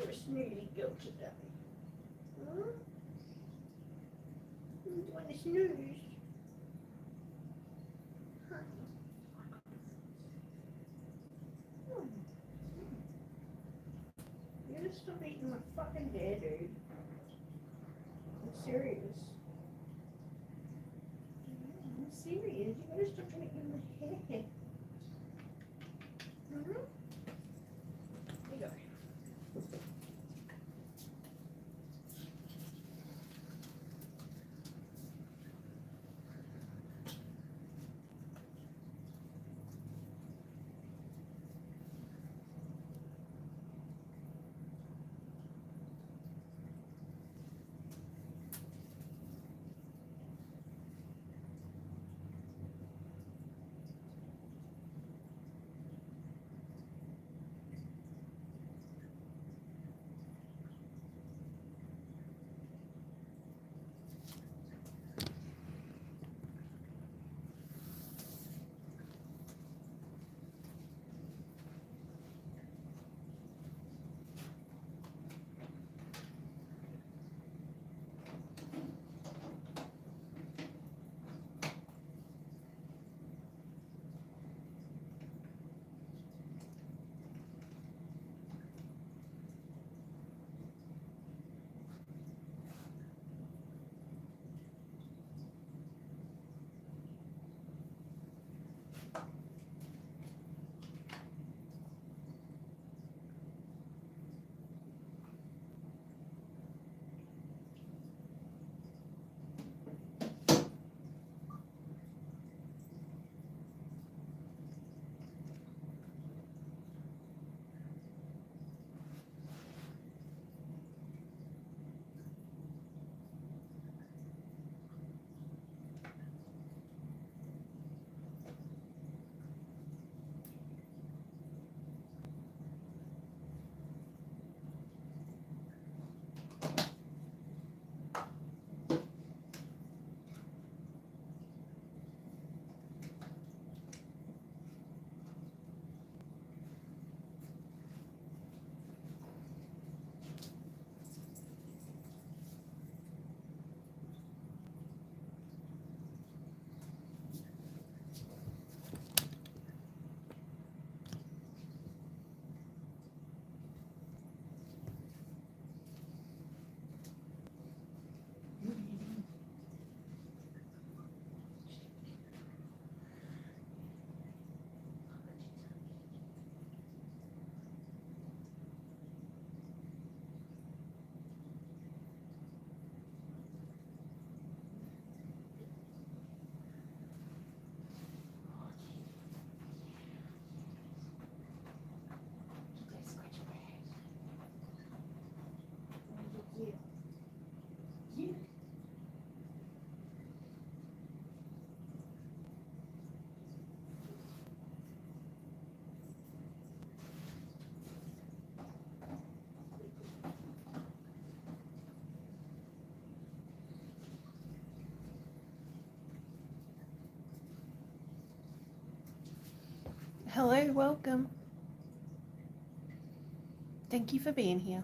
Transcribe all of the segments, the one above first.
a snoozy girl today. Huh? You want to snooze? Honey. You gotta stop eating my fucking hair, dude. I'm serious. I'm serious. You gotta stop eating my hair. Mm-hmm. Here you go. Hello, welcome. Thank you for being here.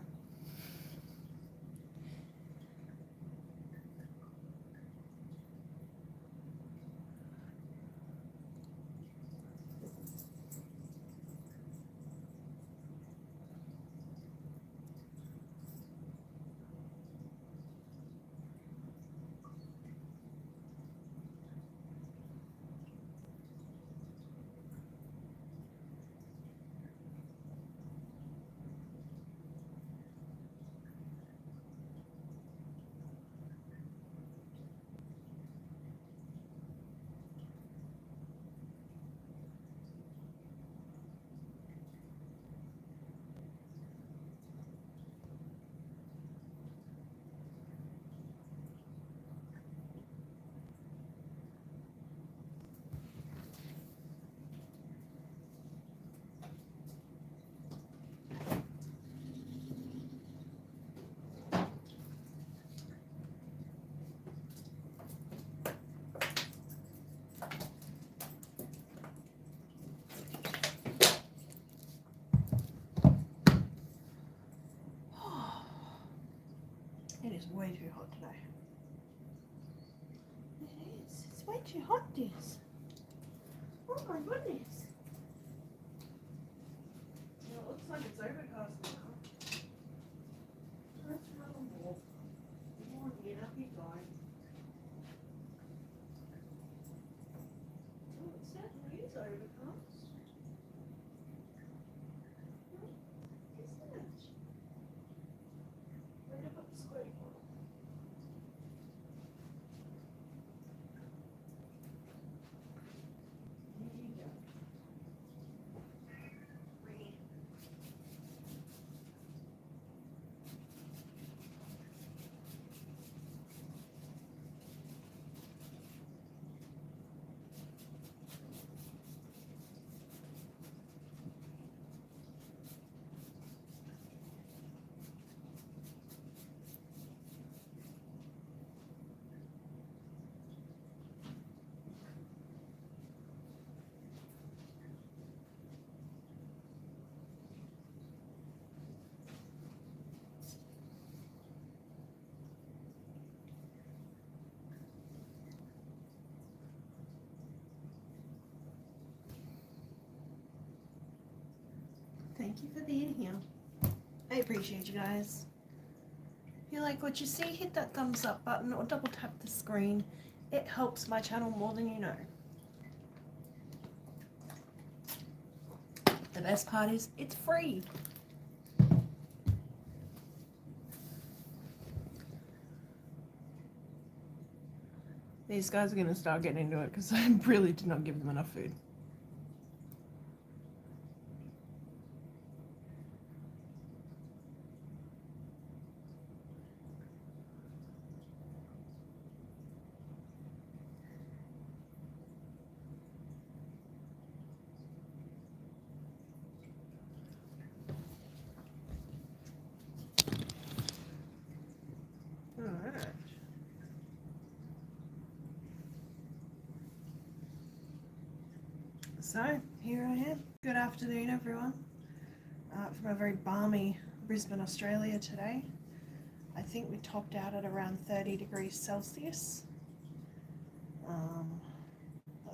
It is way too hot today. It is. It's way too hot, this. Oh my goodness. Well, it looks like it's overcast now. Let's run a walk. Come on, get up, you guys. Oh, it certainly is overcast. Isn't it? Where did I put the squirty bottle? There you go. Thank you for being here. I appreciate you guys. If you like what you see, hit that thumbs up button or double tap the screen. It helps my channel more than you know. The best part is, it's free. These guys are going to start getting into it because I really did not give them enough food. Alright. So, here I am. Good afternoon, everyone. From a very balmy Brisbane, Australia today. I think we topped out at around 30 degrees Celsius.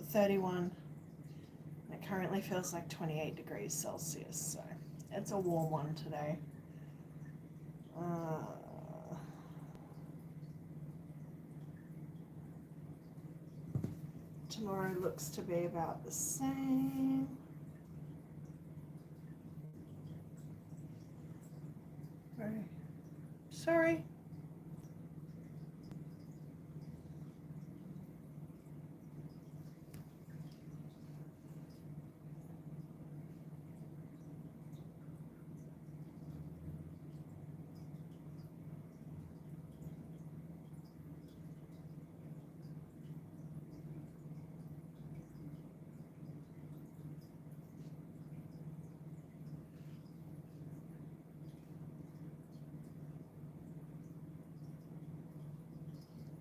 31. It currently feels like 28 degrees Celsius, so it's a warm one today. Tomorrow looks to be about the same. Sorry.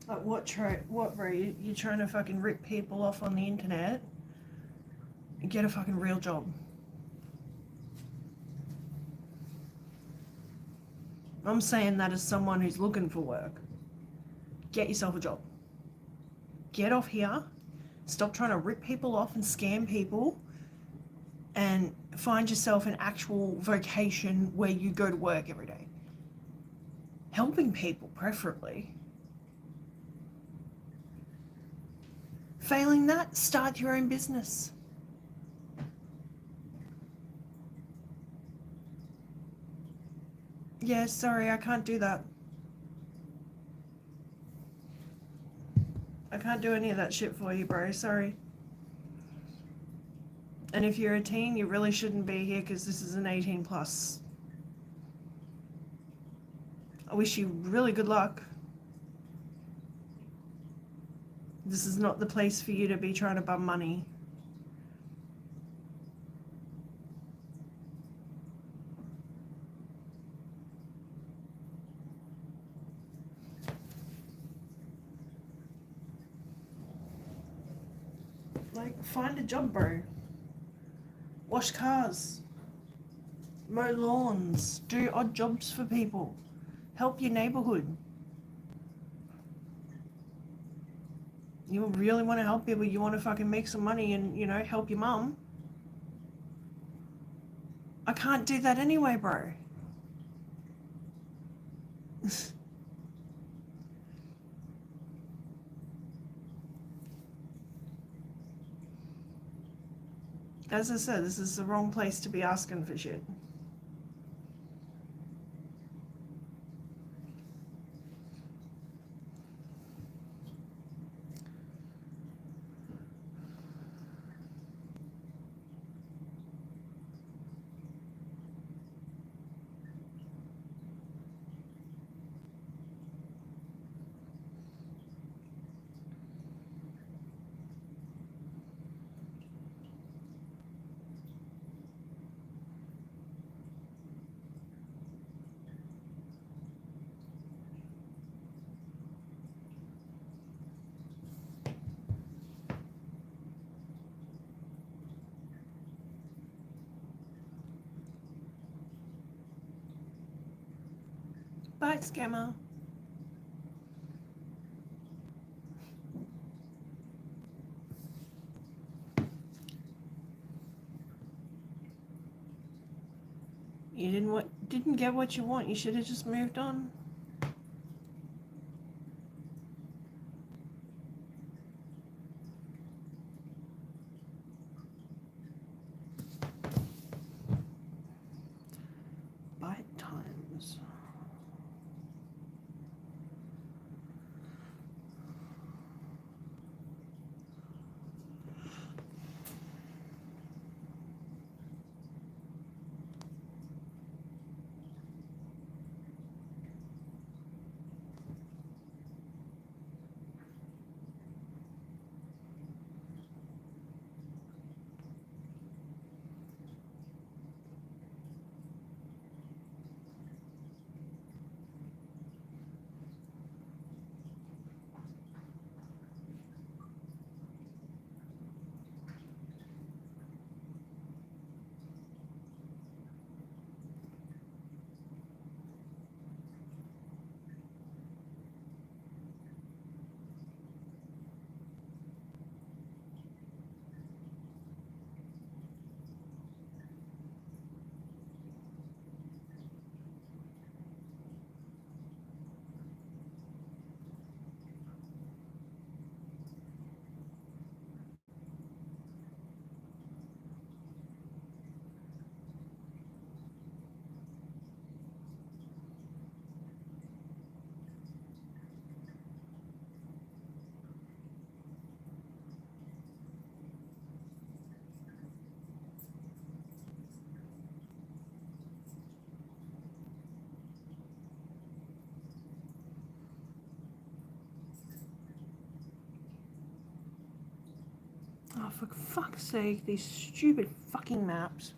Like what, bro? You're trying to fucking rip people off on the internet? Get a fucking real job. I'm saying that as someone who's looking for work. Get yourself a job. Get off here. Stop trying to rip people off and scam people. And find yourself an actual vocation where you go to work every day. Helping people, preferably. Failing that, start your own business. Yeah, sorry, I can't do that. I can't do any of that shit for you, bro. Sorry. And if you're a teen, you really shouldn't be here because this is an 18 plus. I wish you really good luck. This is not the place for you to be trying to bum money. Like, find a job, bro. Wash cars. Mow lawns. Do odd jobs for people. Help your neighborhood. You really want to help people, you want to fucking make some money and, you know, help your mum. I can't do that anyway, bro. As I said, this is the wrong place to be asking for shit. Bye, scammer. You didn't get what you want. You should have just moved on. Bite times. Oh, for fuck's sake, these stupid fucking maps.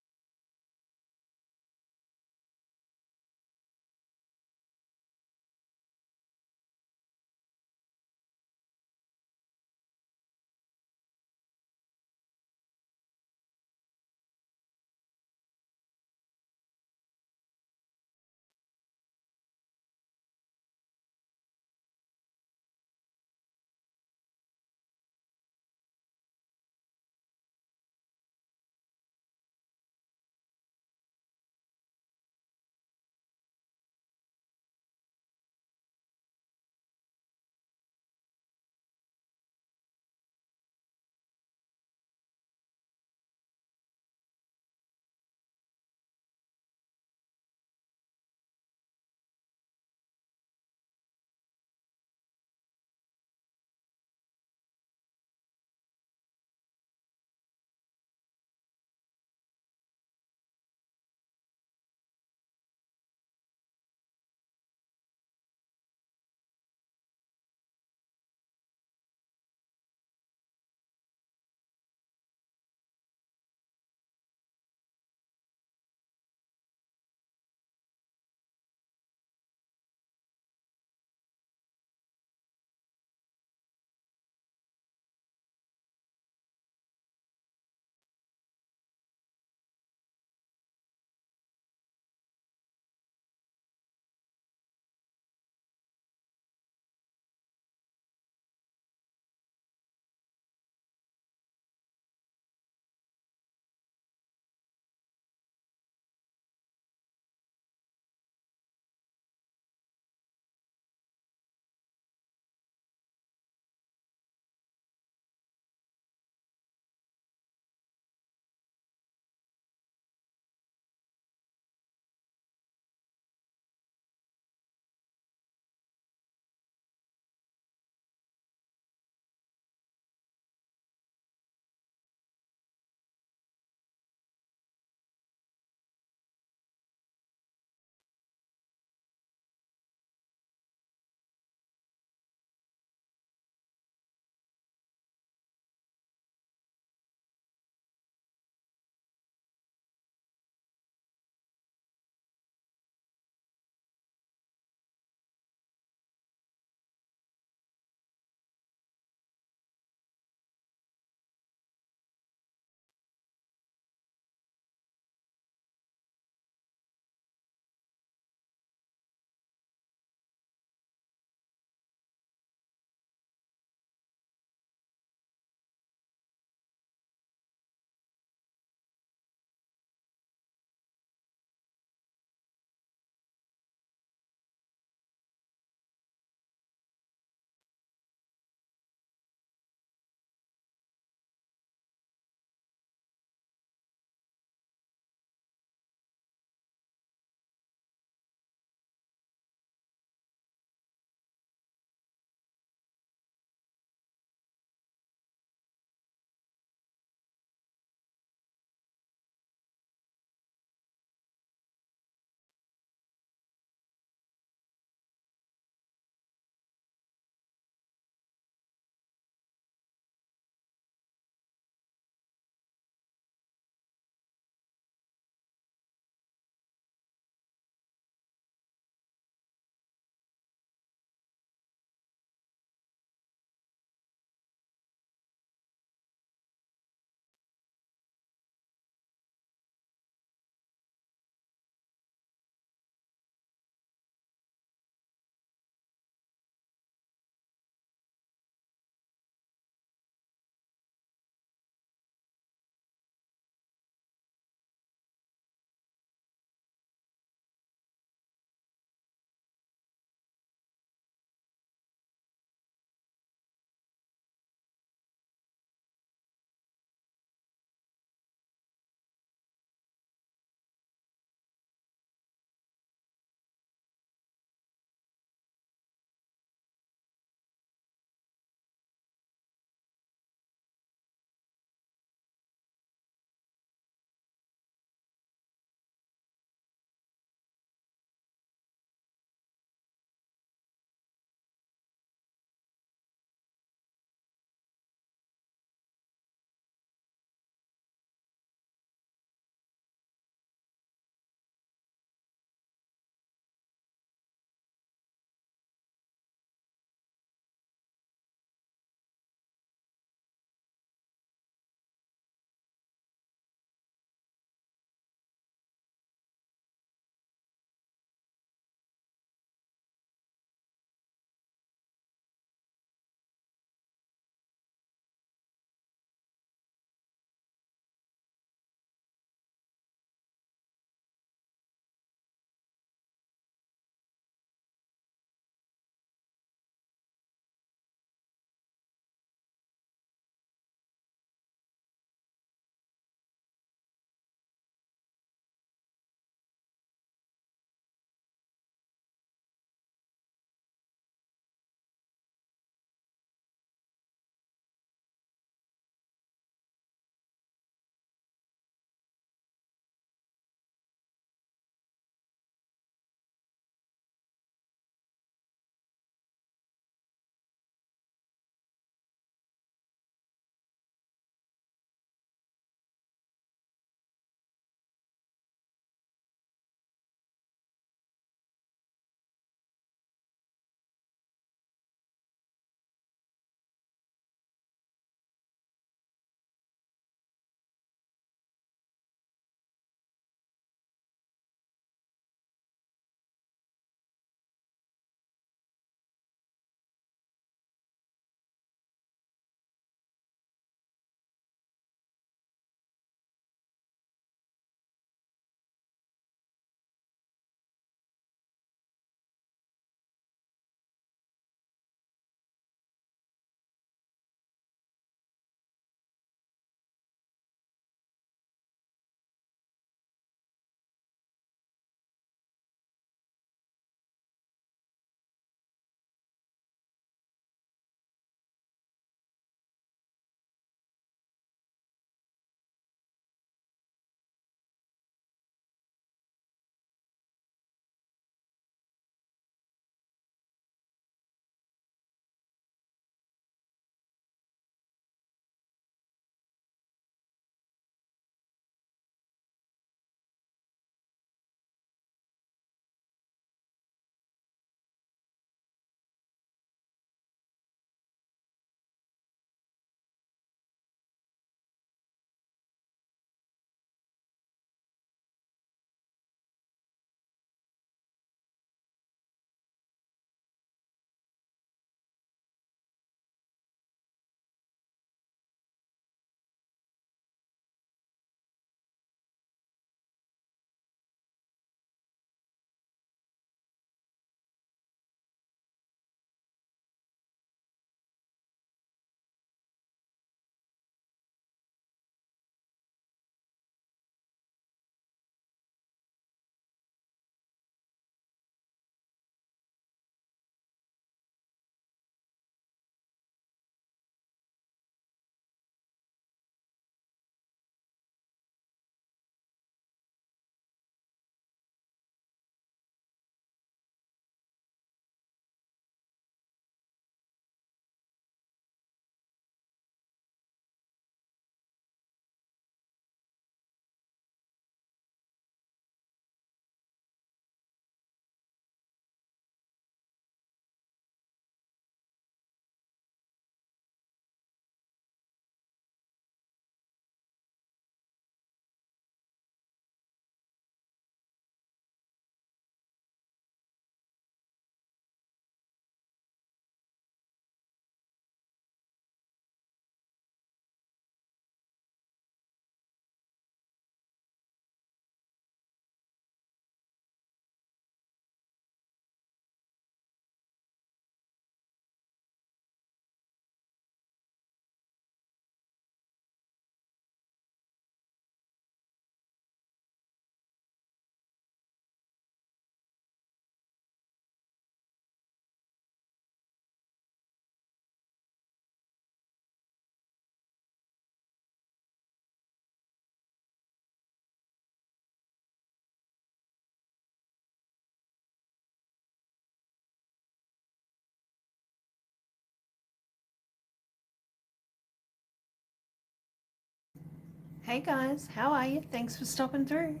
Hey guys, how are you? Thanks for stopping through.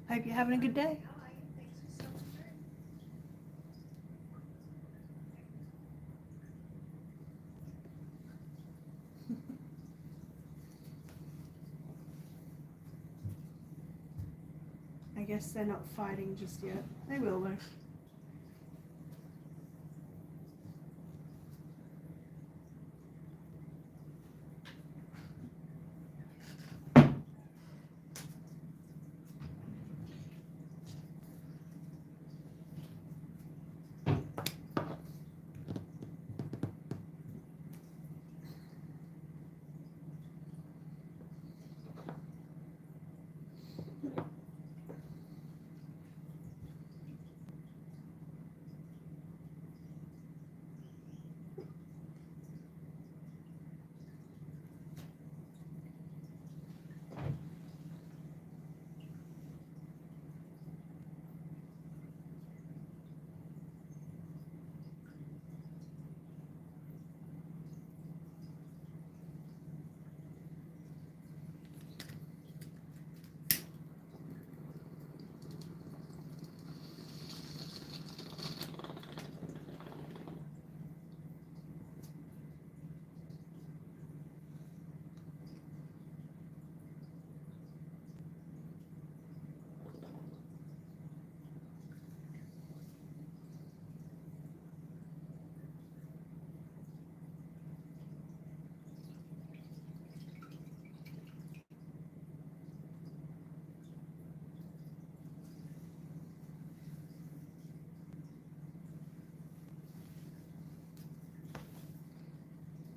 Hope you're having a good day. I guess they're not fighting just yet. They will though.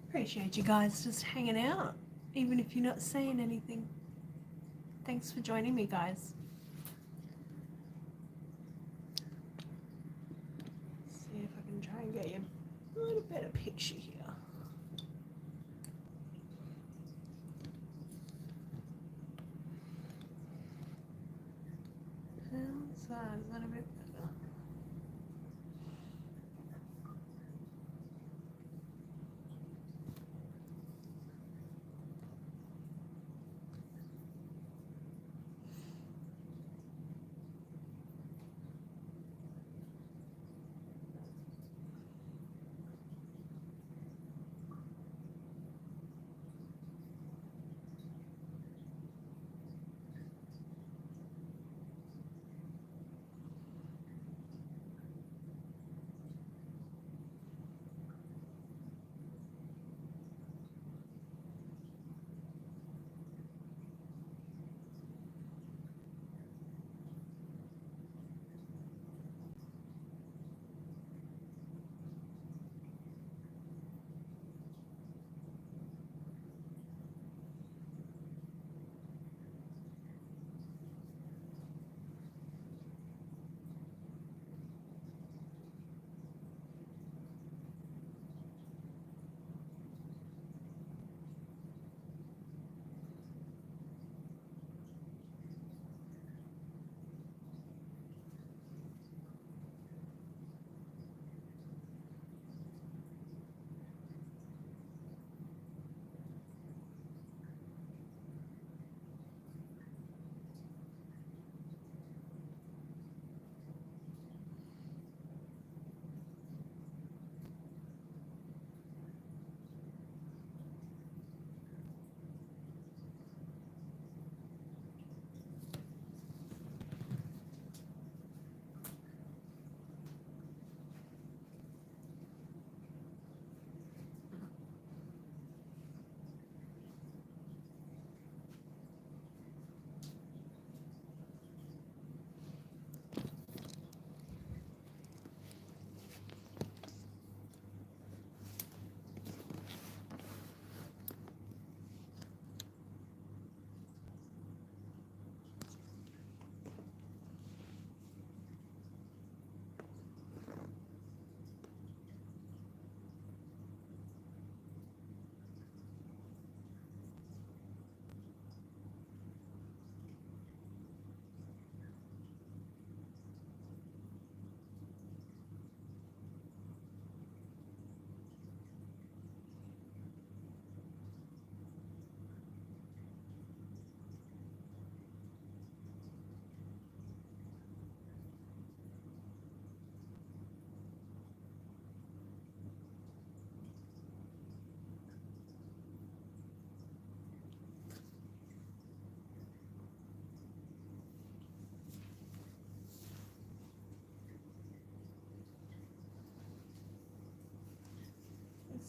Appreciate you guys just hanging out, even if you're not saying anything. Thanks for joining me, guys. See if I can try and get you a little better picture here. Outside is that a bit better?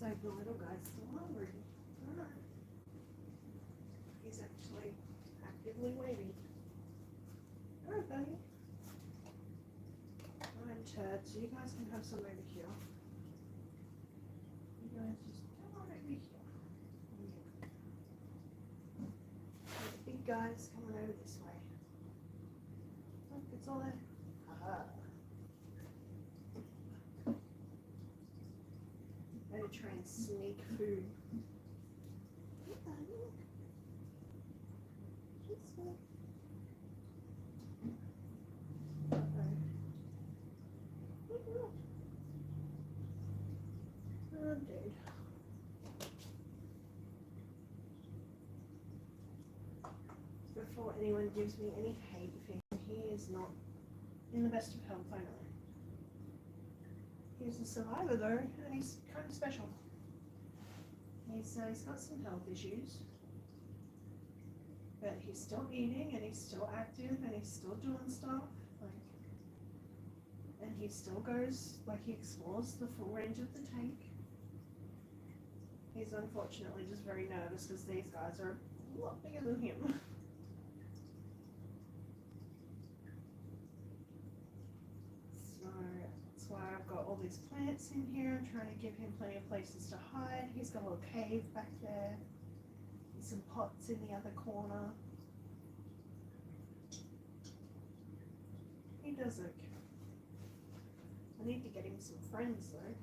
like the little guy's still hungry. Oh. He's actually actively waiting. Alright, buddy. Alright, Chad, so you guys can have some over here. You guys just come on over here. The big guy's coming over this way. Look, it's all there. Aha. Better try and sneak food. Hey, buddy. This way. Oh, dude. Before anyone gives me any hate for him, he is not in the best of health, I know. He's a survivor though, and he's kind of special. He's got some health issues, but he's still eating, and he's still active, and he's still doing stuff. And he still goes, he explores the full range of the tank. He's unfortunately just very nervous because these guys are a lot bigger than him. So that's why I've got all these plants in here. I'm trying to give him plenty of places to hide. He's got a little cave back there. There's some pots in the other corner. He does okay. I need to get him some friends though.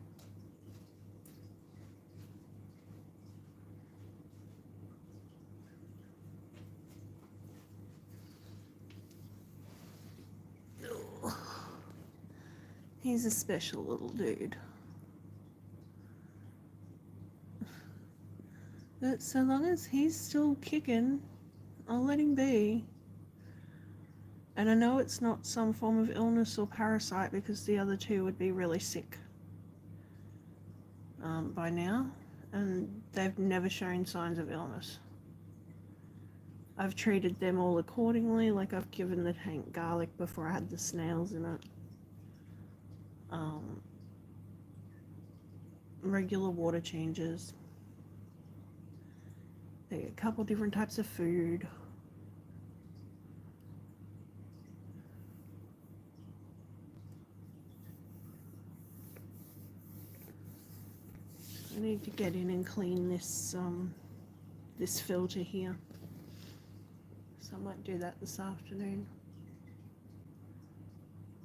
He's a special little dude. But so long as he's still kicking, I'll let him be. And I know it's not some form of illness or parasite because the other two would be really sick by now. And they've never shown signs of illness. I've treated them all accordingly, like I've given the tank garlic before I had the snails in it. Regular water changes. They get a couple different types of food. I need to get in and clean this this filter here. So I might do that this afternoon.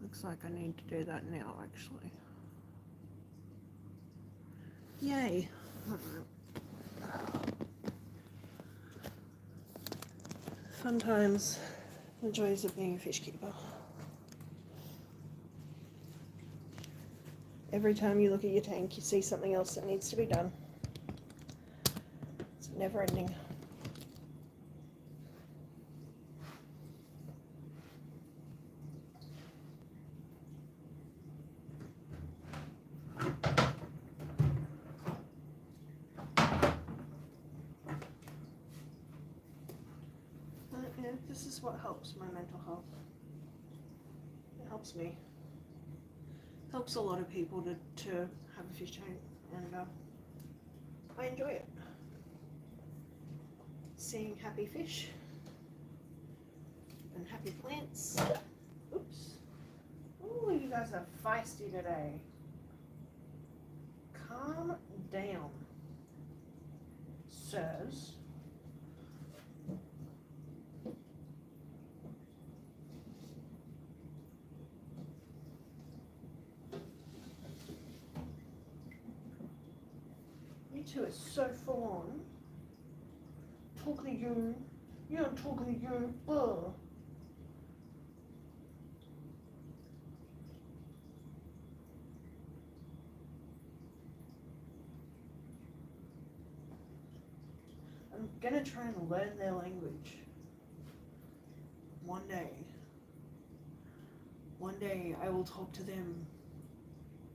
Looks like I need to do that now, actually. Yay! Fun times. The joys of being a fish keeper. Every time you look at your tank, you see something else that needs to be done. It's never ending. Yeah, this is what helps my mental health. It helps me. Helps a lot of people to have a fish tank, and I enjoy it. Seeing happy fish and happy plants. Oops. Oh, you guys are feisty today. Calm down, sirs. Two is so full on. Talking to you. You're talking to you. Ugh. I'm gonna try and learn their language. One day. One day I will talk to them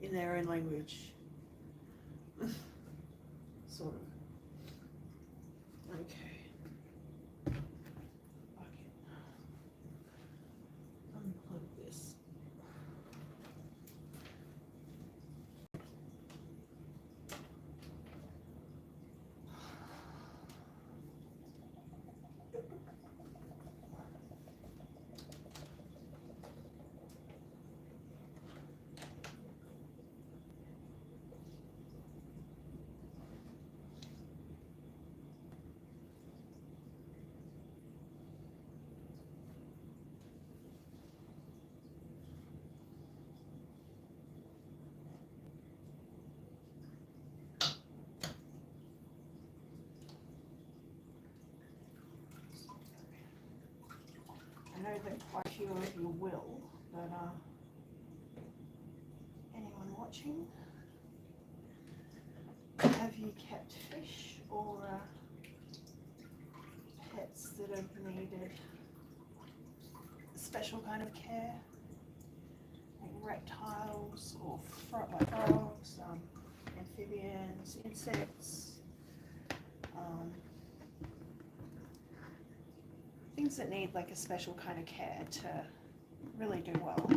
in their own language. Sort of. Okay. Bucket. Unplug this. know that quite a few of you will, but anyone watching? Have you kept fish or pets that have needed a special kind of care? Like reptiles or frogs, amphibians, insects, things that need like a special kind of care to really do well.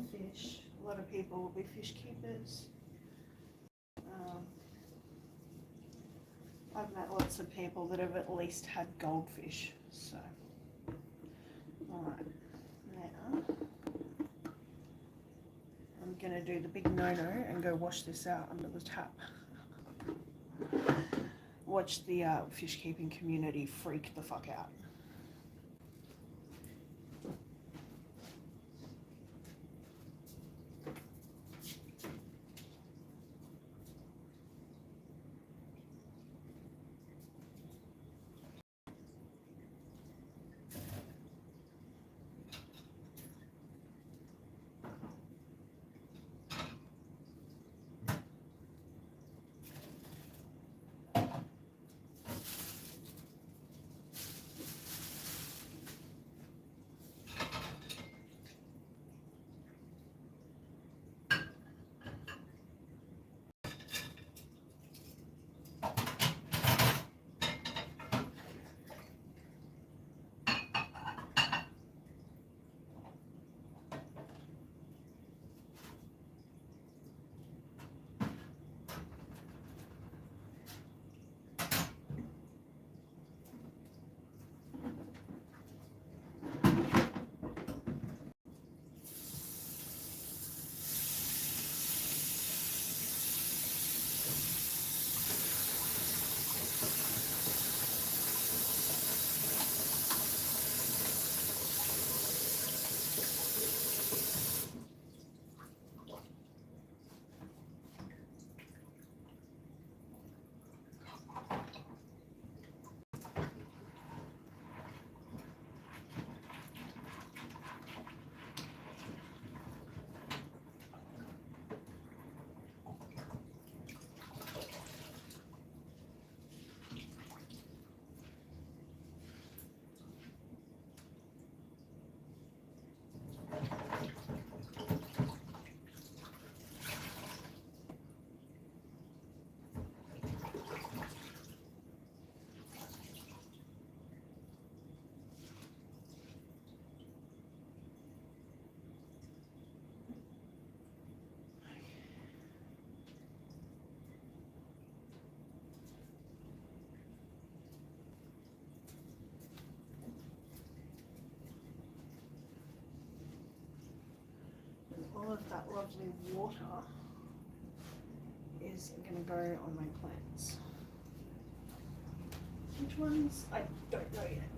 Fish. A lot of people will be fish keepers. I've met lots of people that have at least had goldfish. So, alright, now I'm gonna do the big no-no and go wash this out under the tap. Watch the fish keeping community freak the fuck out. All of that lovely water is going to go on my plants. Which ones? I don't know yet.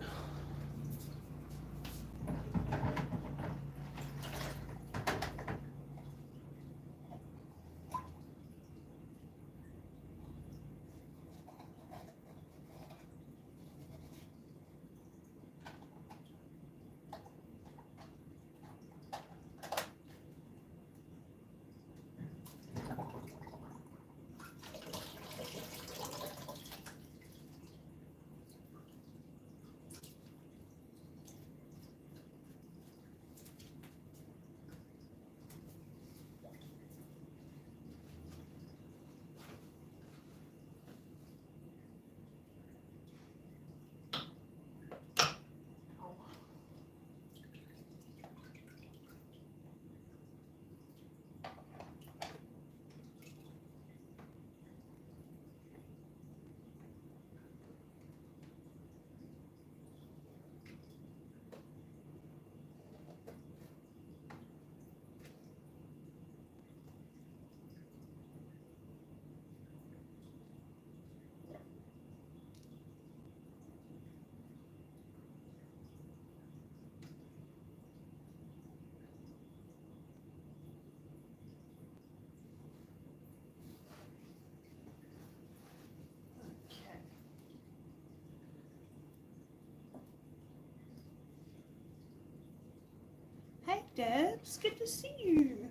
Debs. Good to see you.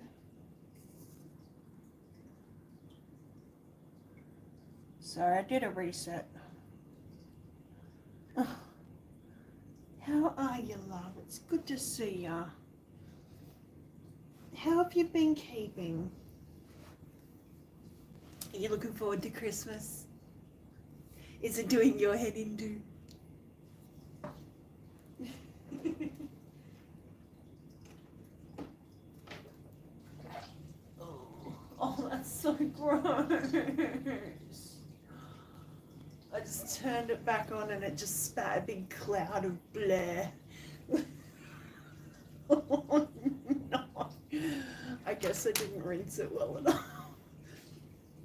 Sorry, I did a reset. Oh, how are you, love? It's good to see ya. How have you been keeping? Are you looking forward to Christmas? Is it doing your head into? Oh, that's so gross. I just turned it back on and it just spat a big cloud of blare. Oh no. I guess I didn't rinse it well enough.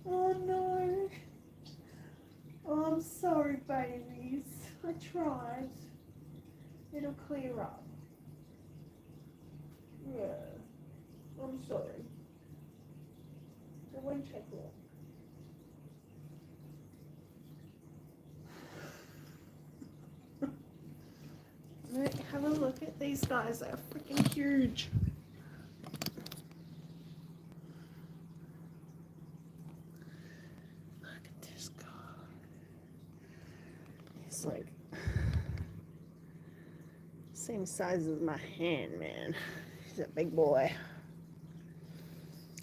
Oh no. Oh, I'm sorry, babies. I tried. It'll clear up. Yeah. I'm sorry. It won't take long. Have a look at these guys. They're freaking huge. Look at this guy. He's like same size as my hand, man. He's a big boy.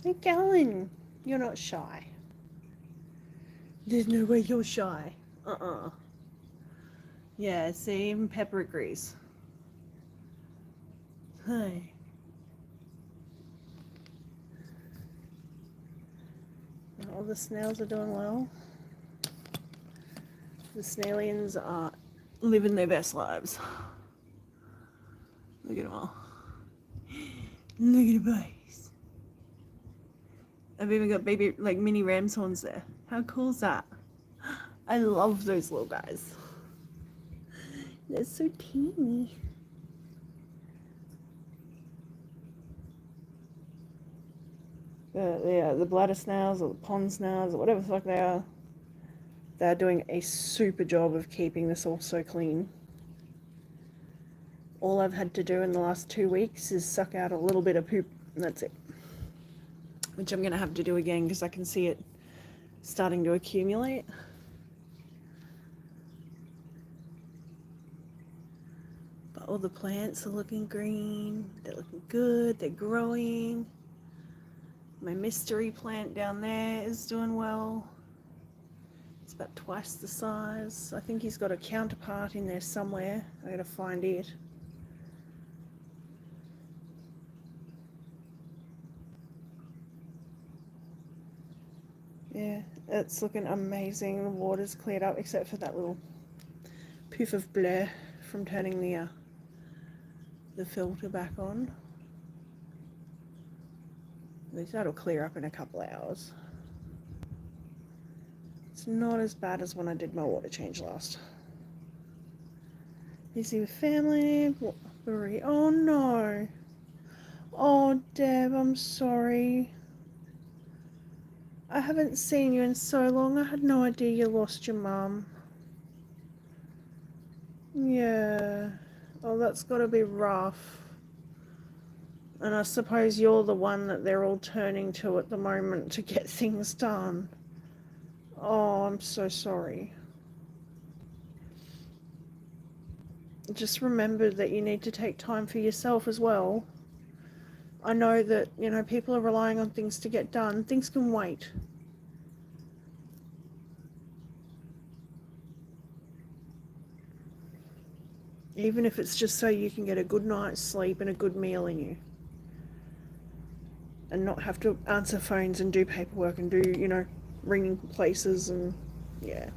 Hey, Galen, you're not shy. There's no way you're shy. Yeah, see, even Pepper agrees. Hi. All the snails are doing well. The snailians are living their best lives. Look at them all. Look at the boys. I've even got baby, like mini ram's horns there. How cool is that? I love those little guys. They're so teeny. The bladder snails or the pond snails or whatever the fuck they are, they're doing a super job of keeping this all so clean. All I've had to do in the last 2 weeks is suck out a little bit of poop, and that's it. Which I'm going to have to do again because I can see it starting to accumulate. But all the plants are looking green. They're looking good. They're growing. My mystery plant down there is doing well. It's about twice the size. I think he's got a counterpart in there somewhere. I gotta find it. Yeah, it's looking amazing. The water's cleared up except for that little poof of blur from turning the filter back on. At least that'll clear up in a couple of hours. It's not as bad as when I did my water change last. Busy with family. Oh no. Oh Deb, I'm sorry. I haven't seen you in so long. I had no idea you lost your mum. Yeah. Oh, that's gotta be rough. And I suppose you're the one that they're all turning to at the moment to get things done. Oh, I'm so sorry. Just remember that you need to take time for yourself as well. I know that, you know, people are relying on things to get done. Things can wait. Even if it's just so you can get a good night's sleep and a good meal in you. And not have to answer phones and do paperwork and do, you know, ringing places and, yeah.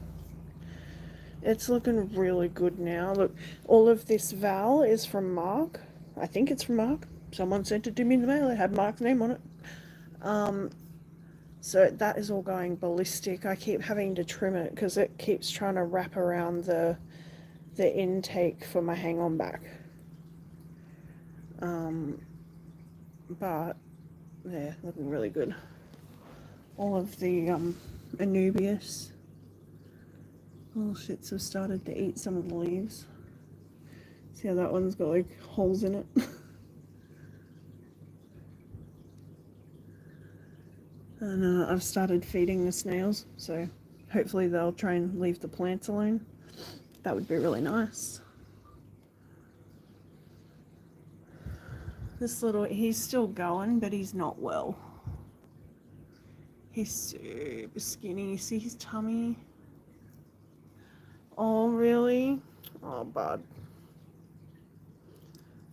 It's looking really good now. Look, all of this Val is from Mark. I think it's from Mark. Someone sent it to me in the mail. It had Mark's name on it. So that is all going ballistic. I keep having to trim it because it keeps trying to wrap around the intake for my hang-on back. But yeah, looking really good. All of the Anubias little shits have started to eat some of the leaves. See how that one's got like holes in it? And I've started feeding the snails, so hopefully they'll try and leave the plants alone. That would be really nice. This little, he's still going, but he's not well. He's super skinny. You see his tummy? Oh, really? Oh, bud.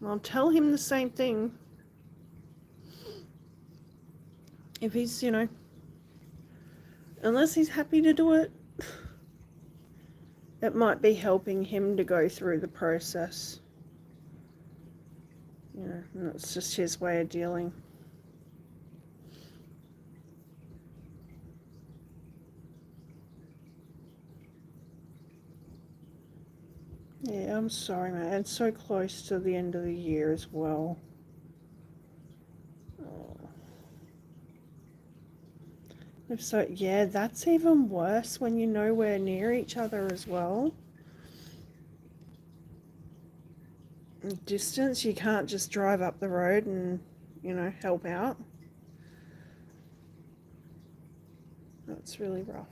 I'll tell him the same thing. If he's, unless he's happy to do it, it might be helping him to go through the process. And that's just his way of dealing. Yeah, I'm sorry, man. It's so close to the end of the year as well. Oh. So, yeah, that's even worse when you're nowhere near each other as well. Distance, you can't just drive up the road and, help out. That's really rough.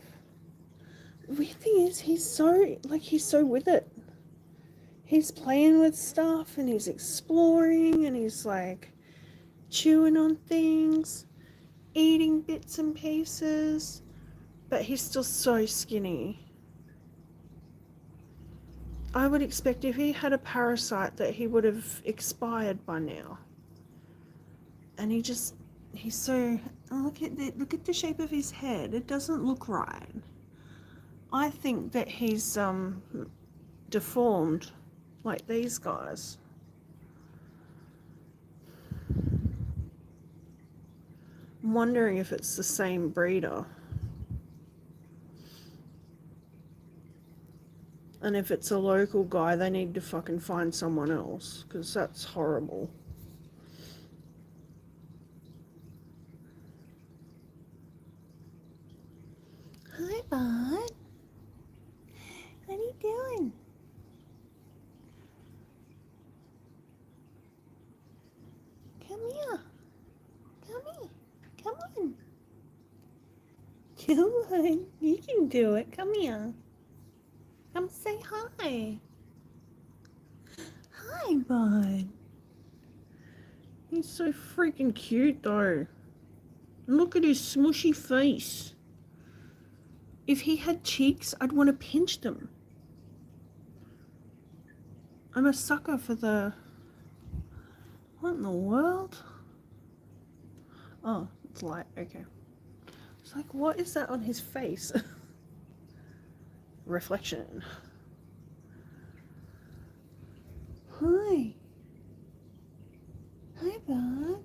The weird thing is, he's so with it. He's playing with stuff and he's exploring and he's like chewing on things, eating bits and pieces, but he's still so skinny. I would expect if he had a parasite that he would have expired by now. And he's so, look at the shape of his head. It doesn't look right. I think that he's deformed like these guys. I'm wondering if it's the same breeder. And if it's a local guy, they need to fucking find someone else, because that's horrible. Hi, bud. What are you doing? Come here. Come here. Come on. Come on. You can do it. Come here. Come say hi. Hi, bud. He's so freaking cute, though. Look at his smushy face. If he had cheeks, I'd want to pinch them. I'm a sucker for the... What in the world? Oh, it's light. Okay. It's like, what is that on his face? Reflection. Hi. Hi, bud.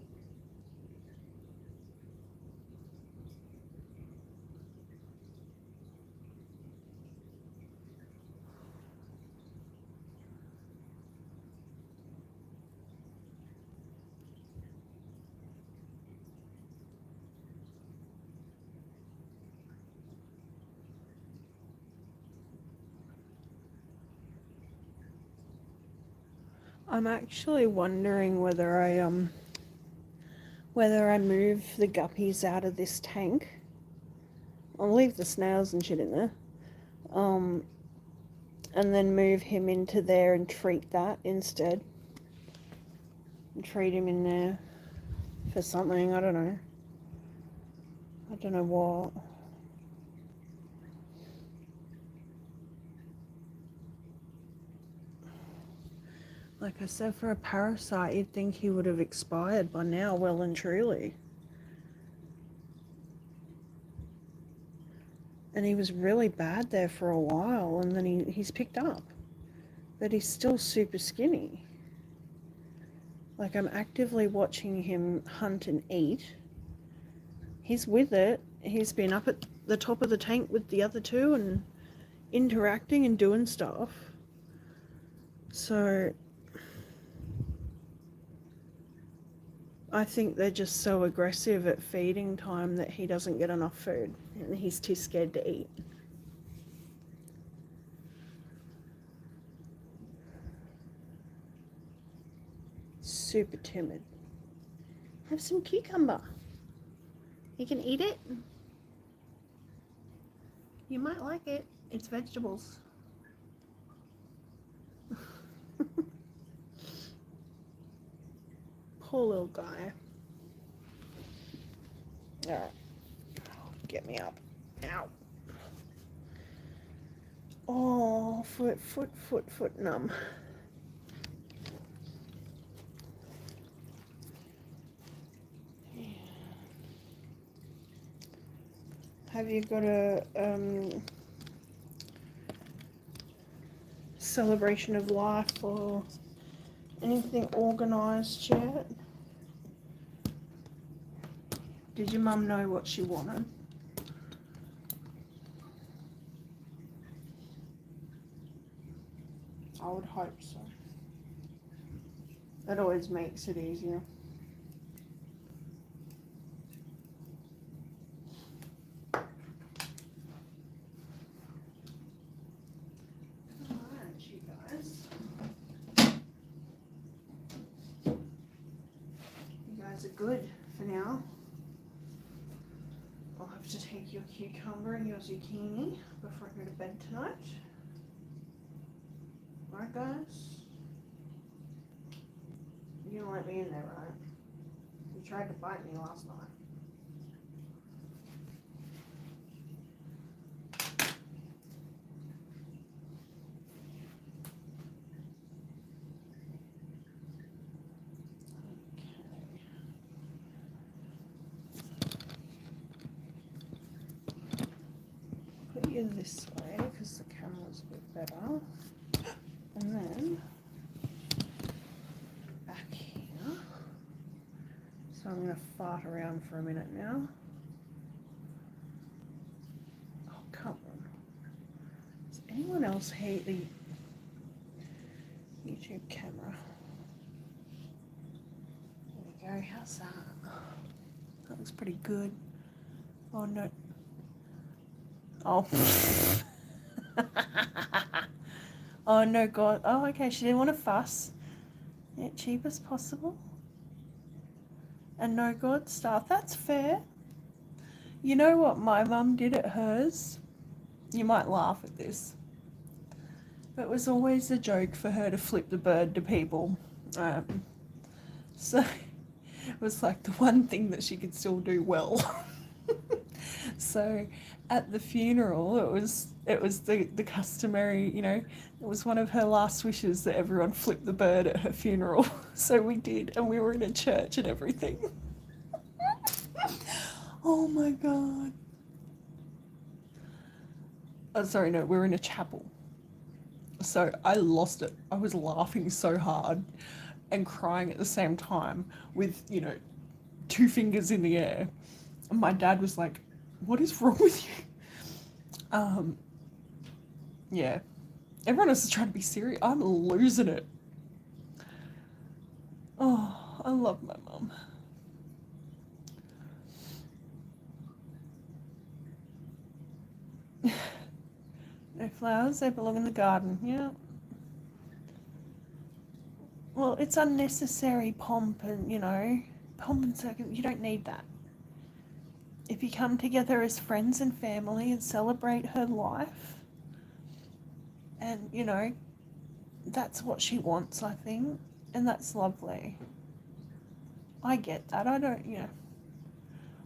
I'm actually wondering whether I move the guppies out of this tank. I'll leave the snails and shit in there. And then move him into there and treat that instead. And treat him in there for something, I don't know. I don't know what. Like I said, for a parasite, you'd think he would have expired by now, well and truly. And he was really bad there for a while, and then he's picked up. But he's still super skinny. Like, I'm actively watching him hunt and eat. He's with it. He's been up at the top of the tank with the other two and interacting and doing stuff. So I think they're just so aggressive at feeding time that he doesn't get enough food and he's too scared to eat. Super timid. Have some cucumber. You can eat it. You might like it. It's vegetables. Poor little guy. Alright. Get me up. Ow. Oh, foot numb. Have you got a celebration of life or anything organised yet? Did your mum know what she wanted? I would hope so. That always makes it easier. Alright, you guys. You guys are good for now. I'll have to take your cucumber and your zucchini before I go to bed tonight. Alright, guys? You don't let me in there, right? You tried to bite me last night. Put you this way because the camera's a bit better. And then back here. So I'm going to fart around for a minute now. Oh, come on. Does anyone else hate the YouTube camera? There we go. How's that? That looks pretty good. Oh, no. Oh. Oh, no, God. Oh, okay. She didn't want to fuss. Yeah, cheap as possible. And no God stuff. That's fair. You know what my mum did at hers? You might laugh at this. But it was always a joke for her to flip the bird to people. So it was like the one thing that she could still do well. So at the funeral, it was the customary, you know, it was one of her last wishes that everyone flip the bird at her funeral. So we did, and we were in a church and everything. Oh my God. Oh, sorry, no, we were in a chapel. So I lost it. I was laughing so hard and crying at the same time with, you know, 2 fingers in the air. And my dad was like, "What is wrong with you?" Yeah. Everyone else is trying to be serious. I'm losing it. Oh, I love my mum. No flowers, they belong in the garden. Yeah. Well, it's unnecessary pomp and, you know, pomp and circumstance. You don't need that. If you come together as friends and family and celebrate her life, and, you know, that's what she wants, I think, and that's lovely. I get that. I don't, you know,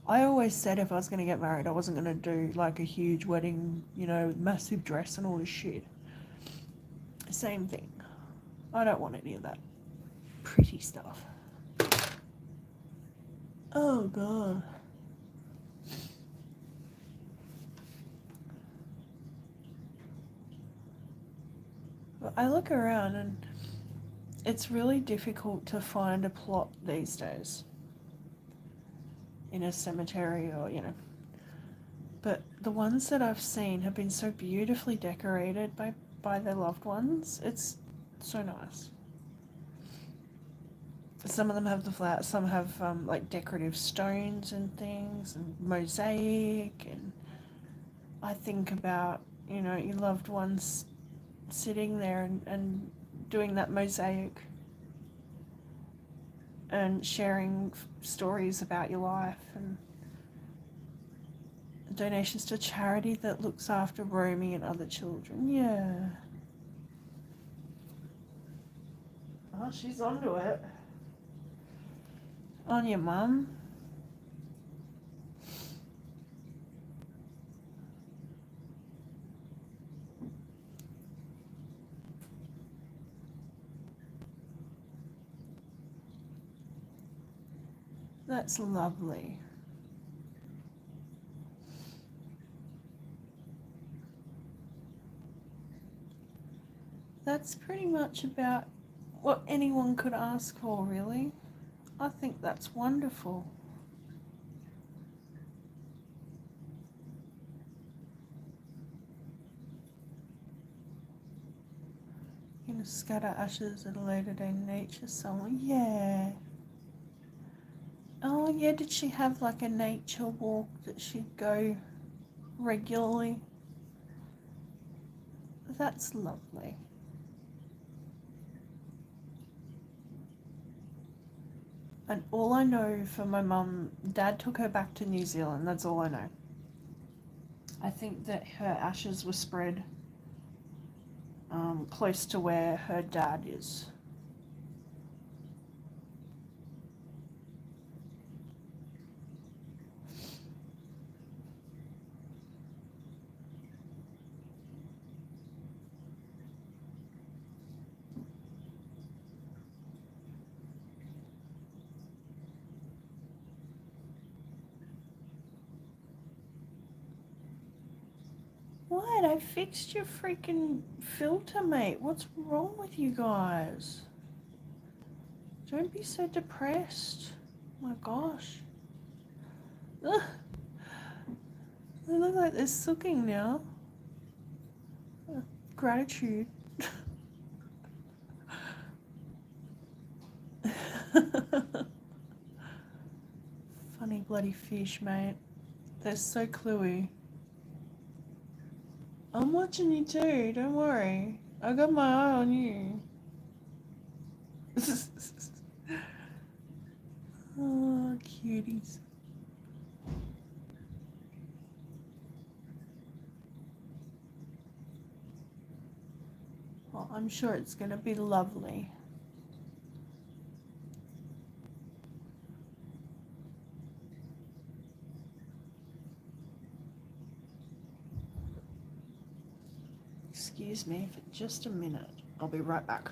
I always said if I was going to get married, I wasn't going to do like a huge wedding, you know, massive dress and all this shit. Same thing. I don't want any of that pretty stuff. Oh, God. But I look around and it's really difficult to find a plot these days in a cemetery or, you know. But the ones that I've seen have been so beautifully decorated by their loved ones. It's so nice. Some of them have the flowers, some have like decorative stones and things and mosaic, and I think about, you know, your loved ones sitting there and doing that mosaic and sharing stories about your life, and Donations to a charity that looks after roaming and other children. Yeah. Oh, she's onto it. On your mum. That's lovely. That's pretty much about what anyone could ask for, really. I think that's wonderful. You're gonna scatter ashes at a later day in nature somewhere. Yeah. Oh, yeah, did she have like a nature walk that she'd go regularly? That's lovely. And all I know for my mum, Dad took her back to New Zealand. That's all I know. I think that her ashes were spread close to where her dad is. What? I fixed your freaking filter, mate. What's wrong with you guys? Don't be so depressed. Oh my gosh. Ugh. They look like they're sucking now. Gratitude. Funny bloody fish, mate. They're so cluey. I'm watching you too, don't worry. I got my eye on you. Oh, cuties. Well, I'm sure it's gonna be lovely. Excuse me for just a minute. I'll be right back.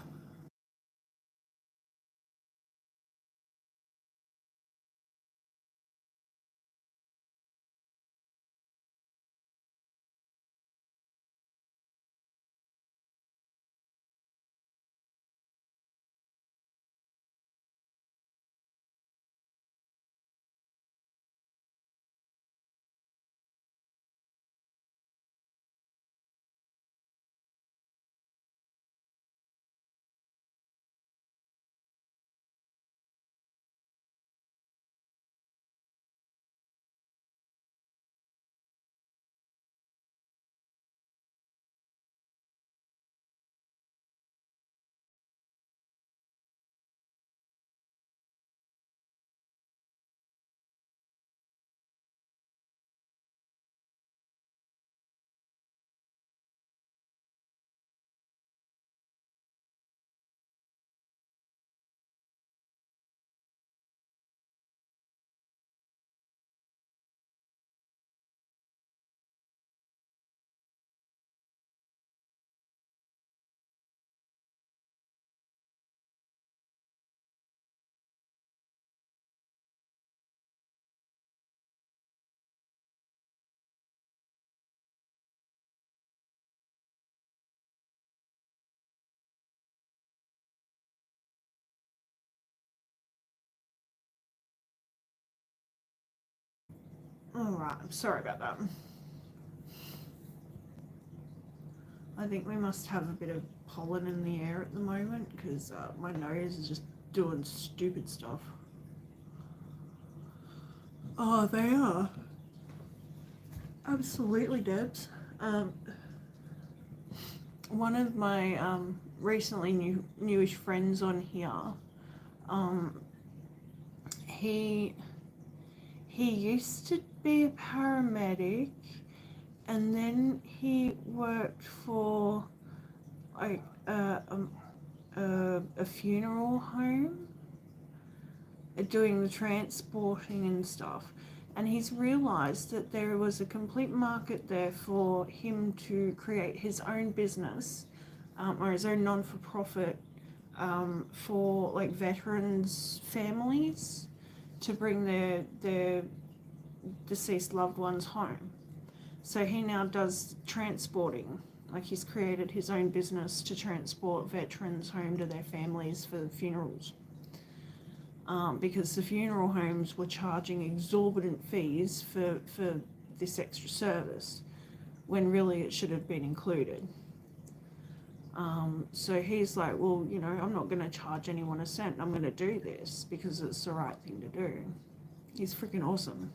Alright, I'm sorry about that. I think we must have a bit of pollen in the air at the moment because my nose is just doing stupid stuff. Oh, they are. Absolutely, Debs. One of my recently newish friends on here, he he used to be a paramedic, and then he worked for like a funeral home, doing the transporting and stuff. And he's realized that there was a complete market there for him to create his own business, or his own non-for-profit, for like veterans families to bring their deceased loved ones home. So he now does transporting. Like, he's created his own business to transport veterans home to their families for funerals. Because the funeral homes were charging exorbitant fees for this extra service, when really it should have been included. So he's like, well, you know, I'm not going to charge anyone a cent. I'm going to do this because it's the right thing to do. He's freaking awesome.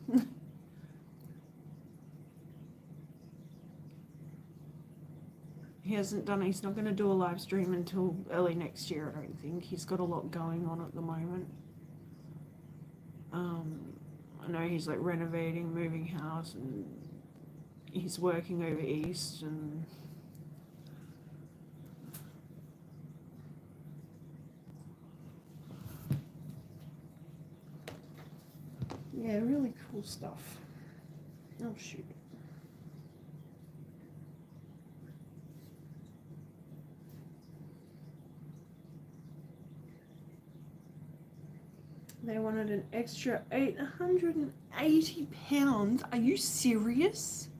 He's not going to do a live stream until early next year, I don't think. He's got a lot going on at the moment. I know he's like renovating, moving house, and he's working over east, and yeah, really cool stuff. Oh shoot. They wanted an extra £880. Are you serious?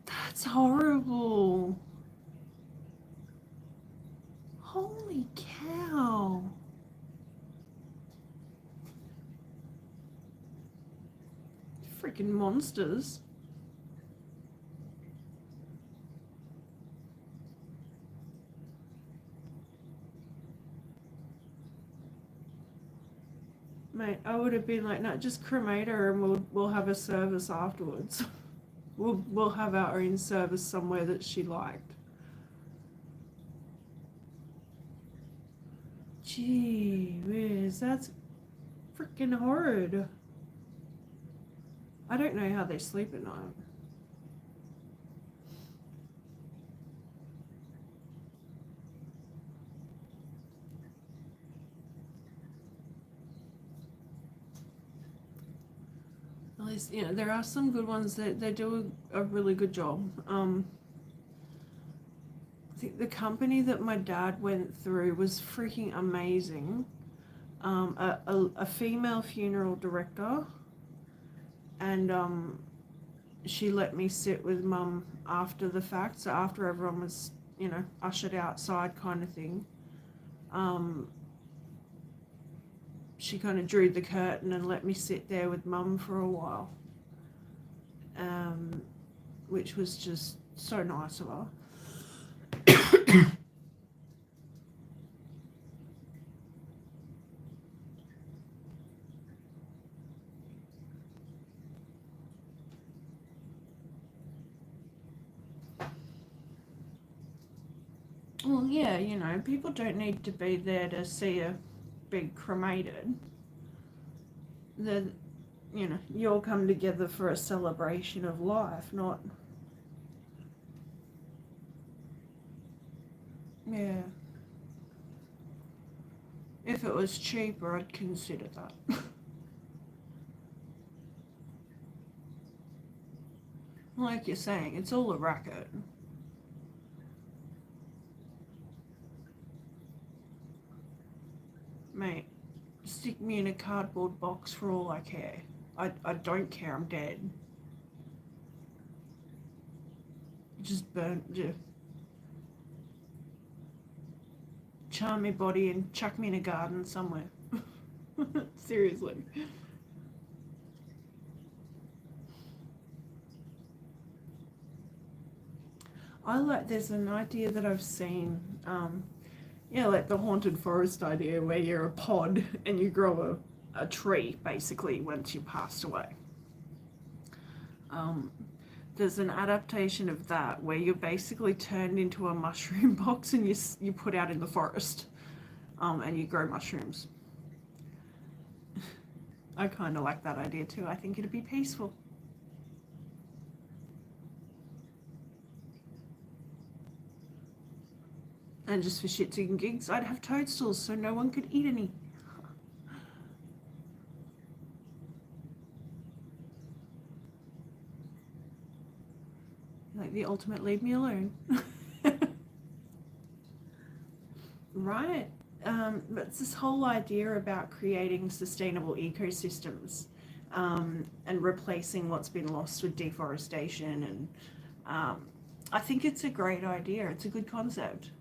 That's horrible. Holy cow. Freaking monsters. Mate, I would have been like, no, just cremate her and we'll have a service afterwards. We'll have our own service somewhere that she liked. Gee whiz, that's freaking horrid. I don't know how they sleep at night. At least, you know, there are some good ones that they do a really good job. I think the company that my dad went through was freaking amazing. A female funeral director, and she let me sit with Mum after the fact, so after everyone was, you know, ushered outside kind of thing. She kind of drew the curtain and let me sit there with Mum for a while, which was just so nice of her. Well, yeah, you know, people don't need to be there to see a big cremated. You know, you all come together for a celebration of life, not... Yeah. If it was cheaper, I'd consider that. Like you're saying, it's all a racket. Mate, stick me in a cardboard box for all I care. I don't care, I'm dead. Just burn, charm my body and chuck me in a garden somewhere. Seriously. There's an idea that I've seen, yeah, like the haunted forest idea, where you're a pod and you grow a tree basically once you passed away. There's an adaptation of that where you're basically turned into a mushroom box and you put out in the forest, and you grow mushrooms. I kind of like that idea too. I think it'd be peaceful. And just for shits and gigs, I'd have toadstools so no one could eat any. Like the ultimate leave me alone. Right. But it's this whole idea about creating sustainable ecosystems, and replacing what's been lost with deforestation. And I think it's a great idea. It's a good concept.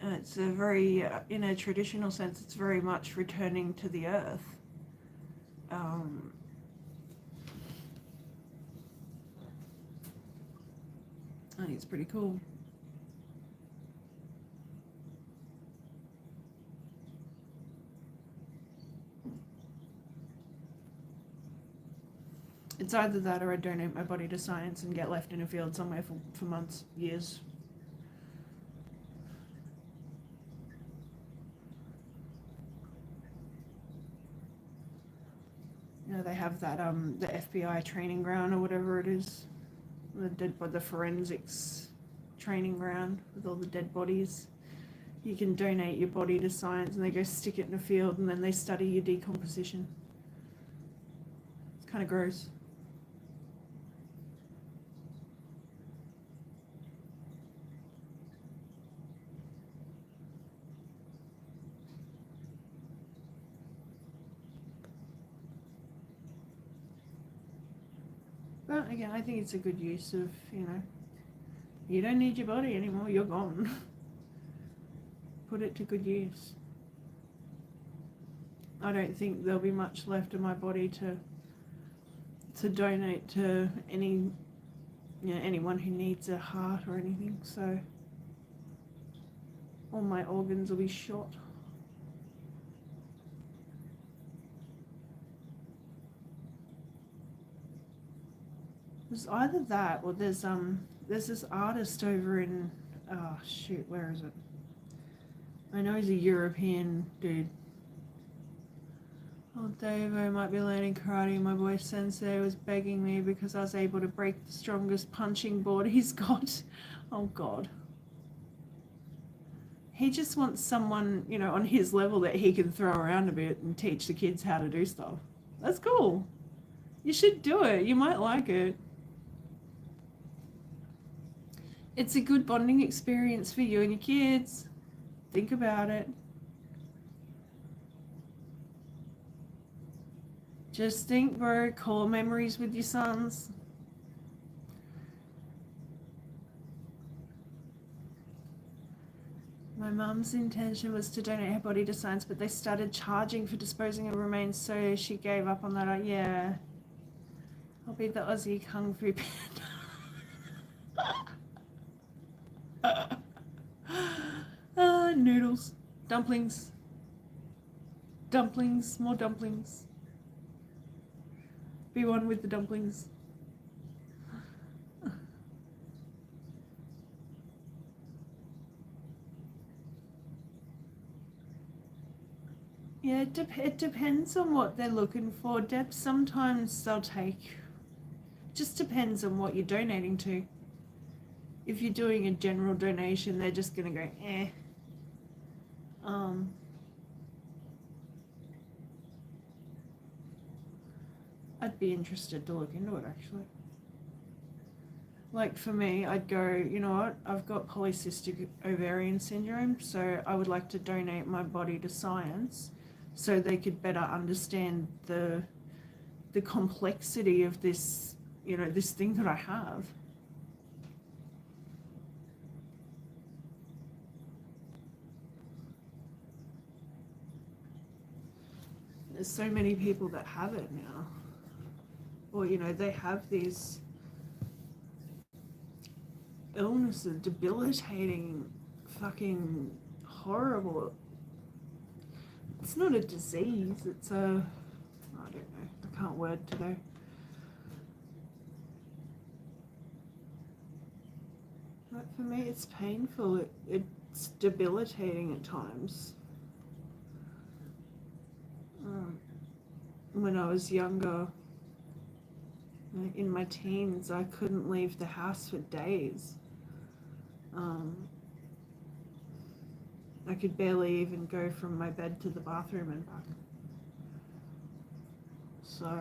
It's a very, in a traditional sense, it's very much returning to the earth. Um, I think it's pretty cool. It's either that or I donate my body to science and get left in a field somewhere for months, years. You know, they have that the FBI training ground or whatever it is, the forensics training ground with all the dead bodies. You can donate your body to science and they go stick it in a field and then they study your decomposition. It's kind of gross. But again, I think it's a good use of, you don't need your body anymore, you're gone. Put it to good use. I don't think there'll be much left of my body to donate to anyone who needs a heart or anything, so all my organs will be shot. There's either that or there's this artist over in, oh shoot, where is it? I know he's a European dude. Oh, Dave, I might be learning karate. My boy sensei was begging me because I was able to break the strongest punching board he's got. Oh God. He just wants someone, on his level that he can throw around a bit and teach the kids how to do stuff. That's cool. You should do it. You might like it. It's a good bonding experience for you and your kids. Think about it. Just think, bro, core memories with your sons. My mum's intention was to donate her body to science, but they started charging for disposing of remains, so she gave up on that. Yeah. I'll be the Aussie Kung Fu Panda. Noodles. Dumplings. Dumplings. More dumplings. Be one with the dumplings. Yeah, it depends on what they're looking for, Deb. Sometimes they'll take. Just depends on what you're donating to. If you're doing a general donation, they're just going to go, eh. I'd be interested to look into it, actually. Like for me, I'd go, you know what, I've got polycystic ovarian syndrome, so I would like to donate my body to science so they could better understand the complexity of this, this thing that I have. There's so many people that have it now. Or, they have these illnesses, debilitating, fucking horrible. It's not a disease, it's I don't know, I can't word today. But for me, it's painful. It's debilitating at times. when I was younger, in my teens, I couldn't leave the house for days. I could barely even go from my bed to the bathroom and back. So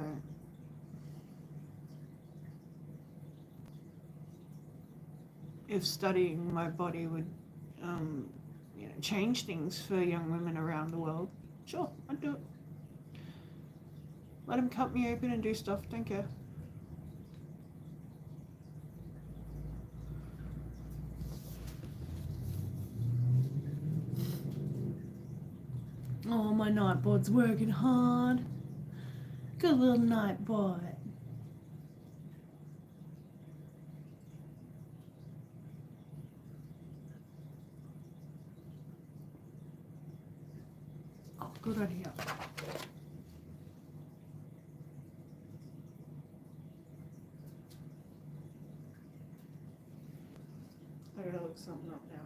if studying my body would change things for young women around the world, sure, I'd do it. Let them cut me open and do stuff, don't care. Oh, my nightbot's working hard. Good little nightbot. Oh, good idea. I gotta look something up now.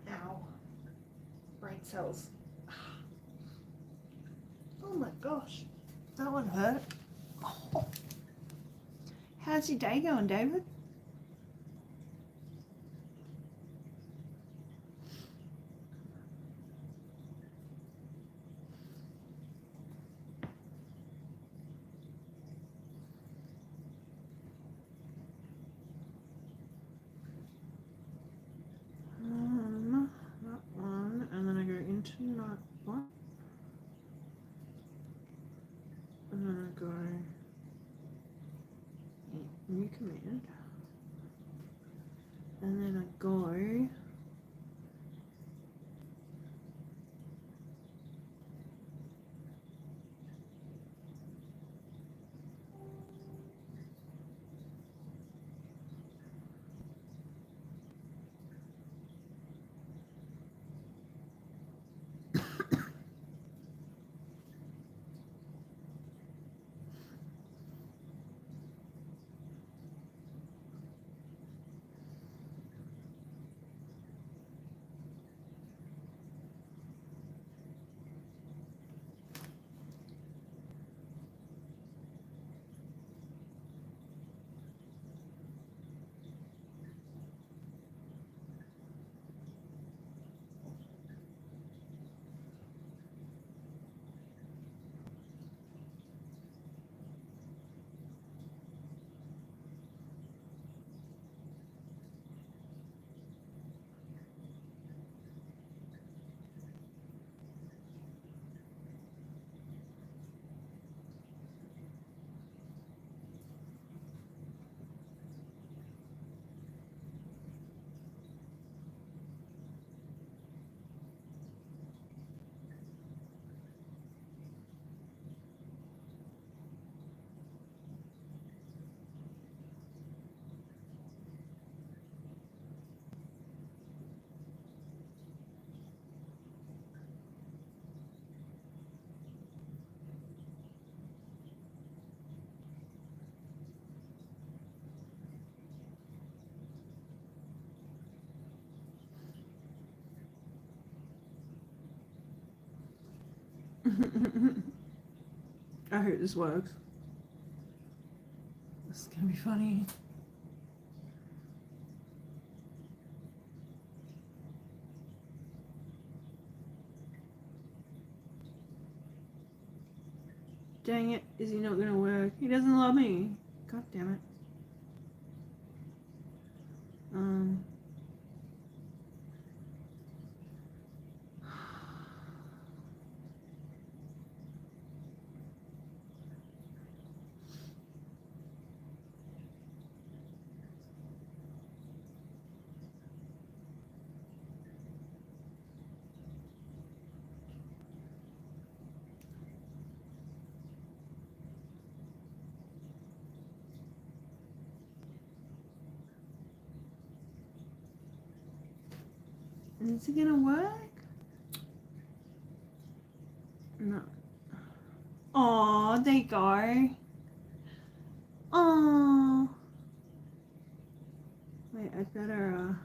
Ow. Brain cells. Oh my gosh. That one hurt. Oh. How's your day going, David? That one, and then I go into that one, and then I go new command, and then I go I hope this works. This is gonna be funny. Dang it, is he not gonna work? He doesn't love me. God damn it. Is it gonna work? No. Oh, there you go. Oh. Wait, I better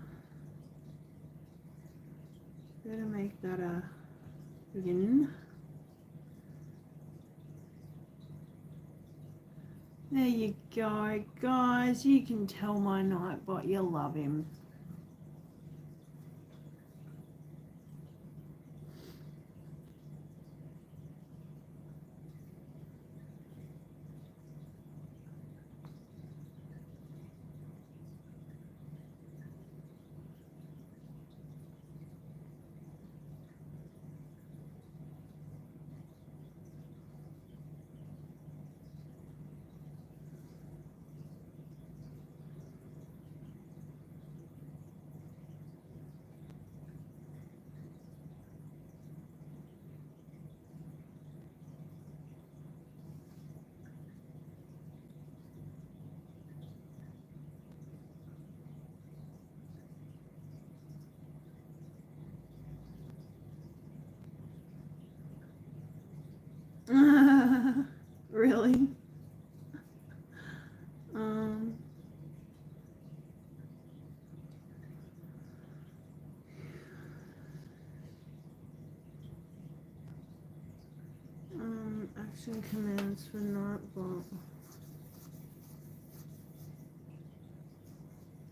make that a win. There you go, guys. You can tell my Nightbot you love him. Really? Action commands for Nightbot.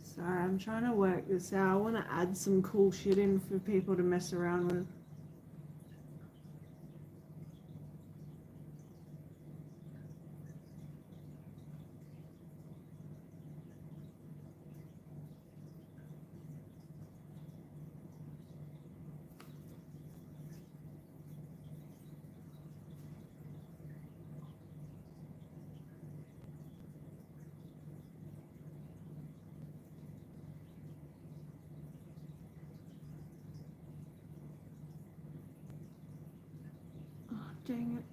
Sorry, I'm trying to work this out. I want to add some cool shit in for people to mess around with. Oh, dang it.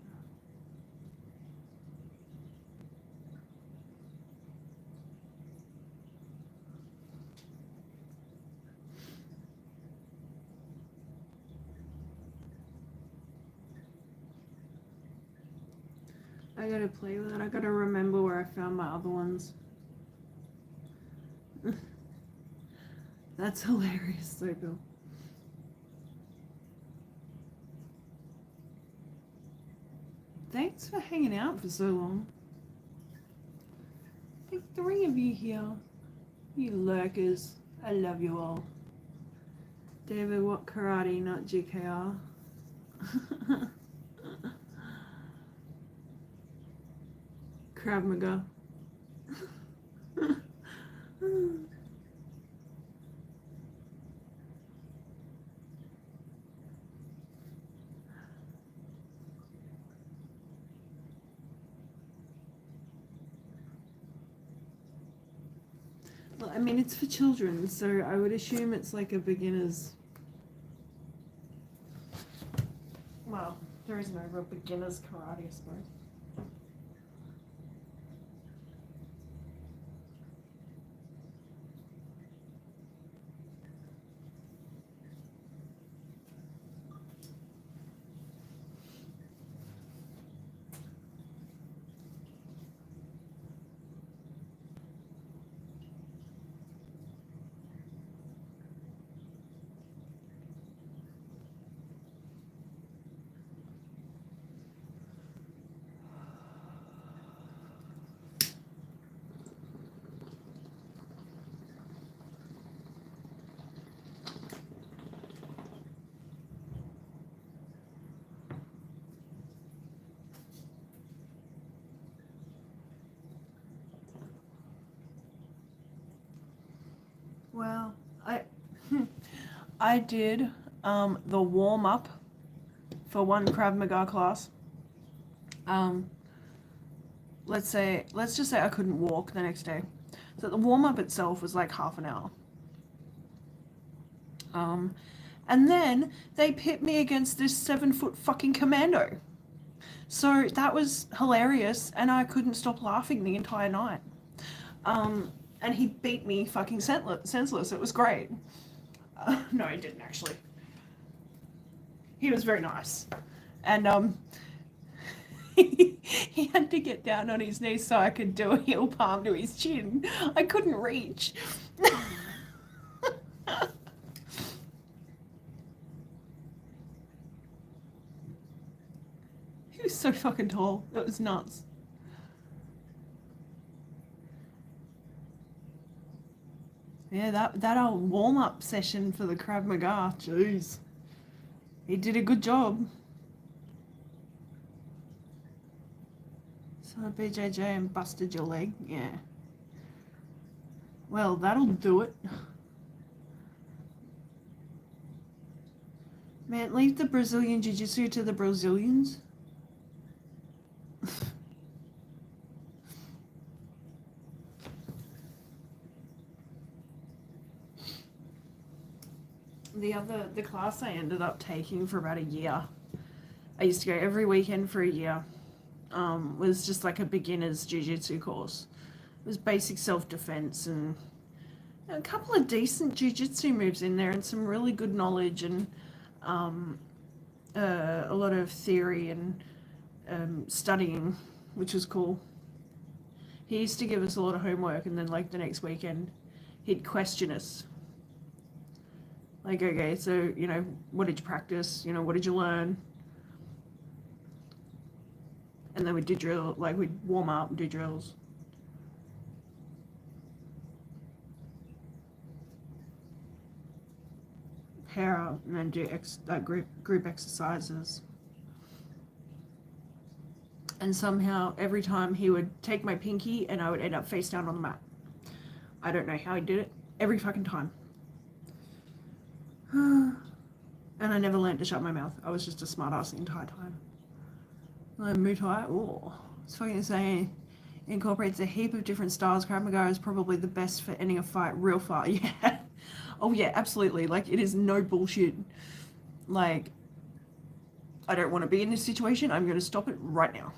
I gotta play with it. I gotta remember where I found my other ones. That's hilarious, so cool. Thanks for hanging out for so long. I think 3 of you here. You lurkers. I love you all. David, what karate, not GKR? Krav Maga. Well, I mean, it's for children, so I would assume it's like a beginner's. Well, there is no real beginner's karate, I suppose. Well, I did the warm up for one Krav Maga class. Let's just say I couldn't walk the next day. So the warm up itself was like half an hour. And then they pit me against this 7-foot fucking commando. So that was hilarious, and I couldn't stop laughing the entire night. And he beat me fucking senseless. It was great. No, he didn't actually. He was very nice. And he had to get down on his knees so I could do a heel palm to his chin. I couldn't reach. He was so fucking tall. It was nuts. Yeah, that old warm-up session for the Krav Maga, jeez. He did a good job. So BJJ and busted your leg, yeah. Well, that'll do it. Man, leave the Brazilian Jiu-Jitsu to the Brazilians. The class I ended up taking for about a year, I used to go every weekend for a year, was just like a beginner's jiu-jitsu course. It was basic self-defense and a couple of decent jiu-jitsu moves in there and some really good knowledge and a lot of theory and studying, which was cool. He used to give us a lot of homework, and then like the next weekend he'd question us. Like, okay, so, you know, what did you practice? You know, what did you learn? And then we'd do drill, like we'd warm up and do drills. Pair up and then do group exercises. And somehow every time he would take my pinky and I would end up face down on the mat. I don't know how he did it. Every fucking time. And I never learned to shut my mouth. I was just a smart ass the entire time. Like Muay Thai, oh, it's fucking saying incorporates a heap of different styles. Krav Maga is probably the best for ending a fight real fast. Yeah. Oh yeah, absolutely. Like, it is no bullshit. Like, I don't want to be in this situation. I'm going to stop it right now.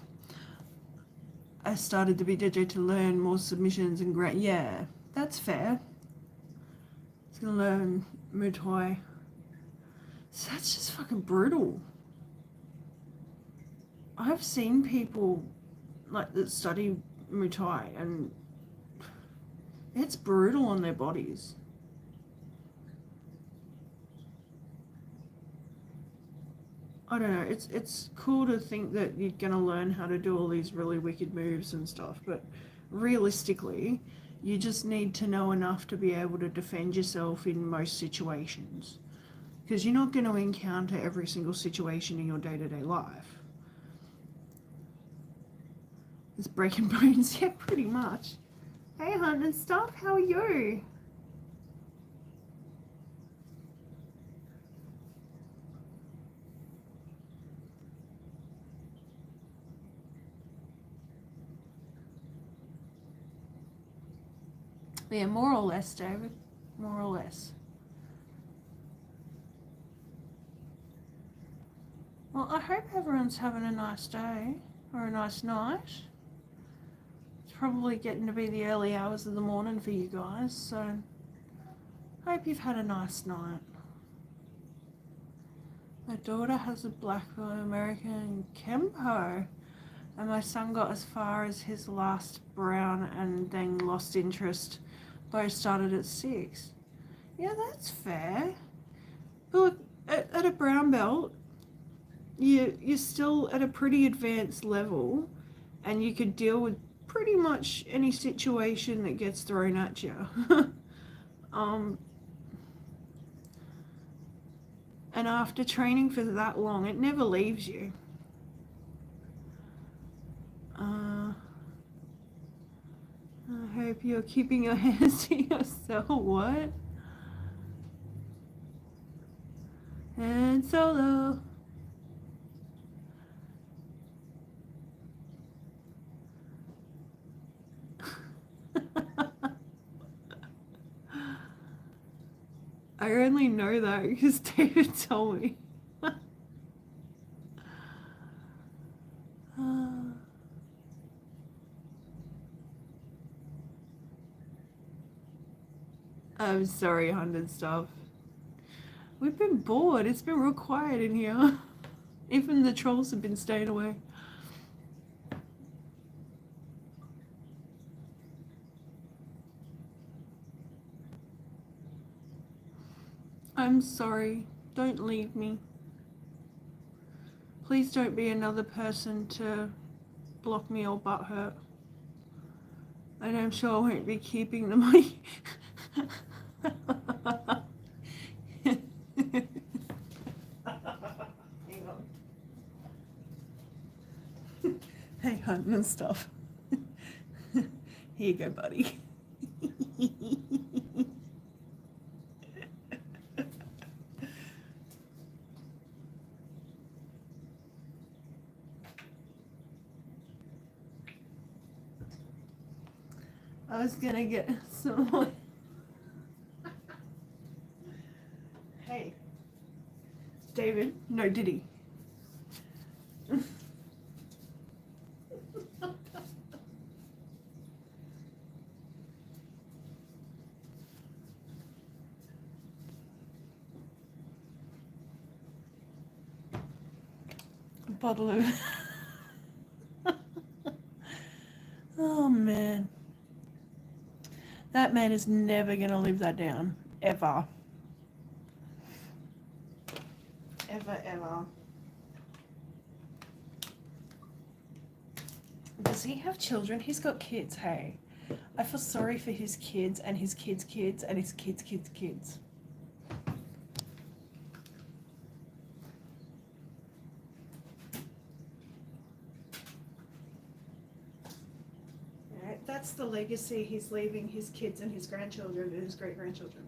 I started the BJJ to learn more submissions and yeah, that's fair. It's going to learn Muay Thai. So that's just fucking brutal. I've seen people like that study Muay Thai and it's brutal on their bodies. I don't know, it's cool to think that you're gonna learn how to do all these really wicked moves and stuff, but realistically, you just need to know enough to be able to defend yourself in most situations. Because you're not going to encounter every single situation in your day-to-day life. It's breaking bones, yeah, pretty much. Hey, Hunt and stuff, how are you? Yeah, more or less, David. More or less. Well, I hope everyone's having a nice day or a nice night. It's probably getting to be the early hours of the morning for you guys, so I hope you've had a nice night. My daughter has a black belt American Kempo, and my son got as far as his last brown and then lost interest. Both started at 6. Yeah, that's fair. But look, at a brown belt, you're still at a pretty advanced level, and you could deal with pretty much any situation that gets thrown at you. And after training for that long, it never leaves you. I hope you're keeping your hands to yourself. What? And solo. I only know that because David told me. I'm sorry, 100 stuff. We've been bored. It's been real quiet in here. Even the trolls have been staying away. I'm sorry. Don't leave me. Please don't be another person to block me or butt hurt. And I'm sure I won't be keeping the money. Hang on. Hey, hunting and stuff. Here you go, buddy. I was gonna get some more. Hey, David. No, did he? Bottle of. Oh man, that man is never gonna live that down, ever. Ever, ever. Does he have children? He's got kids, hey. I feel sorry for his kids and his kids' kids and his kids' kids' kids. Right, that's the legacy he's leaving his kids and his grandchildren and his great-grandchildren.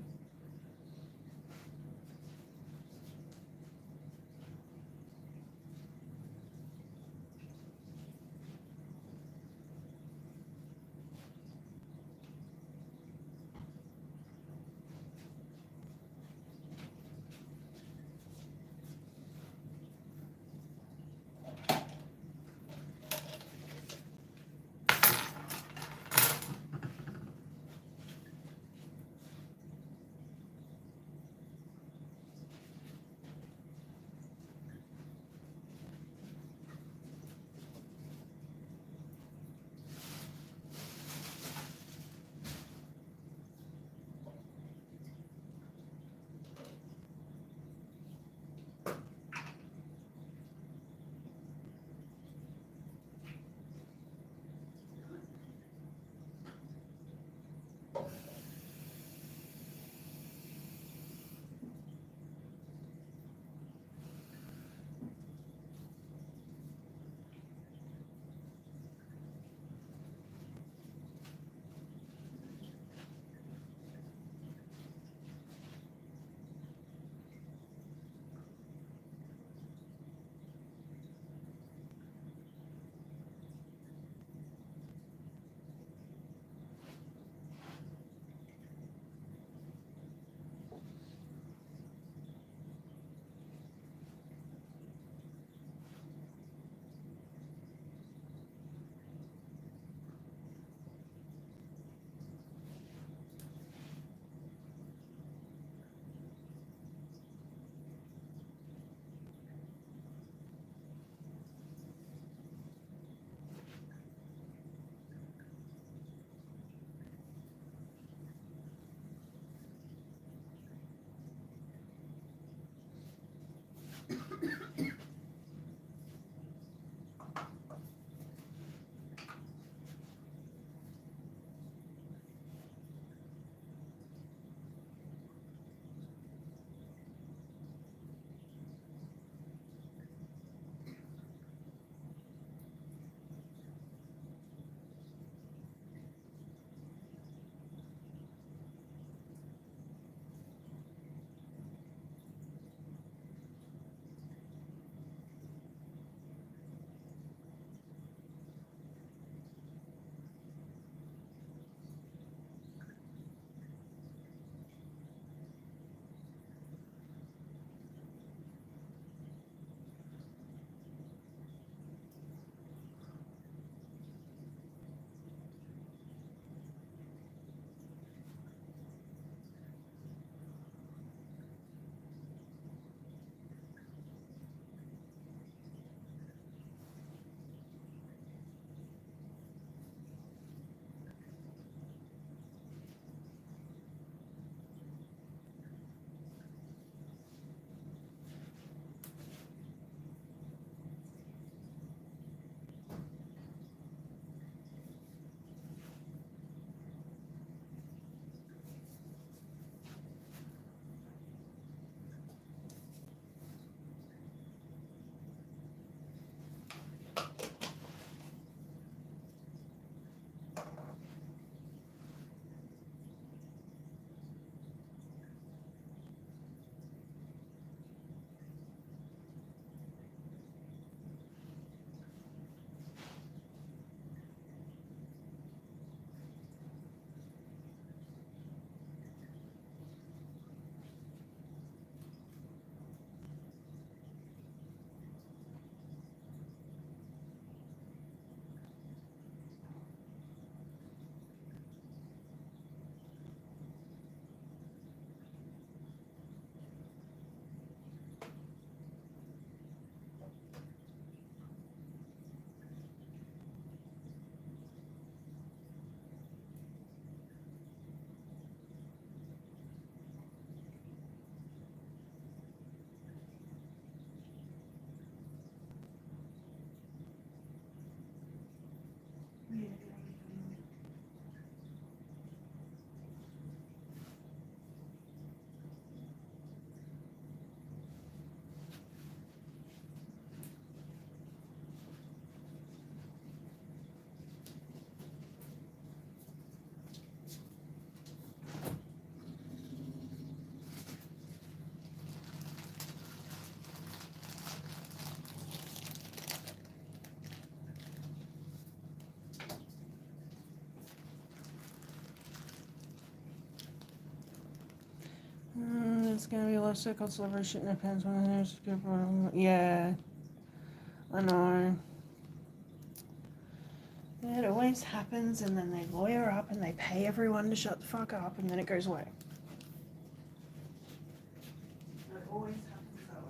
it's gonna be less circle celebration. Depends on there's good. Yeah, I know. Yeah, it always happens, and then they lawyer up and they pay everyone to shut the fuck up, and then it goes away. It always happens that way.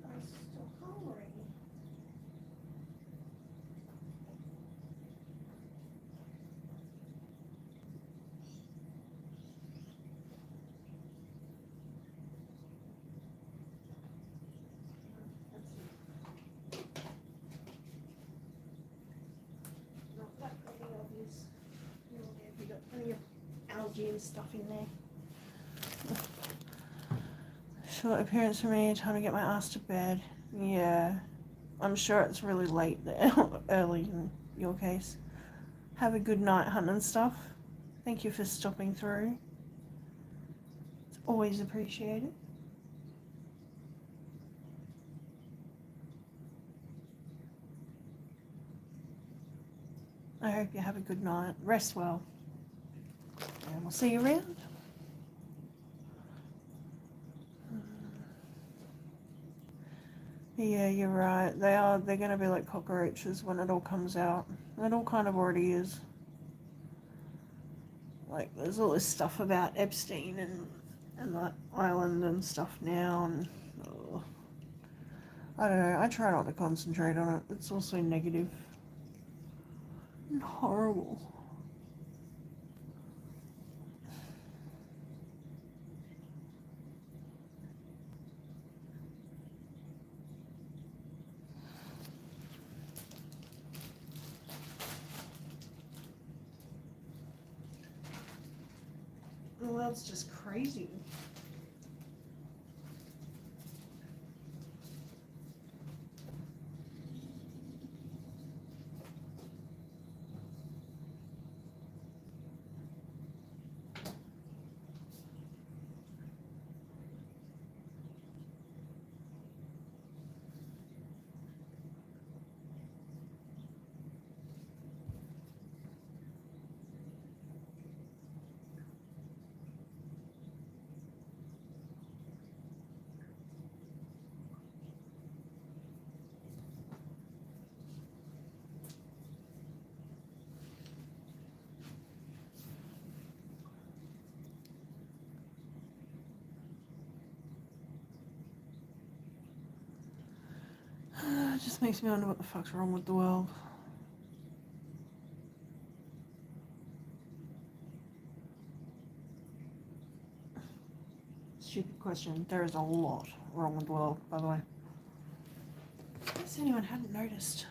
I'm still hungry. Not that pretty obvious. You've got plenty of algae and stuff in there. Short appearance for me, time to get my ass to bed. Yeah, I'm sure it's really late there, early in your case. Have a good night, hun and stuff. Thank you for stopping through. It's always appreciated. I hope you have a good night. Rest well. And we'll see you around. Yeah, you're right. They're gonna be like cockroaches when it all comes out. It all kind of already is. Like, there's all this stuff about Epstein and that island and stuff now, and I don't know. I try not to concentrate on it. It's also negative and horrible. Well, that's just crazy. It just makes me wonder what the fuck's wrong with the world. Stupid question. There is a lot wrong with the world, by the way. case anyone hadn't noticed.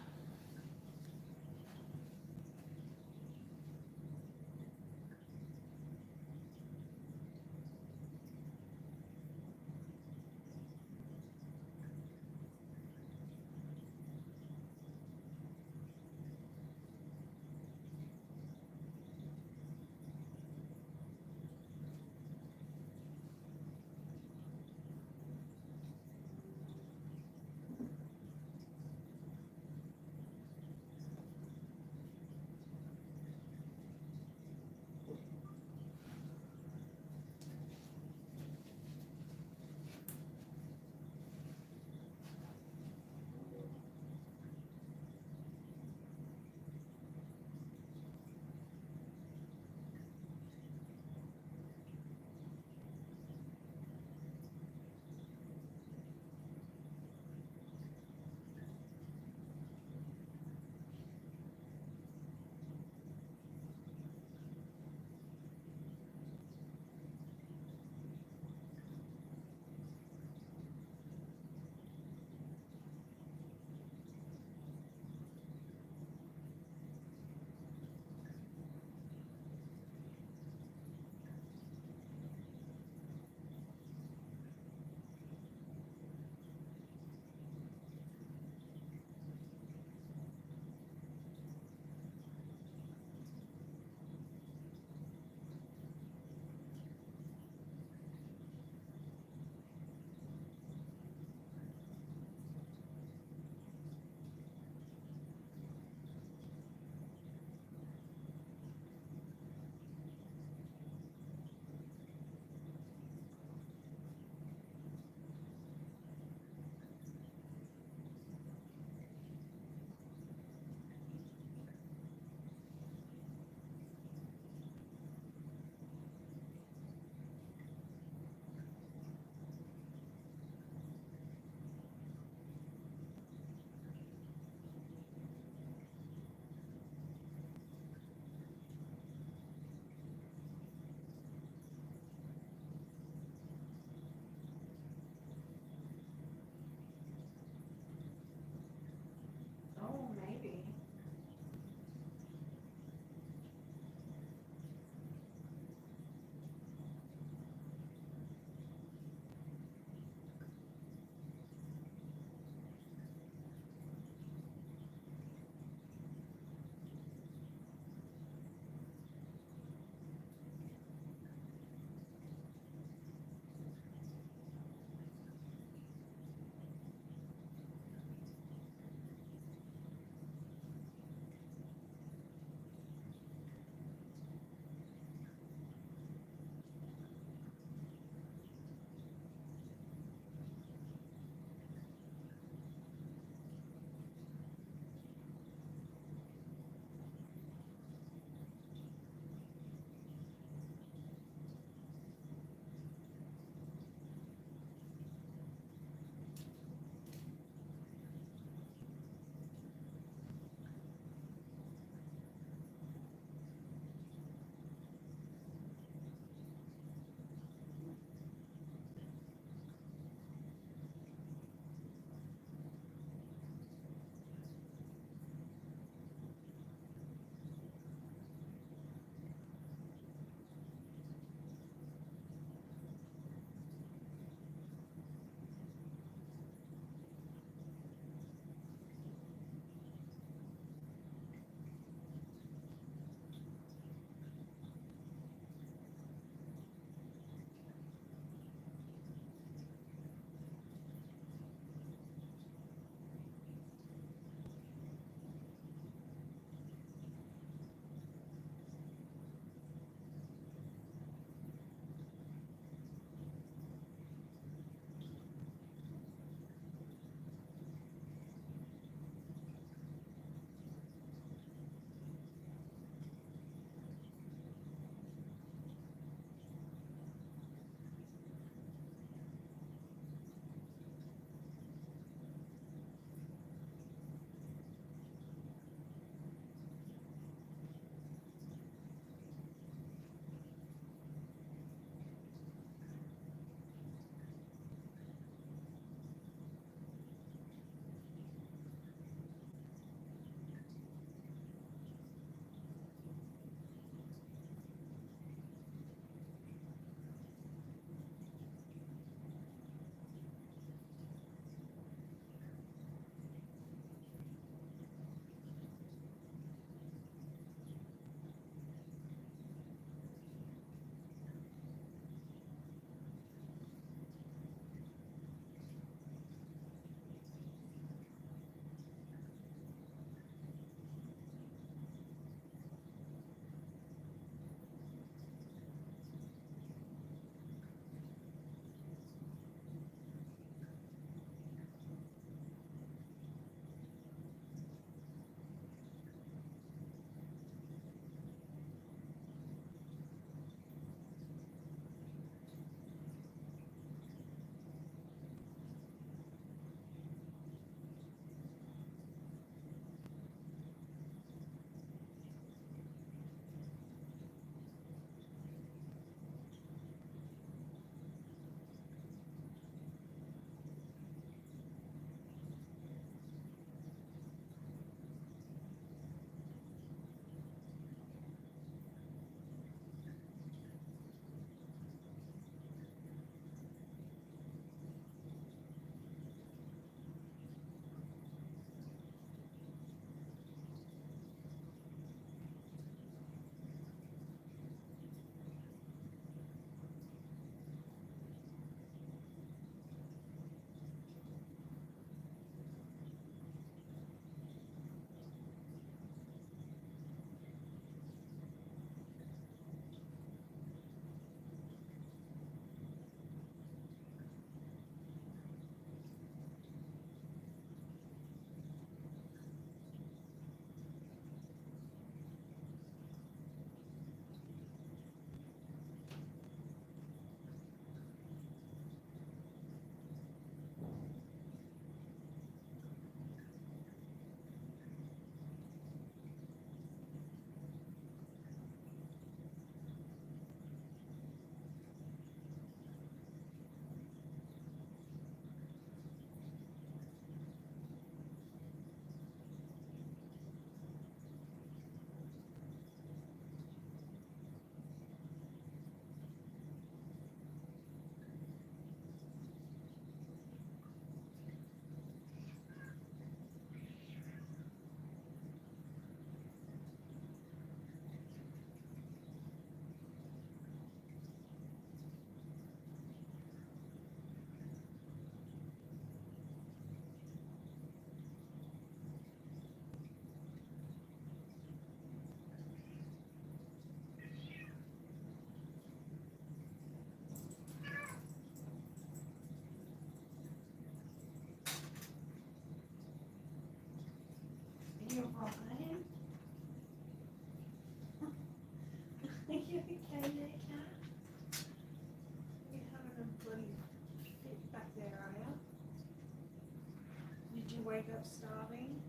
wake up starving?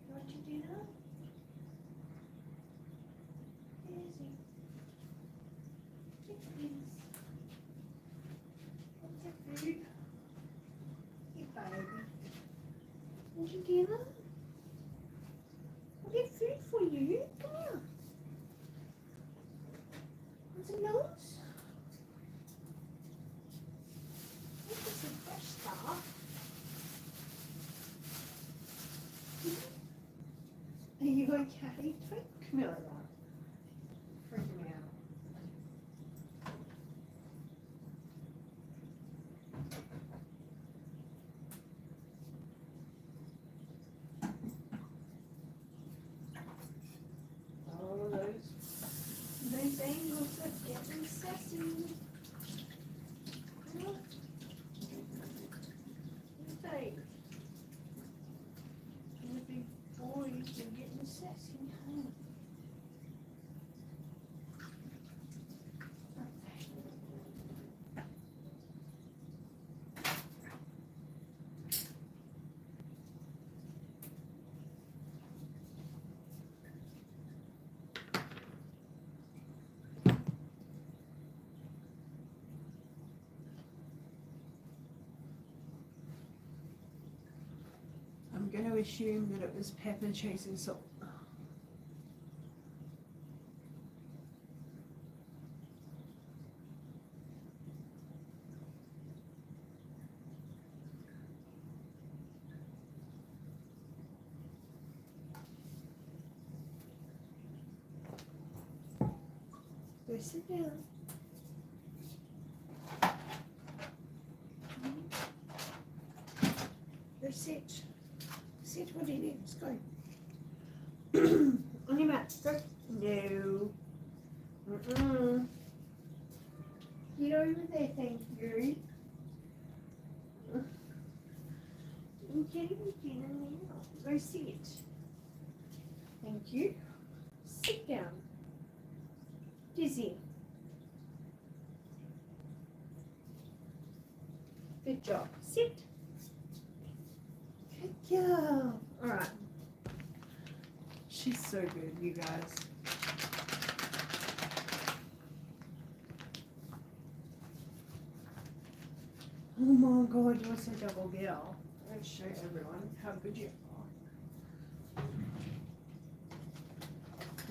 You want your dinner? There's it. Chickens. What's your food? Hey, baby. Want your dinner? I'll get food for you. Come here. Want some nose? This is some fresh stuff. Are you okay? Don't come here like that. Freak me out. Oh, those angels are getting sassy. What? They? The big boys are getting sassy, huh? I'm going to assume that it was Pepper chasing Salt. Go sit down. Go sit. Sit what it is. Go. On your mat. Go. No. Get over there, thank you. I'm getting dinner now. Go sit. Thank you. Sit down. Dizzy. Good job. Sit. Good girl. Alright. She's so good, you guys. Oh my god, you're such a double girl. Let's show everyone how good you are.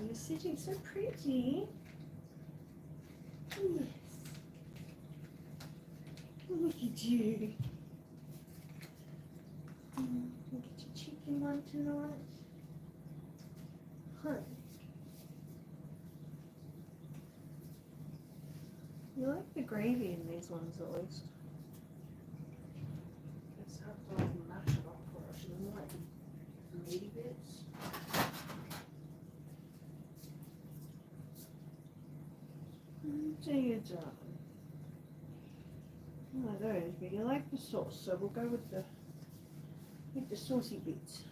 You're sitting so pretty. Yes. Look at you. Look at your chicken one tonight. Honey. You like the gravy in these ones at least. Let's have to mash it up for us. You like meaty bits. So you're done. One of those, but you like the sauce, so we'll go with the saucy bits.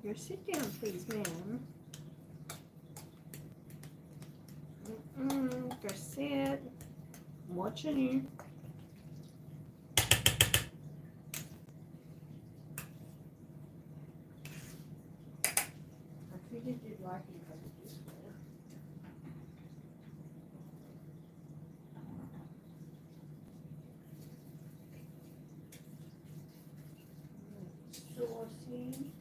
Go sit down, please, ma'am. Go sit. I'm watching you. I figured you'd like it if I did this for you. Saucy.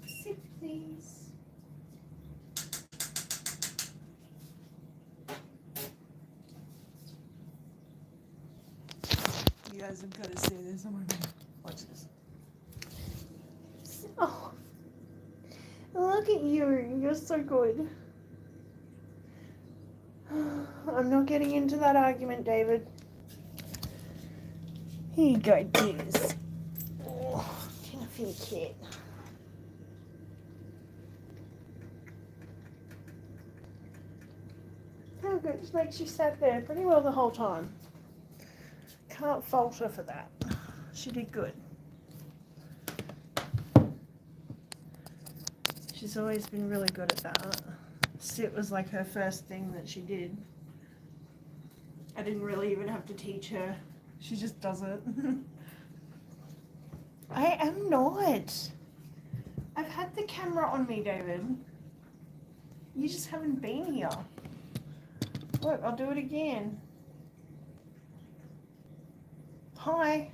Sit, please. guys have got to see this. Oh my god. Watch this. Oh, look at you. You're so good. I'm not getting into that argument, David. Here you go, dears. Oh, dinner for your kid. How good. Just makes you sat there pretty well the whole time. Can't fault her for that. She did good. She's always been really good at that. Sit was like her first thing that she did. I didn't really even have to teach her. She just does it. I am not. I've had the camera on me, David. You just haven't been here. Look, I'll do it again. Hi.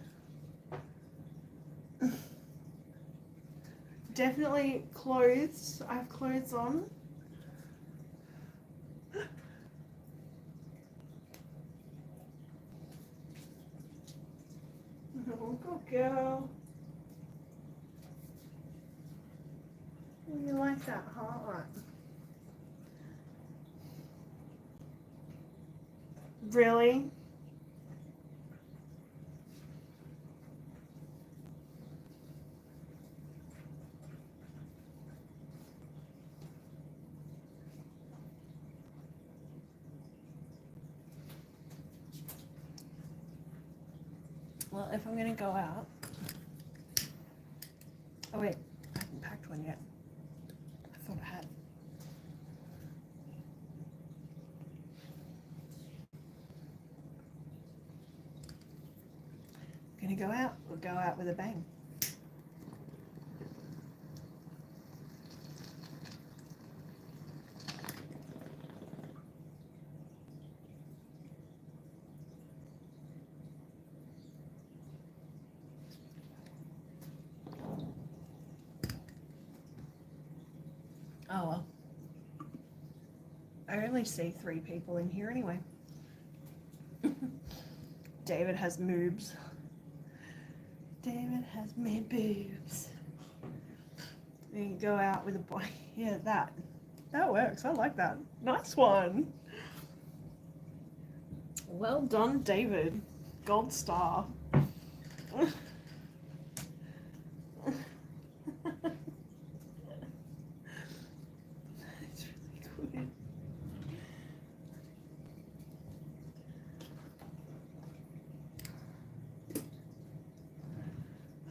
Definitely clothes. I have clothes on. Oh, good girl. You like that, huh? Right. Really? Well, if I'm gonna go out. Oh wait, I haven't packed one yet. I thought I had. Gonna go out, we'll go out with a bang. Oh well. I only see 3 people in here anyway. David has moobs. David has me boobs. You go out with a boy. Yeah, that works. I like that. Nice one. Well done, David. Gold star. It's really good.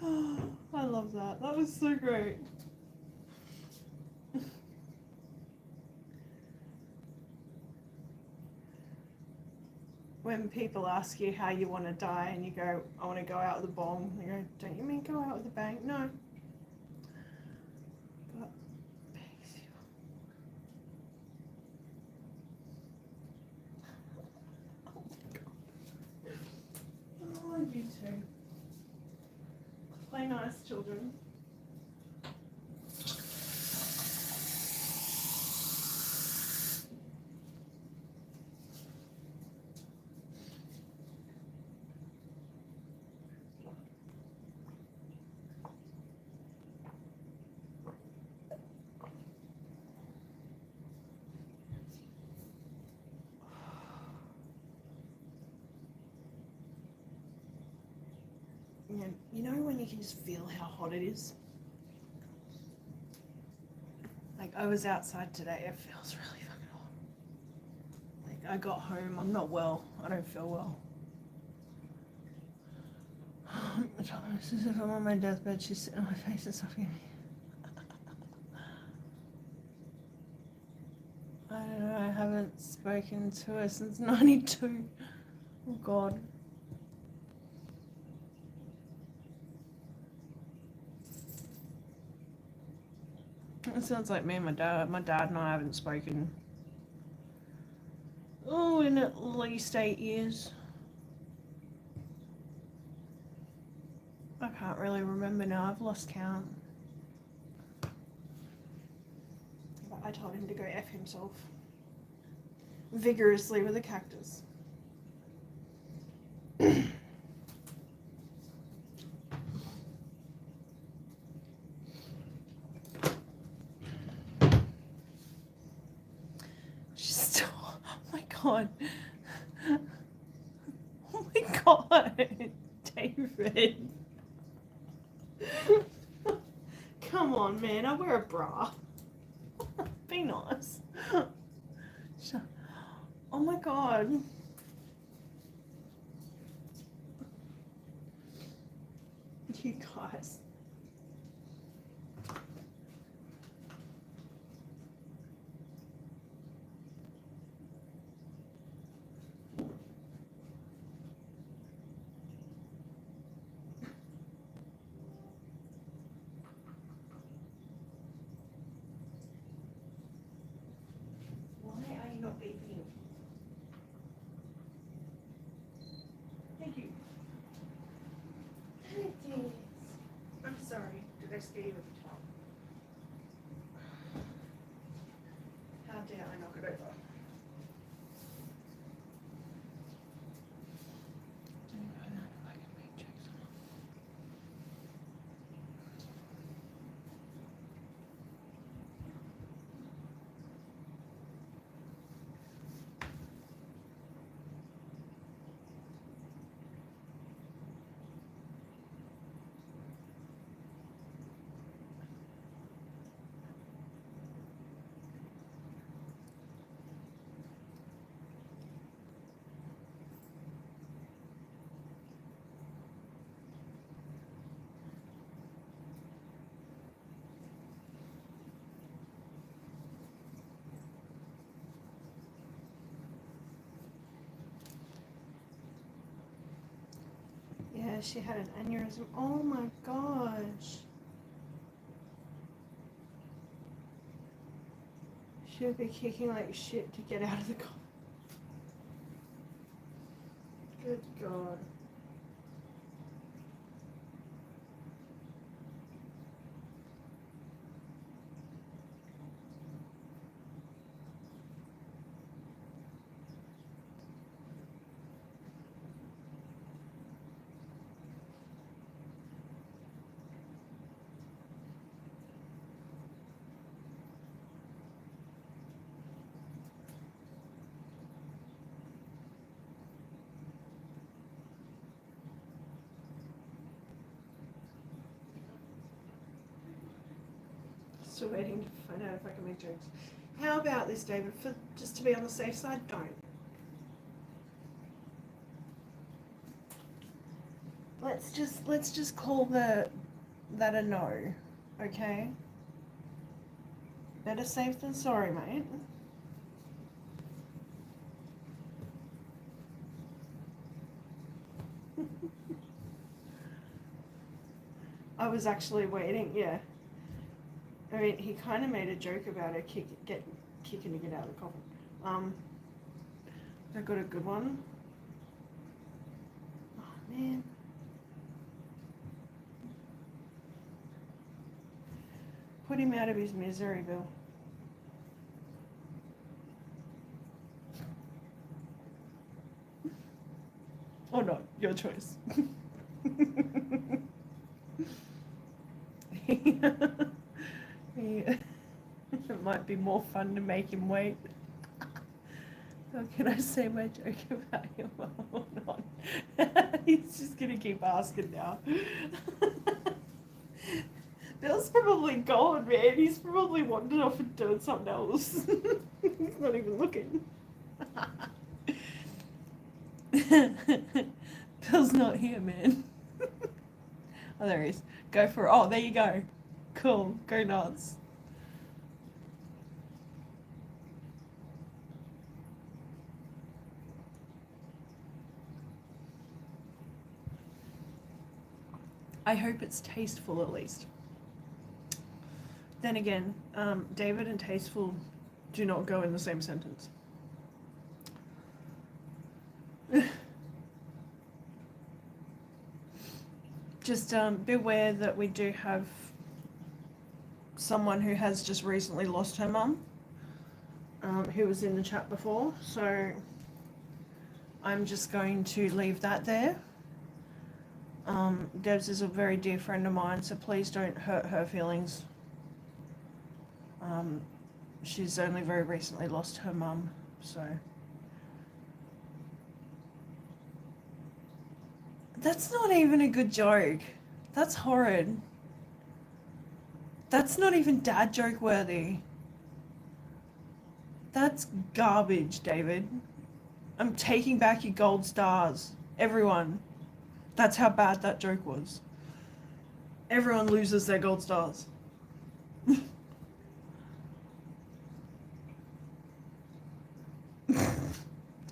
Oh, I love that. That was so great. When people ask you how you want to die and you go, I want to go out with a bong, they go, don't you mean go out with a bang? No. But bangs you. Oh my god. Oh, you too. Play nice, children. You know when you can just feel how hot it is? Like I was outside today, it feels really fucking hot. Like I got home, I'm not well, I don't feel well. It's as if I'm on my deathbed, she's sitting on my face and stuff. I don't know, I haven't spoken to her since 92. Oh god. It sounds like me and my dad. My dad and I haven't spoken, oh, in at least 8 years. I can't really remember now. I've lost count. But I told him to go F himself. Vigorously with a cactus. god. Oh my god, David. Come on, man. I wear a bra. Be nice. Oh my god. You guys. Why are you not beeping? Thank you. I'm sorry. Did I scare you at the top? How dare I knock it over? Yeah, she had an aneurysm. Oh my gosh. She would be kicking like shit to get out of the car. Good God. Still waiting to find out if I can make jokes. How about this, David? For just to be on the safe side, don't. Let's just call that a no, okay? Better safe than sorry, mate. I was actually waiting, yeah. I mean, he kind of made a joke about her kicking to get out of the coffin. I got a good one. Oh, man. Put him out of his misery, Bill. Or not, your choice. It might be more fun to make him wait. How can I say my joke about him or not? He's just gonna keep asking now. Bill's probably gone, man. He's probably wandered off and doing something else. He's not even looking. Bill's not here, man. Oh, there he is. Go for it. Oh, there you go. Cool. Go nuts. I hope it's tasteful at least. Then again, David and tasteful do not go in the same sentence. Just beware that we do have someone who has just recently lost her mum, who was in the chat before, so I'm just going to leave that there. Debs is a very dear friend of mine, so please don't hurt her feelings. She's only very recently lost her mum, so That's not even a good joke. That's horrid. That's not even dad joke worthy. That's garbage, David. I'm taking back your gold stars. Everyone. That's how bad that joke was. Everyone loses their gold stars.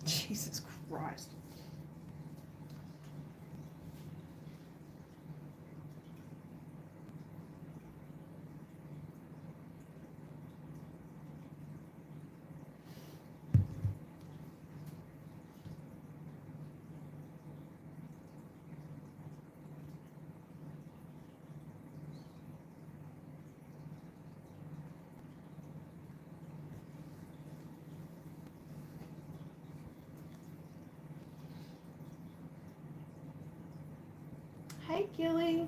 Jesus Christ. Hey, Gilly.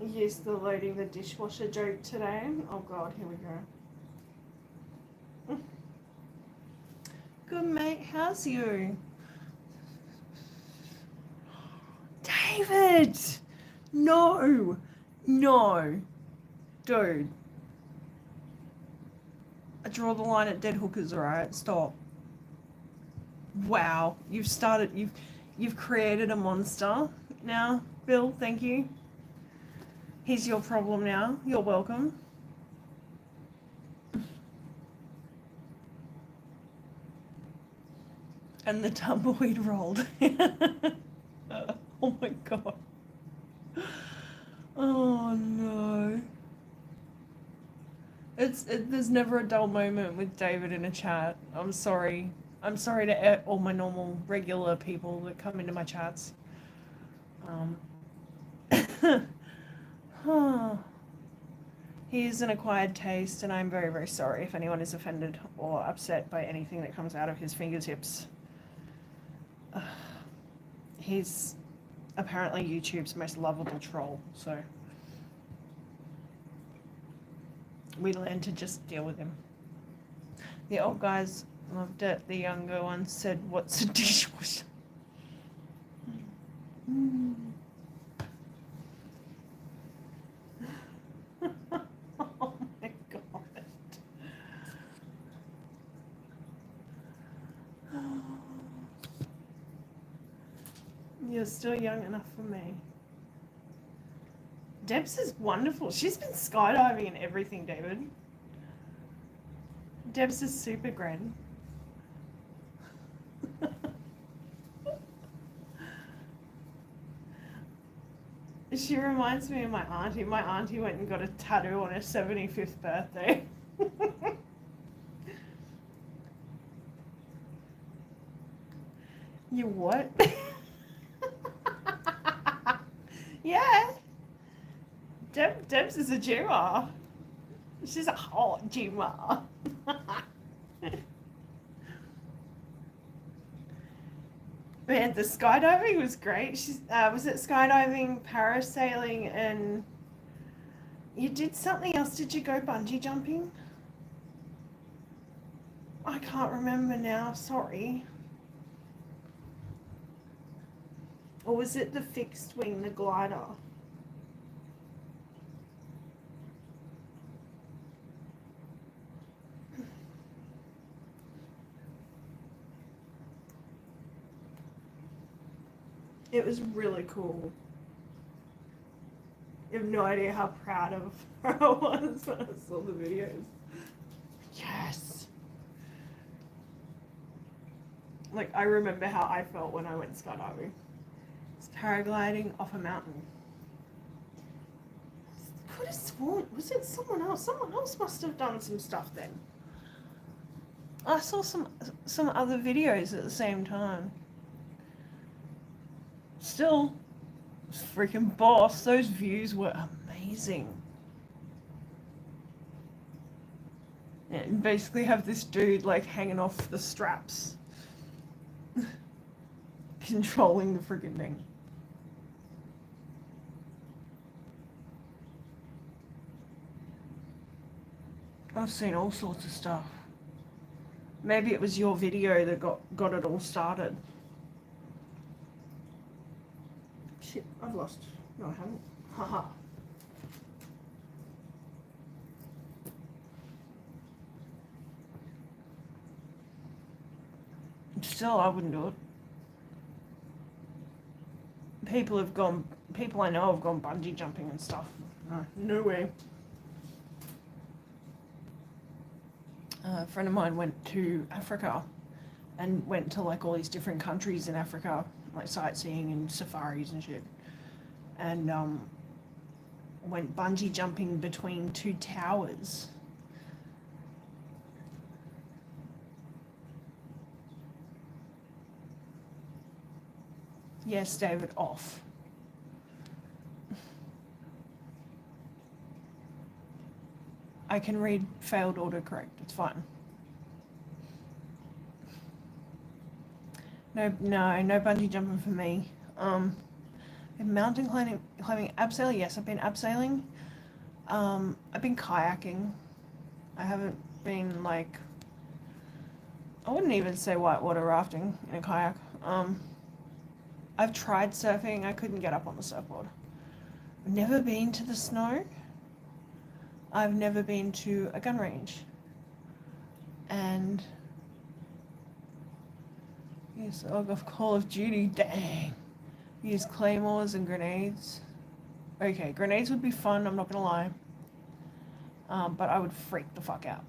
You're still loading the dishwasher joke today? Oh God, here we go. Good, mate. How's you? David! No! No! Dude. I draw the line at dead hookers, alright? Stop. Wow. You've created a monster now, Bill, thank you. He's your problem now. You're welcome. And the tumbleweed rolled. Oh my God. Oh no. There's never a dull moment with David in a chat. I'm sorry. I'm sorry to all my normal, regular people that come into my chats. He is an acquired taste, and I'm very, very sorry if anyone is offended or upset by anything that comes out of his fingertips. He's apparently YouTube's most lovable troll, so we learned to just deal with him. The old guys loved it. The younger ones said, "What's a dishwasher?" Oh my God. You're still young enough for me. Debs is wonderful. She's been skydiving and everything, David. Debs is super grand. She reminds me of my auntie. My auntie went and got a tattoo on her 75th birthday. You what? Yeah. Debs is a gymmer. She's a hot gymmer. Man, the skydiving was great. She's was it skydiving, parasailing, and you did something else. Did you go bungee jumping? I can't remember now. Sorry. Or was it the fixed wing, the glider? It was really cool. You have no idea how proud of her I was when I saw the videos. Yes. Like, I remember how I felt when I went skydiving. It's paragliding off a mountain. Could have sworn, was it someone else? Someone else must have done some stuff then. I saw some other videos at the same time. Still, freaking boss. Those views were amazing. And basically have this dude like hanging off the straps, controlling the freaking thing. I've seen all sorts of stuff. Maybe it was your video that got it all started. I've lost. No, I haven't. Haha. Still, I wouldn't do it. People I know have gone bungee jumping and stuff. No way. A friend of mine went to Africa and went to like all these different countries in Africa, like sightseeing and safaris and shit. And went bungee jumping between two towers. Yes, David, off. I can read failed autocorrect. It's fine. No bungee jumping for me. Mountain climbing, abseiling. Yes, I've been abseiling. I've been kayaking. I haven't been like. I wouldn't even say whitewater rafting in a kayak. I've tried surfing. I couldn't get up on the surfboard. I've never been to the snow. I've never been to a gun range. And yes, of Call of Duty, dang. Use claymores and grenades. Okay, grenades would be fun, I'm not gonna lie. But I would freak the fuck out.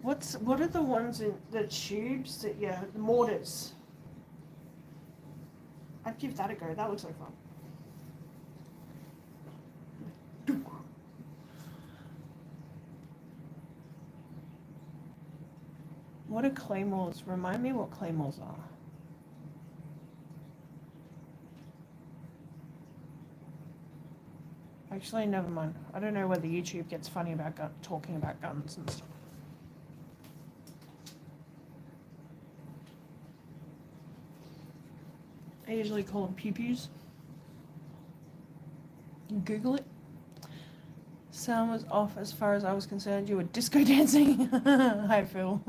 What are the ones in the tubes that, yeah, the mortars? I'd give that a go, that looks like fun. What are claymores? Remind me what claymores are. Actually, never mind. I don't know whether YouTube gets funny about talking about guns and stuff. I usually call them pew-pews. Google it. Sound was off as far as I was concerned. You were disco dancing. Hi, Phil.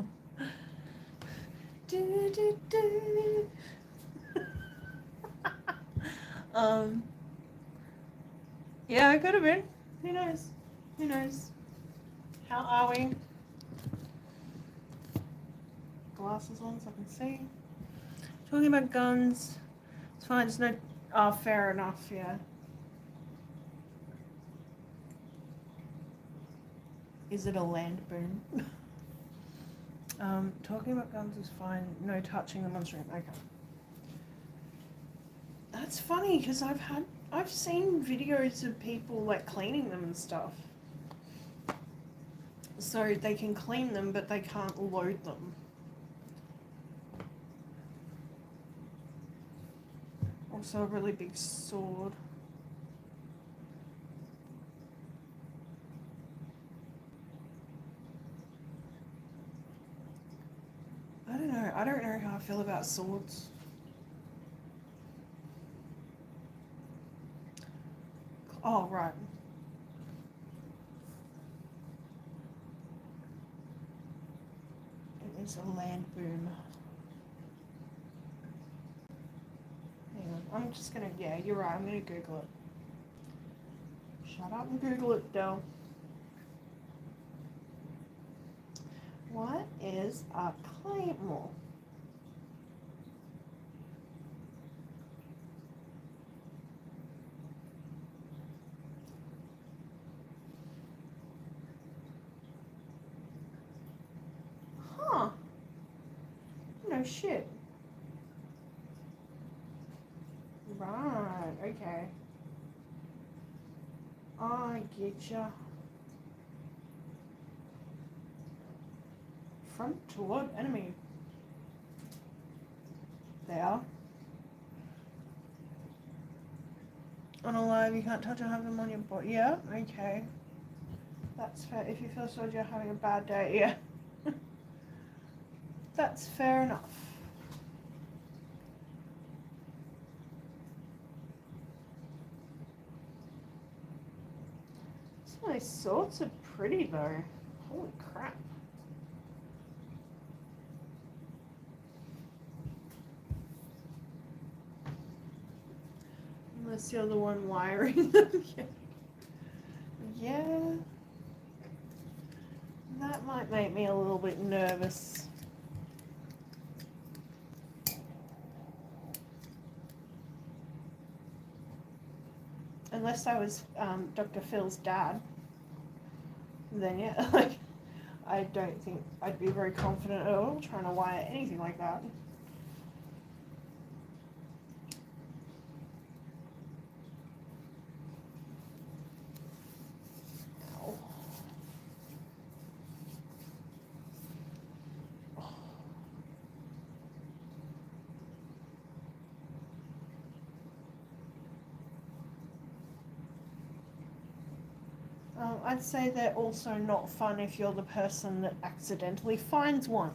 Yeah, I could have been. Who knows? Who knows? How are we? Glasses on so I can see. Talking about guns. It's fine. It's no. Oh, fair enough. Yeah. Is it a land boom? Talking about guns is fine. No touching them on stream. Okay. That's funny because I've seen videos of people like cleaning them and stuff. So they can clean them, but they can't load them. Also a really big sword. I don't know. I don't know how I feel about swords. Oh, right. It is a land boom. Hang on. I'm just gonna, yeah, you're right. I'm gonna Google it. Shut up and Google it, Del. What is a claymore? Huh. No shit. Right, okay. I getcha. Front toward enemy. There. On a live, you can't touch or have them on your body. Yeah, okay. That's fair. If you feel so you're having a bad day, yeah. That's fair enough. Some of these swords are pretty though. Holy crap. Unless you're the one wiring them. Yeah. That might make me a little bit nervous. Unless I was Dr. Phil's dad, then yeah, like, I don't think I'd be very confident at all trying to wire anything like that. Ow. I'd say they're also not fun if you're the person that accidentally finds one.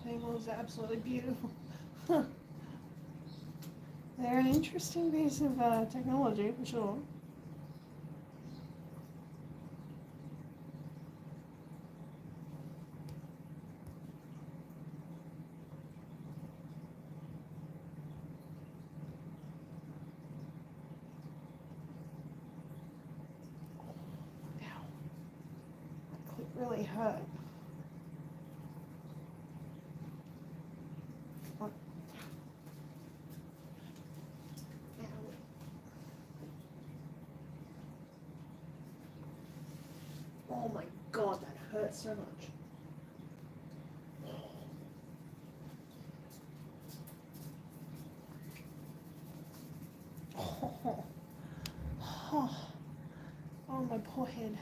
Claymores are absolutely beautiful. They're an interesting piece of technology, for sure. Ow. That clip really hurt. Oh my god, that hurts so much. Oh, oh, oh my poor head.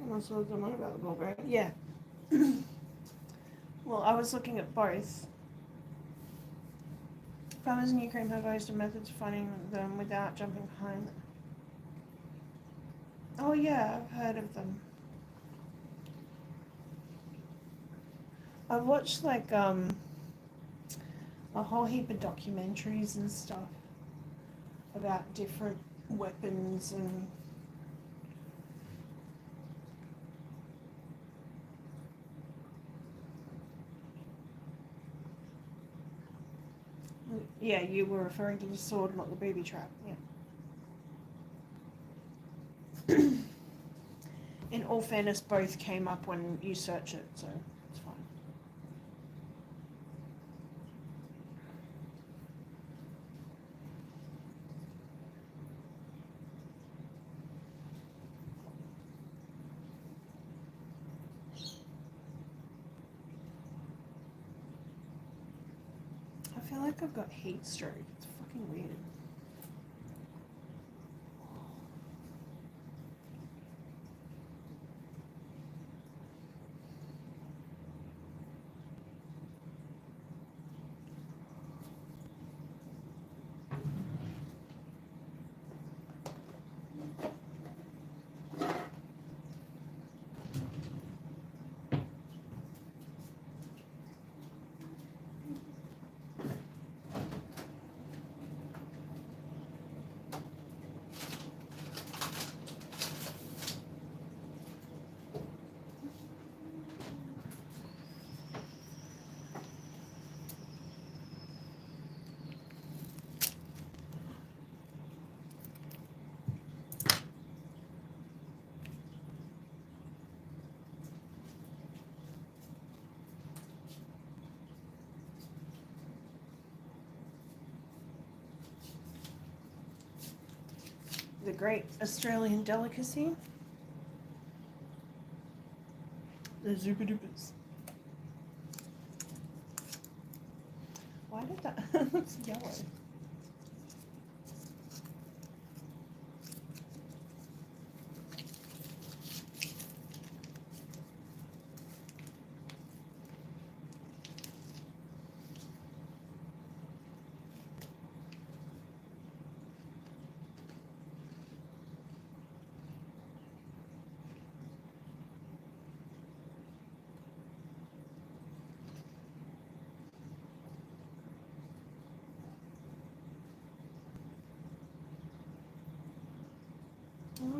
What was the one about the ball bearing? Yeah. Well, I was looking at both. Farmers in Ukraine have used a method of finding them without jumping behind them. Oh yeah, I've heard of them. I've watched like a whole heap of documentaries and stuff about different weapons and yeah, you were referring to the sword, not the booby trap. Yeah. In all fairness, both came up when you search it, so it's fine. I feel like I've got heat stroke. It's fucking weird. the great Australian delicacy. The Zupa Dupas. Why did that? It's yellow.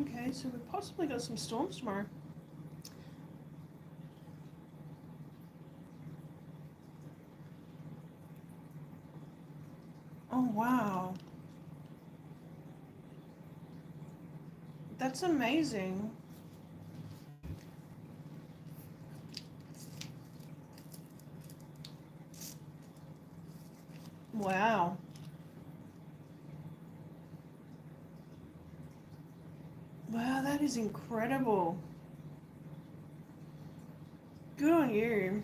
Okay, so we possibly got some storms tomorrow. Oh, wow. That's amazing. Wow. Wow, that is incredible. Good on you.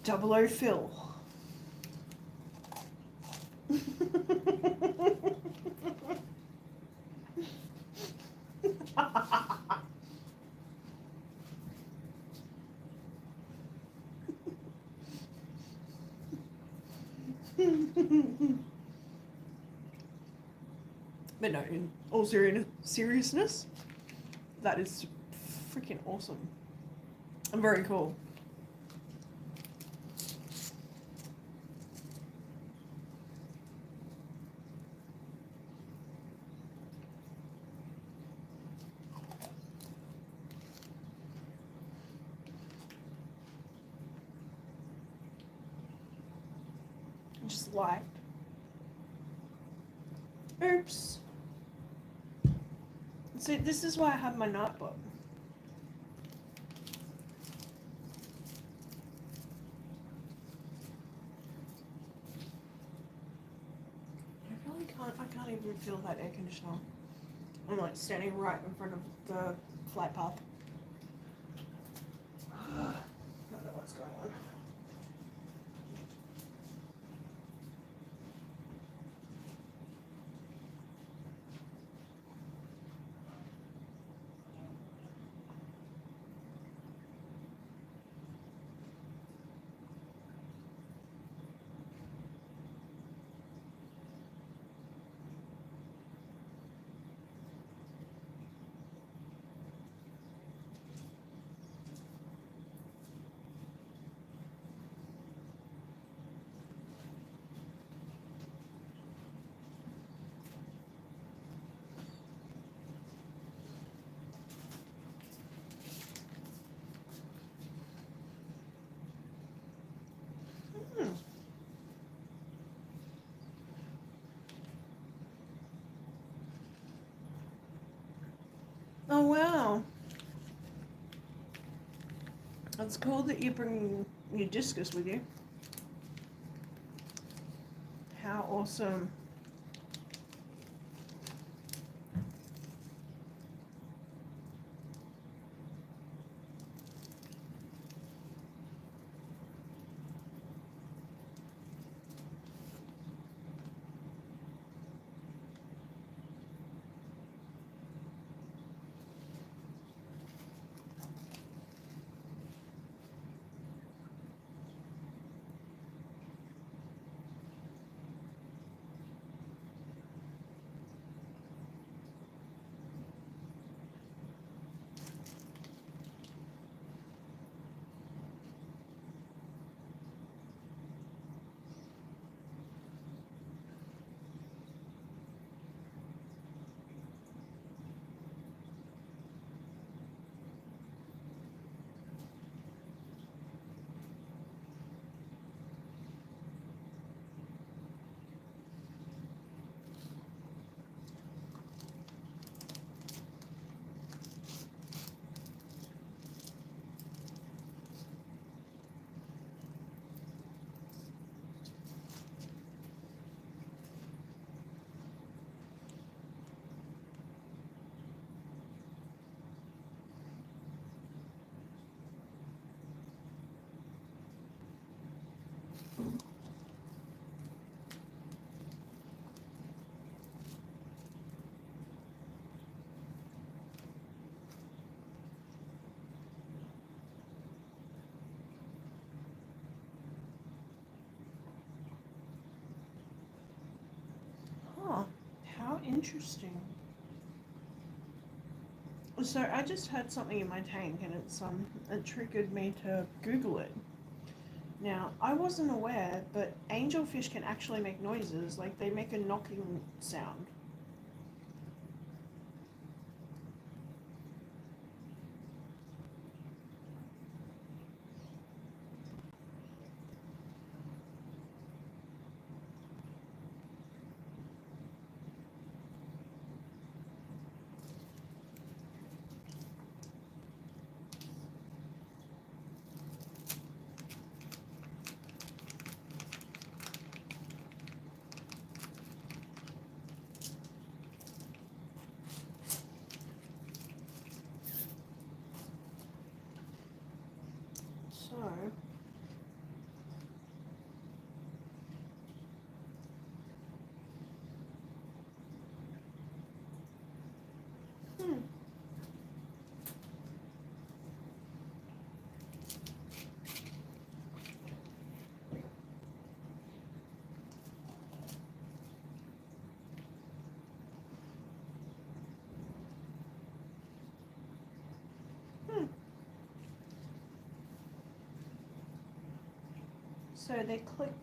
Double O Phil. But no, in all seriousness, that is freaking awesome. And very cool. Just liked. Oops. See, this is why I have my notebook. I can't even feel that air conditioner. I'm like standing right in front of the flight path. I don't know what's going on. Oh wow. It's cool that you bring your discus with you. How awesome. interesting. So I just had something in my tank, and it triggered me to Google it. Now I wasn't aware, but angelfish can actually make noises. Like they make a knocking sound. So hmm. Hmm. So they click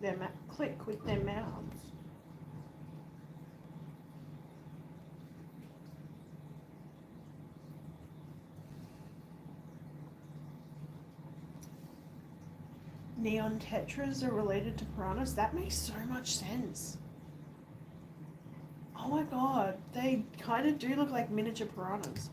with their mouths. Neon tetras are related to piranhas. That makes so much sense. Oh my god, they kind of do look like miniature piranhas.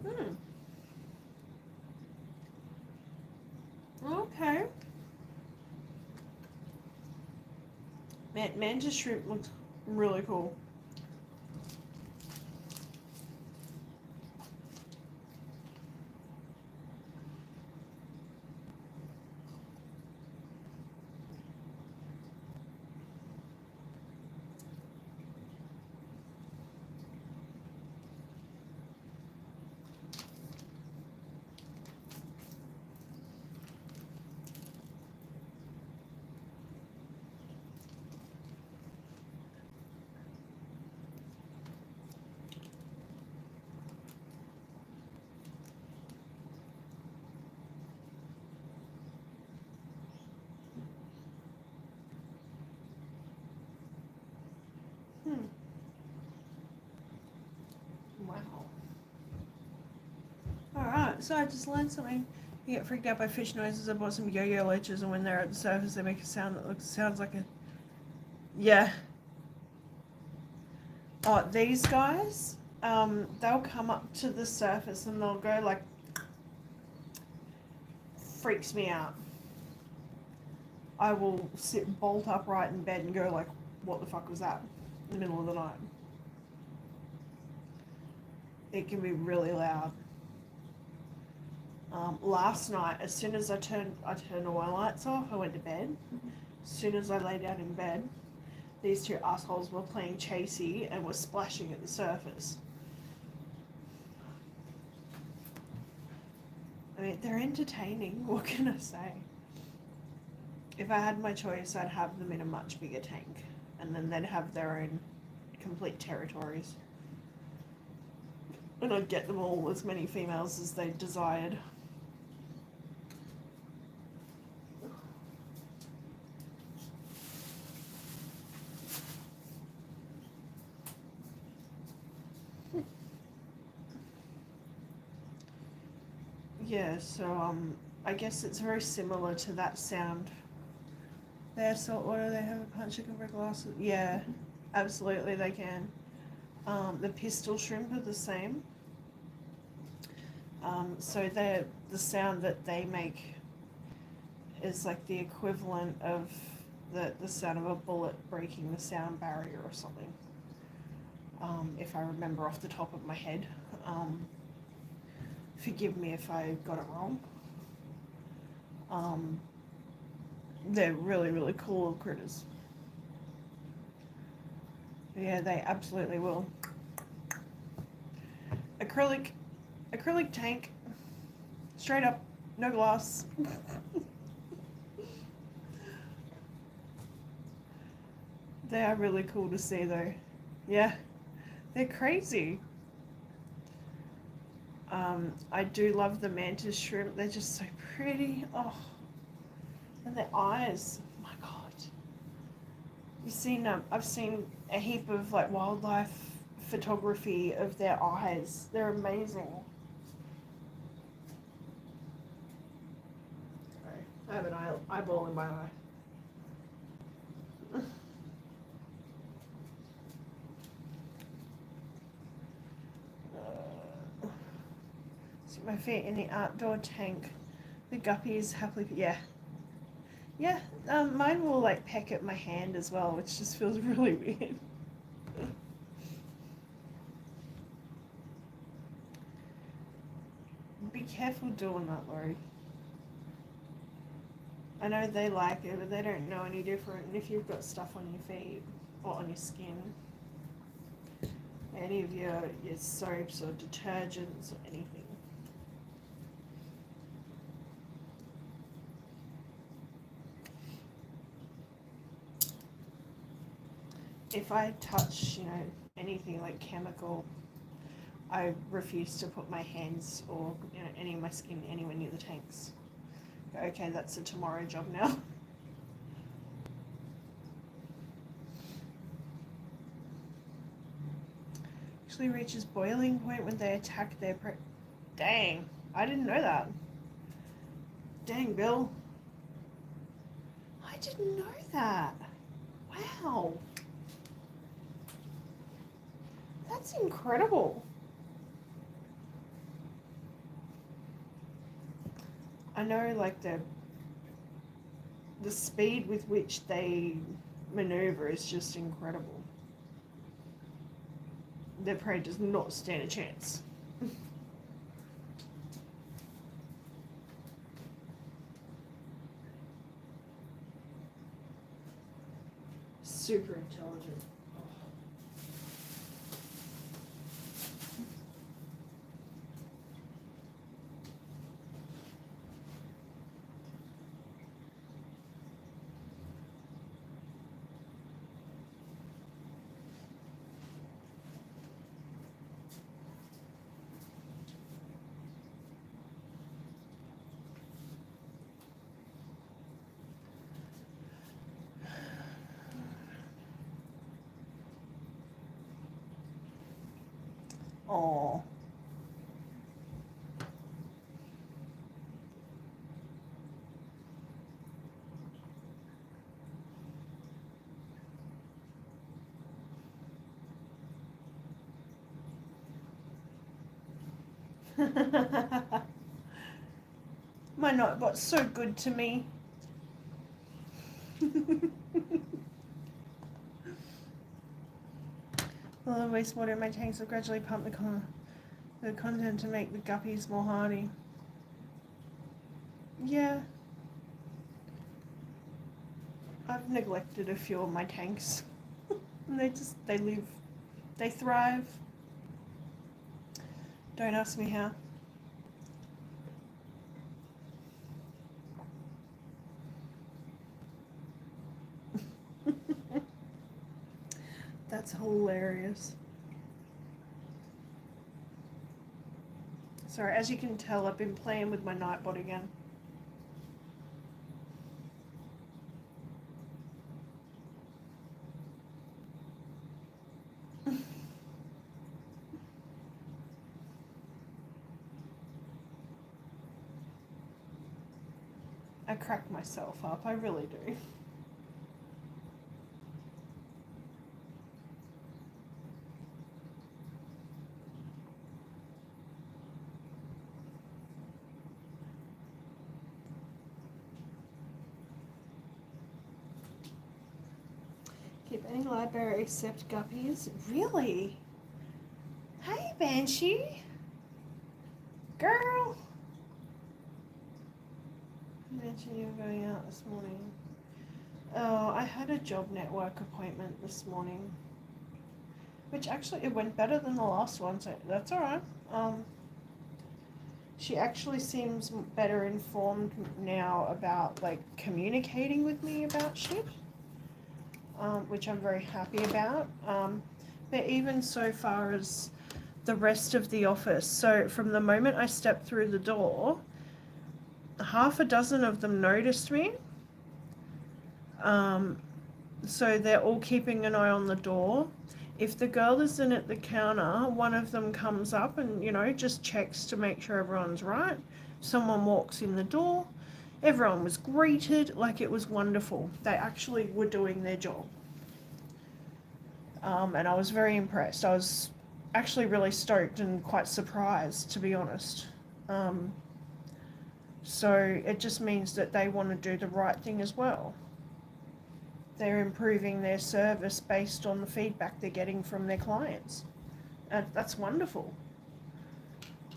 Hmm. Okay. Mantis shrimp looks really cool. Hmm. Wow. Alright, so I just learned something. You get freaked out by fish noises. I bought some yo-yo leeches, and when they're at the surface, they make a sound that sounds like a... Yeah. Oh, these guys, they'll come up to the surface and they'll go like... Freaks me out. I will sit bolt upright in bed and go like, what the fuck was that? In the middle of the night. It can be really loud. Last night, as soon as I turned all my lights off, I went to bed. As soon as I lay down in bed, these two assholes were playing chasey and were splashing at the surface. I mean, they're entertaining. What can I say? If I had my choice, I'd have them in a much bigger tank, and then they'd have their own complete territories. And I'd get them all as many females as they desired. Yeah, so I guess it's very similar to that sound. They have saltwater, they have a punch, they can break glasses. Yeah, absolutely they can. The pistol shrimp are the same. So the sound that they make is like the equivalent of the sound of a bullet breaking the sound barrier or something. If I remember off the top of my head. Forgive me if I got it wrong. They're really, really cool little critters. Yeah, they absolutely will. acrylic tank, straight up, no glass. They are really cool to see though. Yeah, they're crazy. I do love the mantis shrimp. They're just so pretty. Oh, and their eyes. Oh my God. You've seen? I've seen a heap of like wildlife photography of their eyes. They're amazing. Sorry, I have an eyeball in my eye. Stick my feet in the outdoor tank. The guppies happily, yeah. Yeah, mine will like peck at my hand as well, which just feels really weird. Be careful doing that, Laurie. I know they like it, but they don't know any different. And if you've got stuff on your feet or on your skin, any of your soaps or detergents or anything. If I touch, anything like chemical, I refuse to put my hands or any of my skin anywhere near the tanks. Okay, that's a tomorrow job now. Actually reaches boiling point when they attack their prey. Dang, I didn't know that. Dang, Bill. I didn't know that. Wow. That's incredible. I know, like, the speed with which they maneuver is just incredible. Their prey does not stand a chance. Super intelligent. Oh. My nightbot's so good to me. Well, the wastewater in my tanks will gradually pump the content to make the guppies more hardy. Yeah. I've neglected a few of my tanks. And they live, they thrive. Don't ask me how. That's hilarious. Sorry, as you can tell, I've been playing with my nightbot again. I crack myself up, I really do. Keep any library except guppies. Really? Hey, Banshee. Girl. You mentioned you were going out this morning. Oh, I had a job network appointment this morning. which actually it went better than the last one, so that's all right. She actually seems better informed now about like communicating with me about shit, which I'm very happy about. But even so far as the rest of the office, so from the moment I stepped through the door, half a dozen of them noticed me. So they're all keeping an eye on the door. If the girl isn't at the counter, one of them comes up and, you know, just checks to make sure everyone's right. Someone walks in the door. Everyone was greeted. Like, it was wonderful. They actually were doing their job. And I was very impressed. I was actually really stoked and quite surprised, to be honest. So it just means that they want to do the right thing as well. They're improving their service based on the feedback they're getting from their clients. And that's wonderful.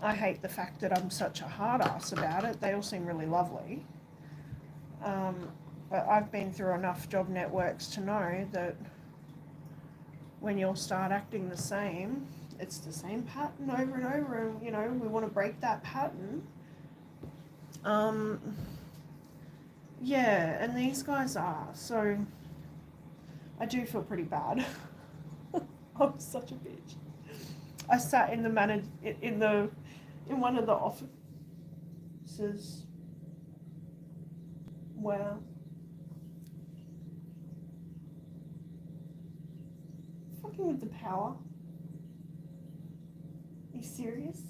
I hate the fact that I'm such a hard ass about it. They all seem really lovely. But I've been through enough job networks to know that when you'll start acting the same, it's the same pattern over and over, and, you know, we want to break that pattern. Yeah, and these guys are, so I do feel pretty bad. I'm such a bitch. I sat in the in one of the offices. Wow. Fucking with the power. Are you serious?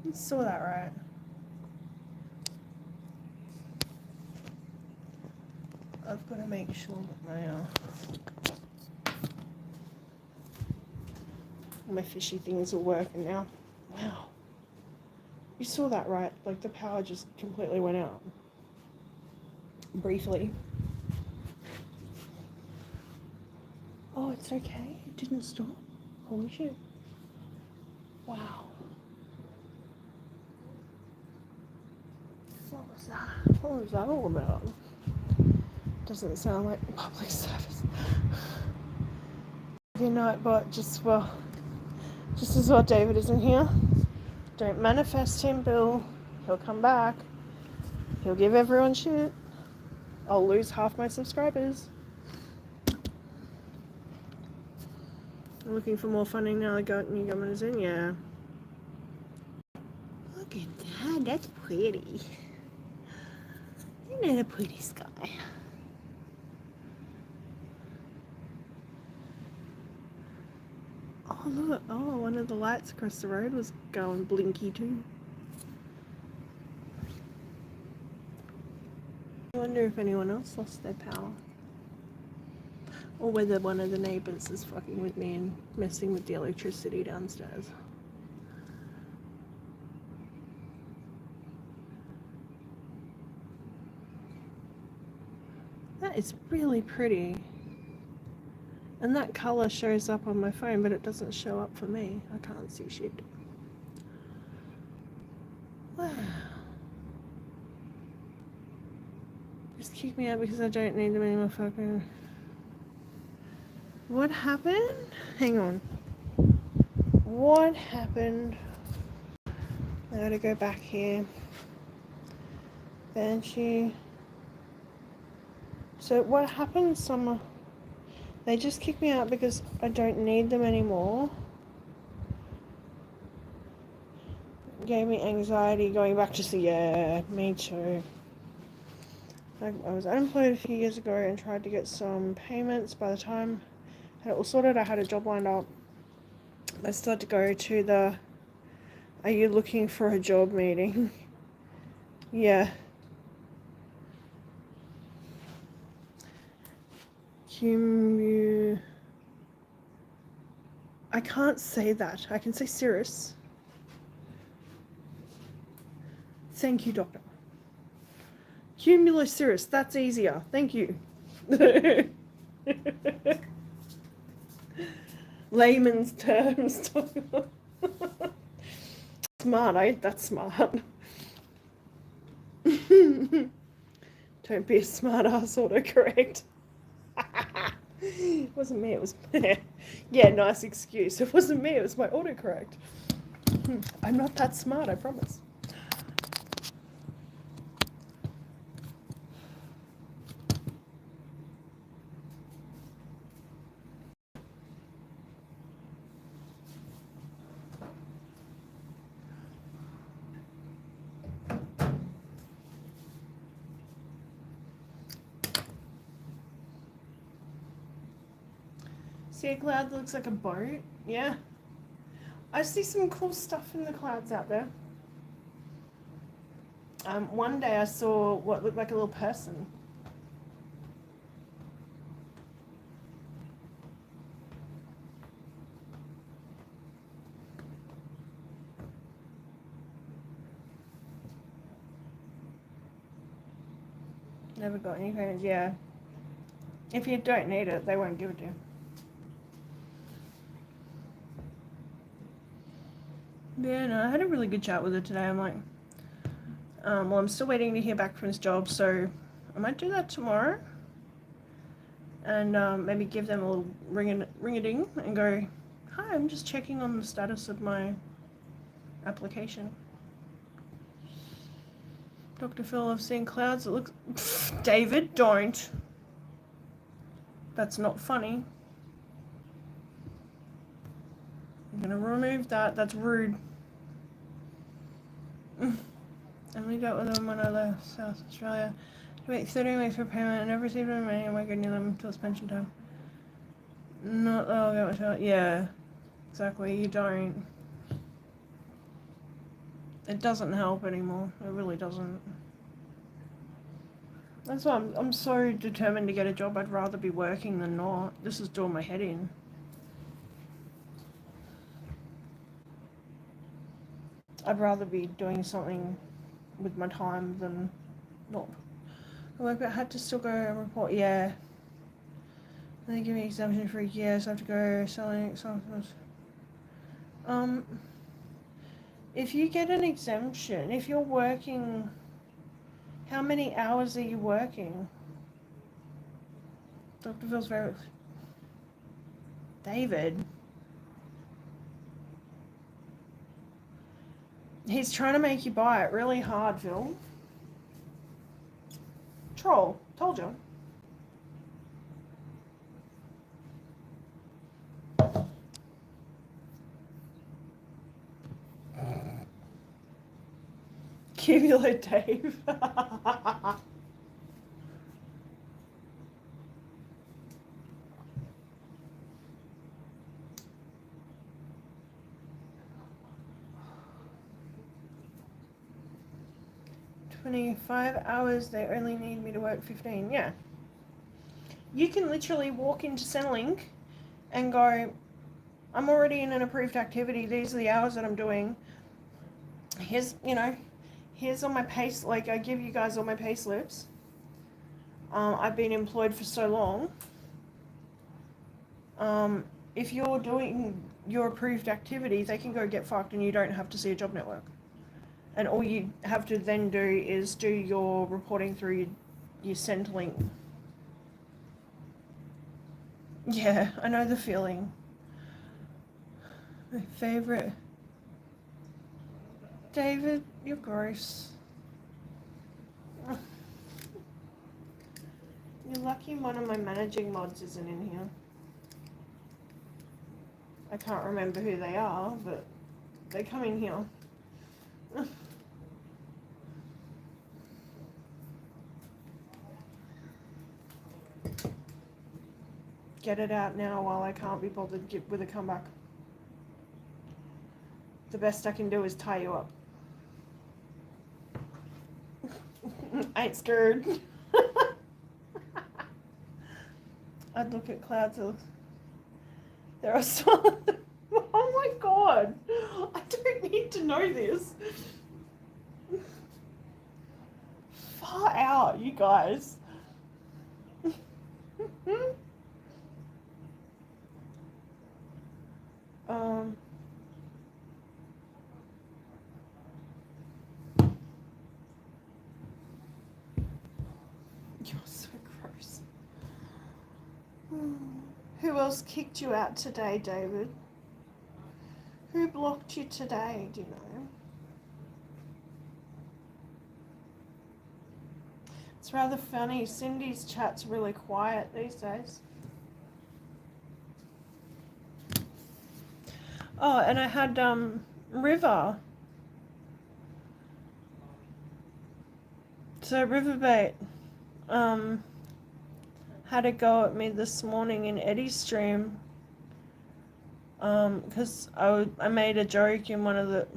You saw that, right? I've got to make sure that my fishy things are working now. Wow. You saw that, right? Like, the power just completely went out. Briefly. Oh, it's okay. It didn't stop. Holy shit. Wow. What was that all about? Doesn't sound like public service. Good night, but just as well David isn't here. Don't manifest him, Bill. He'll come back. He'll give everyone shit. I'll lose half my subscribers. I'm looking for more funding now. I got new government is in, yeah. Look at that. That's pretty. Isn't that a pretty sky? Oh, look. Oh, one of the lights across the road was going blinky too. I wonder if anyone else lost their power. Or whether one of the neighbours is fucking with me and messing with the electricity downstairs. That is really pretty. And that colour shows up on my phone, but it doesn't show up for me. I can't see shit. Wow. Just kick me out because I don't need them anymore, fucking. What happened? Hang on. What happened? I gotta go back here. Banshee. So what happened, Summer? They just kicked me out because I don't need them anymore. Gave me anxiety going back to see, yeah, me too. I was unemployed a few years ago and tried to get some payments. By the time I had it all sorted, I had a job lined up. I started to go to the, are you looking for a job meeting? Yeah. I can't say that. I can say Cirrus. Thank you, doctor. Cumulocirrus, that's easier. Thank you. Layman's terms. smart. I ain't that smart. Don't be a smart ass, autocorrect. It wasn't me, it was me. Yeah, nice excuse. It wasn't me, it was my autocorrect. I'm not that smart, I promise. See a cloud that looks like a boat? Yeah. I see some cool stuff in the clouds out there. One day I saw what looked like a little person. Never got any phones, yeah. If you don't need it, they won't give it to you. Yeah, no, I had a really good chat with her today. I'm like, well, I'm still waiting to hear back from this job, so I might do that tomorrow. And maybe give them a little ring-a-ding and go, hi, I'm just checking on the status of my application. Dr. Phil, I've seen clouds that look... Pfft, David, don't. That's not funny. I'm gonna remove that. That's rude. I only dealt with them when I left South Australia. To wait 13 weeks for payment and never received any money. I might go near them until it's pension time. Not that I'll get my child. Yeah, exactly. You don't. It doesn't help anymore. It really doesn't. That's why I'm so determined to get a job. I'd rather be working than not. This is doing my head in. I'd rather be doing something with my time than not. But I had to still go and report. Yeah. They give me exemption for a year, so I have to go selling something. If you get an exemption, if you're working, how many hours are you working? Dr. Phil's very... David. He's trying to make you buy it really hard, Phil. Troll. Told you. Cumulate Dave. "25 hours, they only need me to work 15. Yeah. You can literally walk into Centrelink and go, I'm already in an approved activity. These are the hours that I'm doing. Here's, here's all my pay, like I give you guys all my pay slips. I've been employed for so long. If you're doing your approved activity, they can go get fucked and you don't have to see a job network. And all you have to then do is do your reporting through your Centrelink. Yeah, I know the feeling. My favorite. David, you're gross. You're lucky one of my managing mods isn't in here. I can't remember who they are, but they come in here. Get it out now while I can't be bothered with a comeback. The best I can do is tie you up. I ain't scared. I'd look at clouds. There are some. Oh my god! I don't need to know this. Far out, you guys. You're so gross. Who else kicked you out today, David? Who blocked you today, do you know? It's rather funny. Cindy's chat's really quiet these days. Oh, and I had River. So Riverbait had a go at me this morning in Eddie's stream because I made a joke in one of the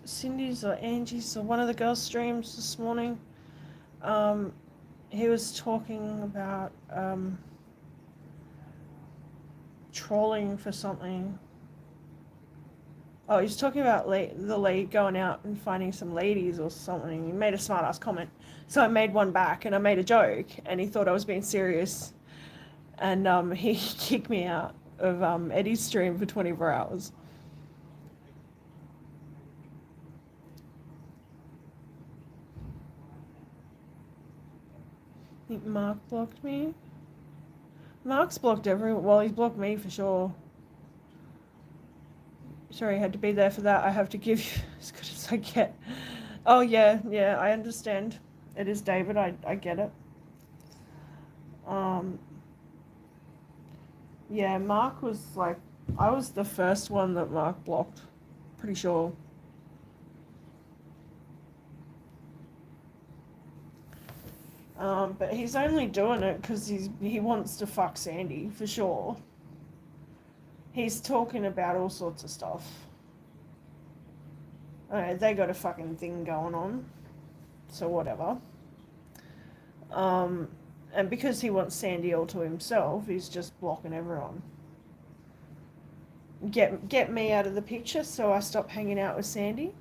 Cindy's or Angie's or one of the girls' streams this morning. He was talking about trolling for something. Oh, he was talking about the league going out and finding some ladies or something. He made a smart-ass comment. So I made one back and I made a joke and he thought I was being serious. And he kicked me out of Eddie's stream for 24 hours. I think Mark blocked me. Mark's blocked everyone. Well, he's blocked me for sure. Sorry, I had to be there for that. I have to give you as good as I get. Oh, yeah, I understand. It is David. I get it. Yeah, Mark was like, I was the first one that Mark blocked. Pretty sure. But he's only doing it because he wants to fuck Sandy, for sure. He's talking about all sorts of stuff. Alright, they got a fucking thing going on. So whatever. And because he wants Sandy all to himself, he's just blocking everyone. Get me out of the picture so I stop hanging out with Sandy.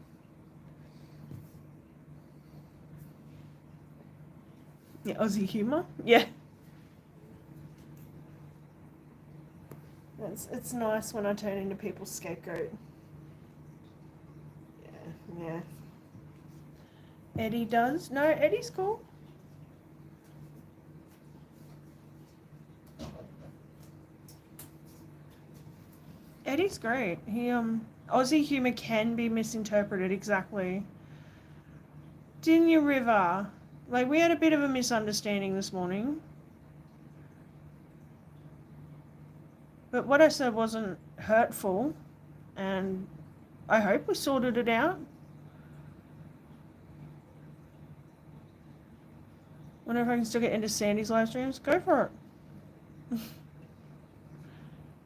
Yeah, Aussie humour. Yeah. It's nice when I turn into people's scapegoat. Yeah. Eddie does. No, Eddie's cool. Eddie's great. He Aussie humour can be misinterpreted exactly. Didn't you, River? Like, we had a bit of a misunderstanding this morning. But what I said wasn't hurtful, and I hope we sorted it out. Wonder if I can still get into Sandy's live streams. Go for it.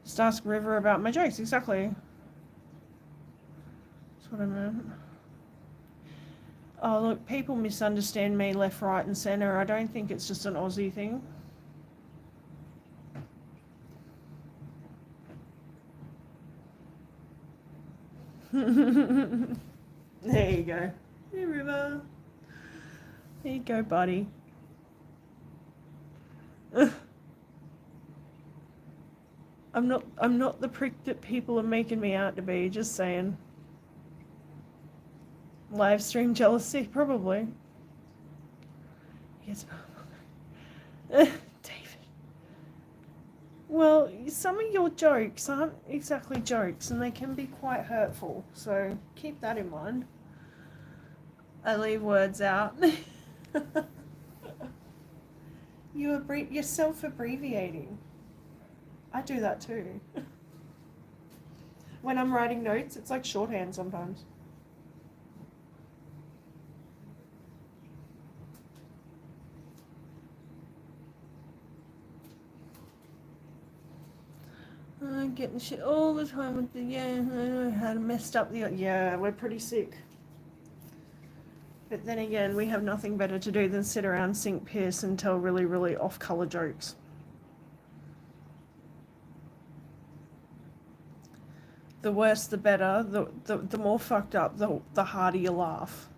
Just ask River about my jokes. Exactly. That's what I meant. Oh, look, people misunderstand me left, right, and centre. I don't think it's just an Aussie thing. There you go. Hey, River. There you go, buddy. I'm not the prick that people are making me out to be, just saying. Live stream jealousy, probably. Yes. David. Well, some of your jokes aren't exactly jokes, and they can be quite hurtful, so keep that in mind. I leave words out. You're self-abbreviating. I do that too. When I'm writing notes, it's like shorthand sometimes. I'm getting shit all the time with the, I know how to messed up the, yeah, we're pretty sick. But then again, we have nothing better to do than sit around, sink piss, and tell really, really off-colour jokes. The worse, the better. The more fucked up, the harder you laugh.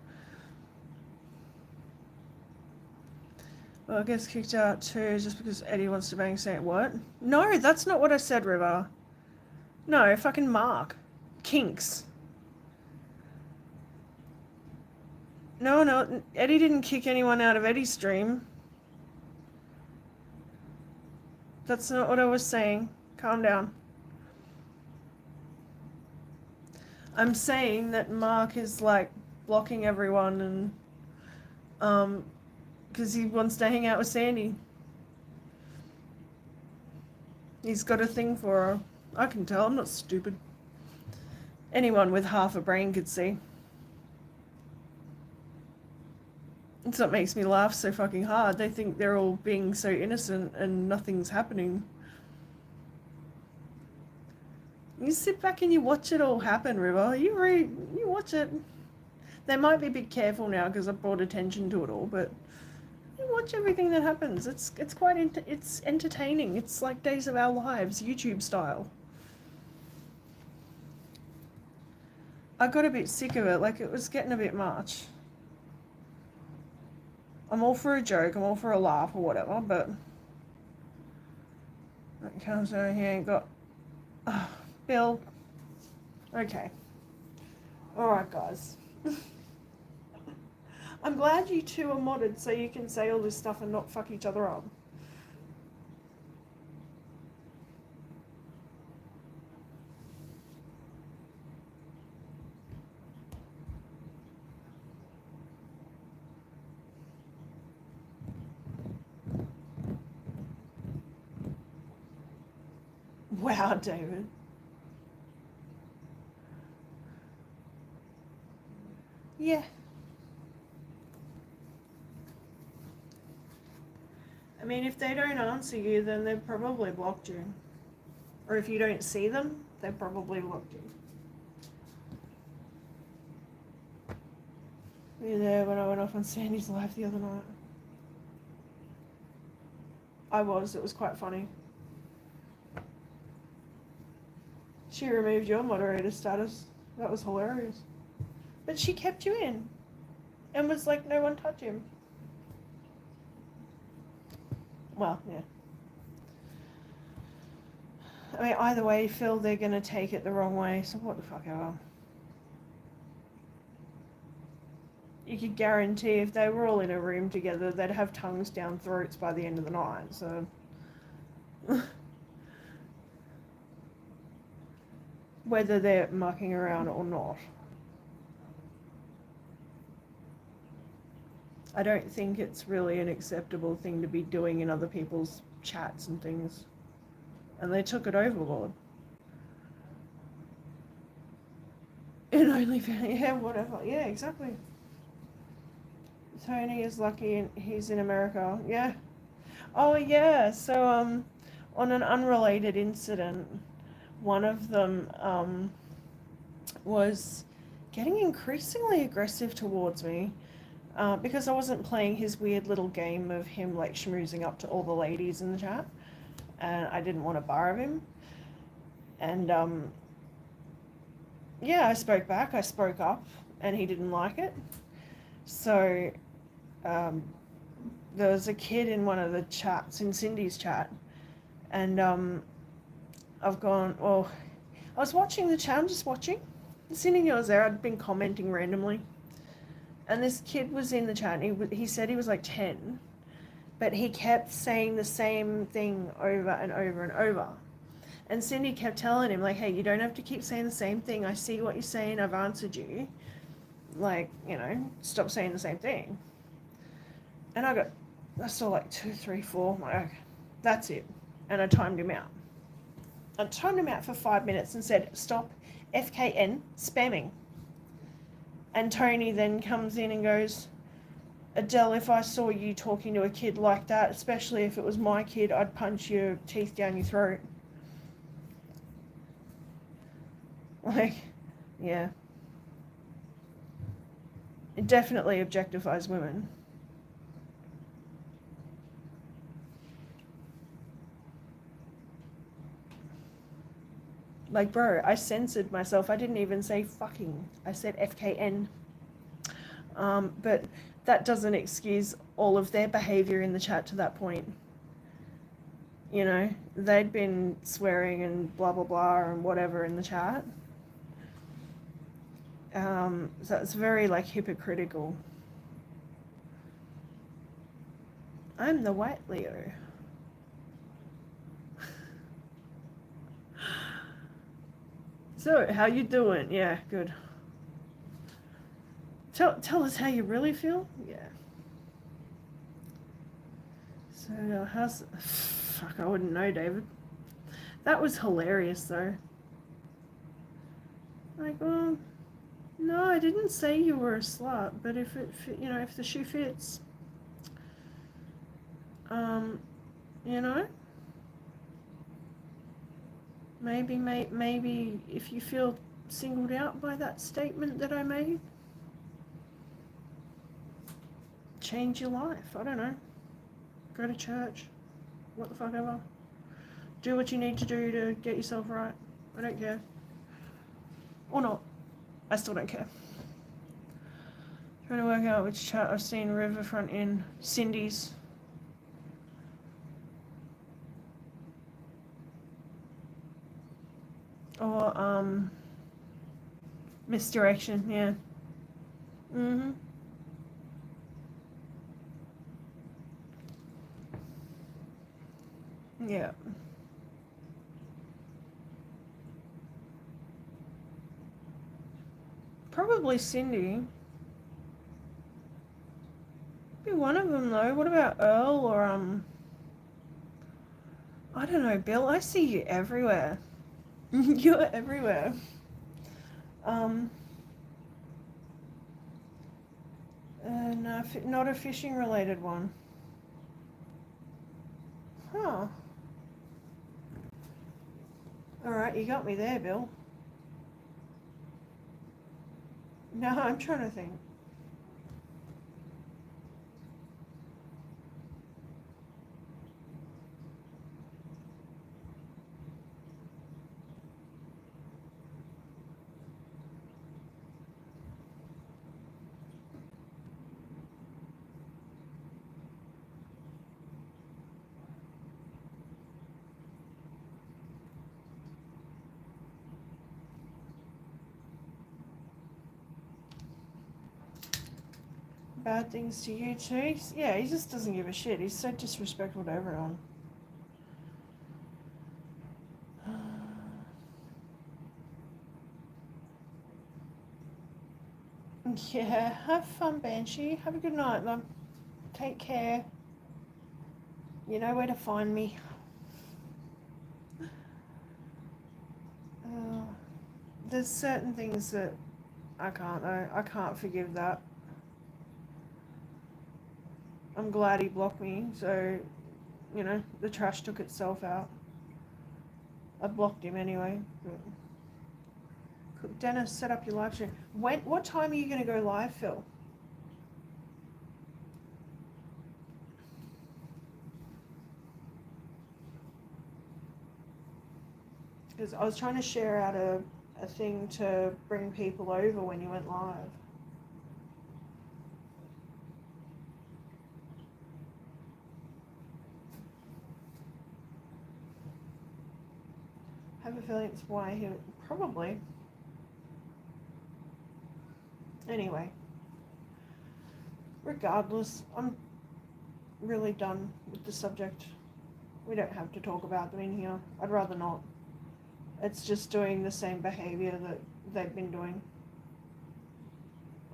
Well, I guess kicked out too just because Eddie wants to bang Sandy. What? No, that's not what I said, River. No, fucking Mark. Kinks. No, Eddie didn't kick anyone out of Eddie's stream. That's not what I was saying. Calm down. I'm saying that Mark is like blocking everyone and because he wants to hang out with Sandy. He's got a thing for her. I can tell, I'm not stupid. Anyone with half a brain could see. That's what makes me laugh so fucking hard. They think they're all being so innocent and nothing's happening. You sit back and you watch it all happen, River. You watch it. They might be a bit careful now because I've brought attention to it all, but you watch everything that happens. It's quite it's entertaining. It's like Days of Our Lives, YouTube style. I got a bit sick of it. Like, it was getting a bit much. I'm all for a joke. I'm all for a laugh or whatever, but it comes down here and got Bill. Okay. All right, guys. I'm glad you two are modded so you can say all this stuff and not fuck each other up. Wow, David. Yeah. I mean, if they don't answer you, then they've probably blocked you. Or if you don't see them, they've probably blocked you. Were you there when I went off on Sandy's live the other night? I was. It was quite funny. She removed your moderator status. That was hilarious. But she kept you in. And was like, no one touch him. Well, yeah. I mean, either way, Phil, they're going to take it the wrong way, so what the fuck ever. You could guarantee if they were all in a room together, they'd have tongues down throats by the end of the night, so... Whether they're mucking around or not. I don't think it's really an acceptable thing to be doing in other people's chats and things. And they took it overboard. It only, yeah, whatever. Yeah, exactly. Tony is lucky and he's in America. Yeah. Oh, yeah. So, on an unrelated incident, one of them, was getting increasingly aggressive towards me. Because I wasn't playing his weird little game of him like schmoozing up to all the ladies in the chat, and I didn't want to borrow him. And yeah, I spoke back, I spoke up, and he didn't like it. So there was a kid in one of the chats, in Cindy's chat, and I've gone, well, I was watching the chat, I'm just watching. Cindy was there, I'd been commenting randomly. And this kid was in the chat, and he said he was like 10, but he kept saying the same thing over and over and over. And Cindy kept telling him, like, hey, you don't have to keep saying the same thing. I see what you're saying. I've answered you. Like, you know, stop saying the same thing. And I saw like 2, 3, 4. I'm like, okay, that's it. And I timed him out. I timed him out for 5 minutes and said, stop FKN spamming. And Tony then comes in and goes, Adele, if I saw you talking to a kid like that, especially if it was my kid, I'd punch your teeth down your throat. Like, yeah. It definitely objectifies women. Like, bro, I censored myself. I didn't even say fucking. I said FKN. But that doesn't excuse all of their behavior in the chat to that point. You know, they'd been swearing and blah, blah, blah, and whatever in the chat. So it's very, like, hypocritical. I'm the white Leo. So, how you doing? Yeah, good. Tell us how you really feel. Yeah. So, how's... Fuck, I wouldn't know, David. That was hilarious, though. Like, well, no, I didn't say you were a slut, but if if the shoe fits, um, you know, maybe if you feel singled out by that statement that I made, change your life. I don't know. Go to church. What the fuck ever. Do what you need to do to get yourself right. I don't care. Or not. I still don't care. Trying to work out which chart I've seen Riverfront in. Cindy's. Or, Misdirection, yeah. Mm-hmm. Yeah. Probably Cindy. Be one of them though. What about Earl or I don't know, Bill. I see you everywhere. You're everywhere. Um. No, not a fishing related one. Huh. All right, you got me there, Bill. No, I'm trying to think. Bad things to you too? Yeah, he just doesn't give a shit. He's so disrespectful to everyone. Yeah, have fun, Banshee. Have a good night, love. Take care. You know where to find me. There's certain things that I can't though. I can't forgive that. I'm glad he blocked me, so the trash took itself out. I blocked him anyway. Dennis, set up your live stream. What time are you going to go live, Phil? Because I was trying to share out a thing to bring people over when you went live. I have a feeling it's why he probably. Anyway, regardless, I'm really done with the subject. We don't have to talk about them in here. I'd rather not. It's just doing the same behavior that they've been doing.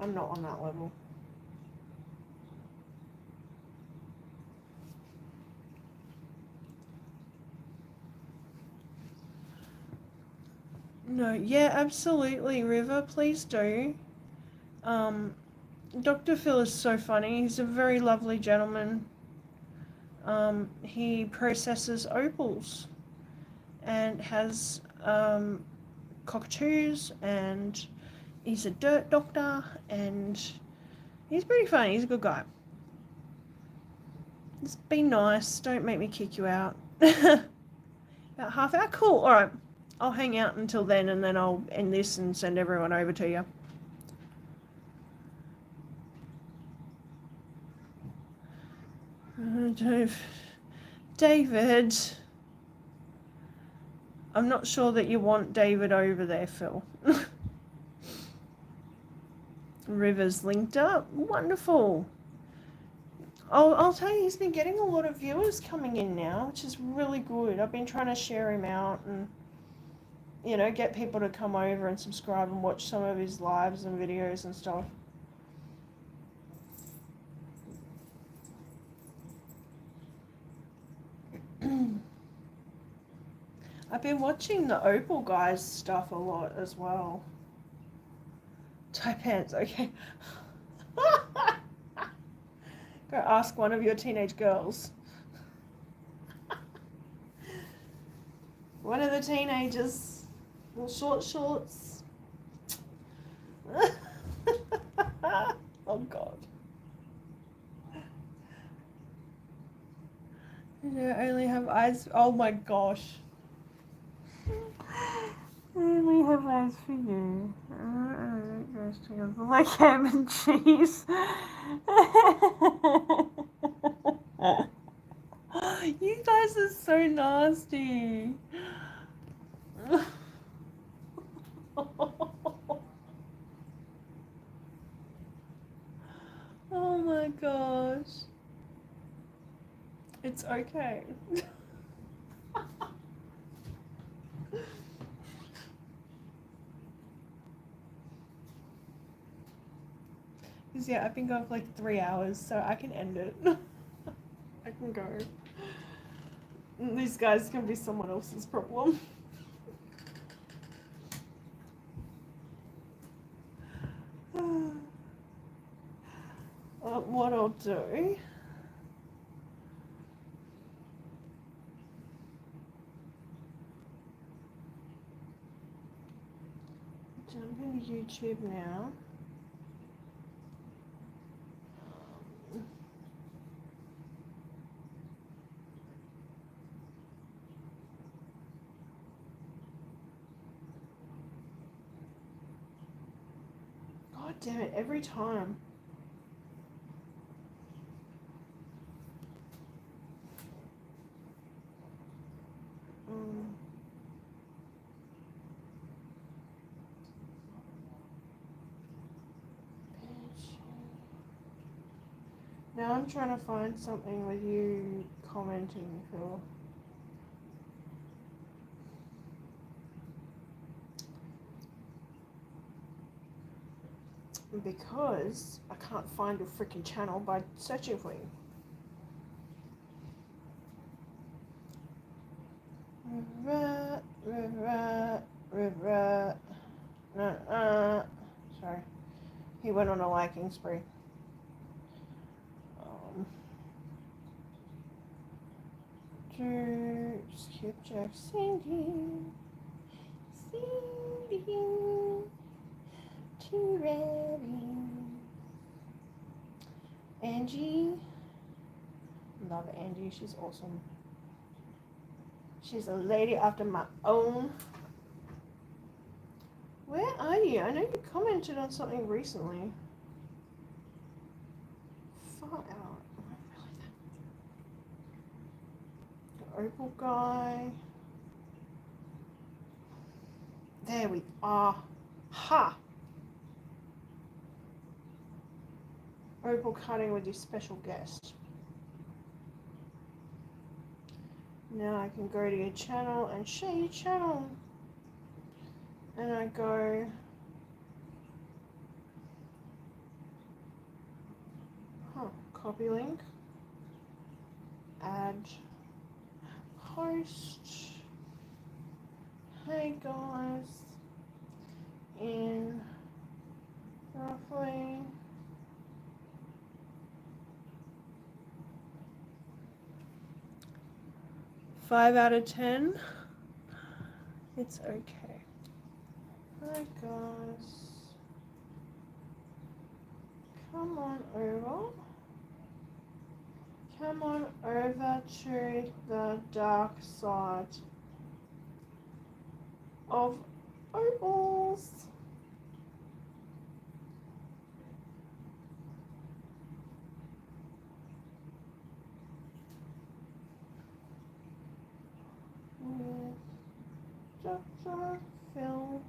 I'm not on that level. No, yeah, absolutely, River, please do. Dr. Phil is so funny. He's a very lovely gentleman. He processes opals and has cockatoos, and he's a dirt doctor, and he's pretty funny. He's a good guy. Just be nice. Don't make me kick you out. About half hour? Cool. All right. I'll hang out until then, and then I'll end this and send everyone over to you. David. I'm not sure that you want David over there, Phil. River's linked up. Wonderful. I'll tell you, he's been getting a lot of viewers coming in now, which is really good. I've been trying to share him out, and you know, get people to come over and subscribe and watch some of his lives and videos and stuff. I've been watching the Opal guys stuff a lot as well. Tight pants, okay. Go ask one of your teenage girls. One of the teenagers, little short shorts. Oh God. You only have eyes. Oh my gosh. I only have eyes for you. Like ham and cheese. You guys are so nasty. Oh my gosh. It's okay. Because yeah, I've been going for like 3 hours, so I can end it. I can go. These guys can be someone else's problem. What I'll do. Jump into YouTube now. God damn it, every time. Now I'm trying to find something with you commenting, Phil. Because I can't find your freaking channel by searching for you. Sorry. He went on a liking spree. Skip Jack singing. Too ready. Angie. Love Angie. She's awesome. She's a lady after my own. Where are you? I know you commented on something recently. Far out. The Opal guy. There we are. Ha! Opal cutting with your special guest. Now I can go to your channel and share your channel. And I go, copy link, add, post, hey guys, in roughly 5 out of 10, it's okay. Hi guys, come on over to the dark side of opals. With Dr. Phil.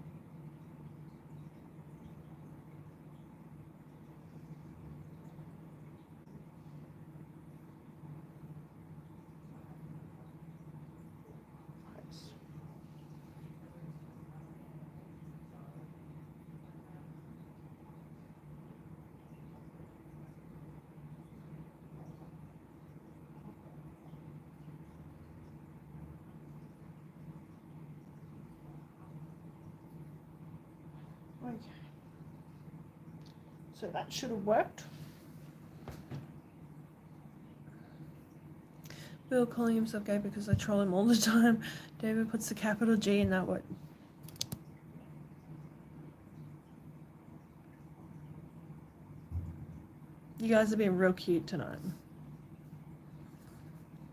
So that should have worked. Bill calling himself gay because I troll him all the time. David puts the capital G in that word. You guys are being real cute tonight.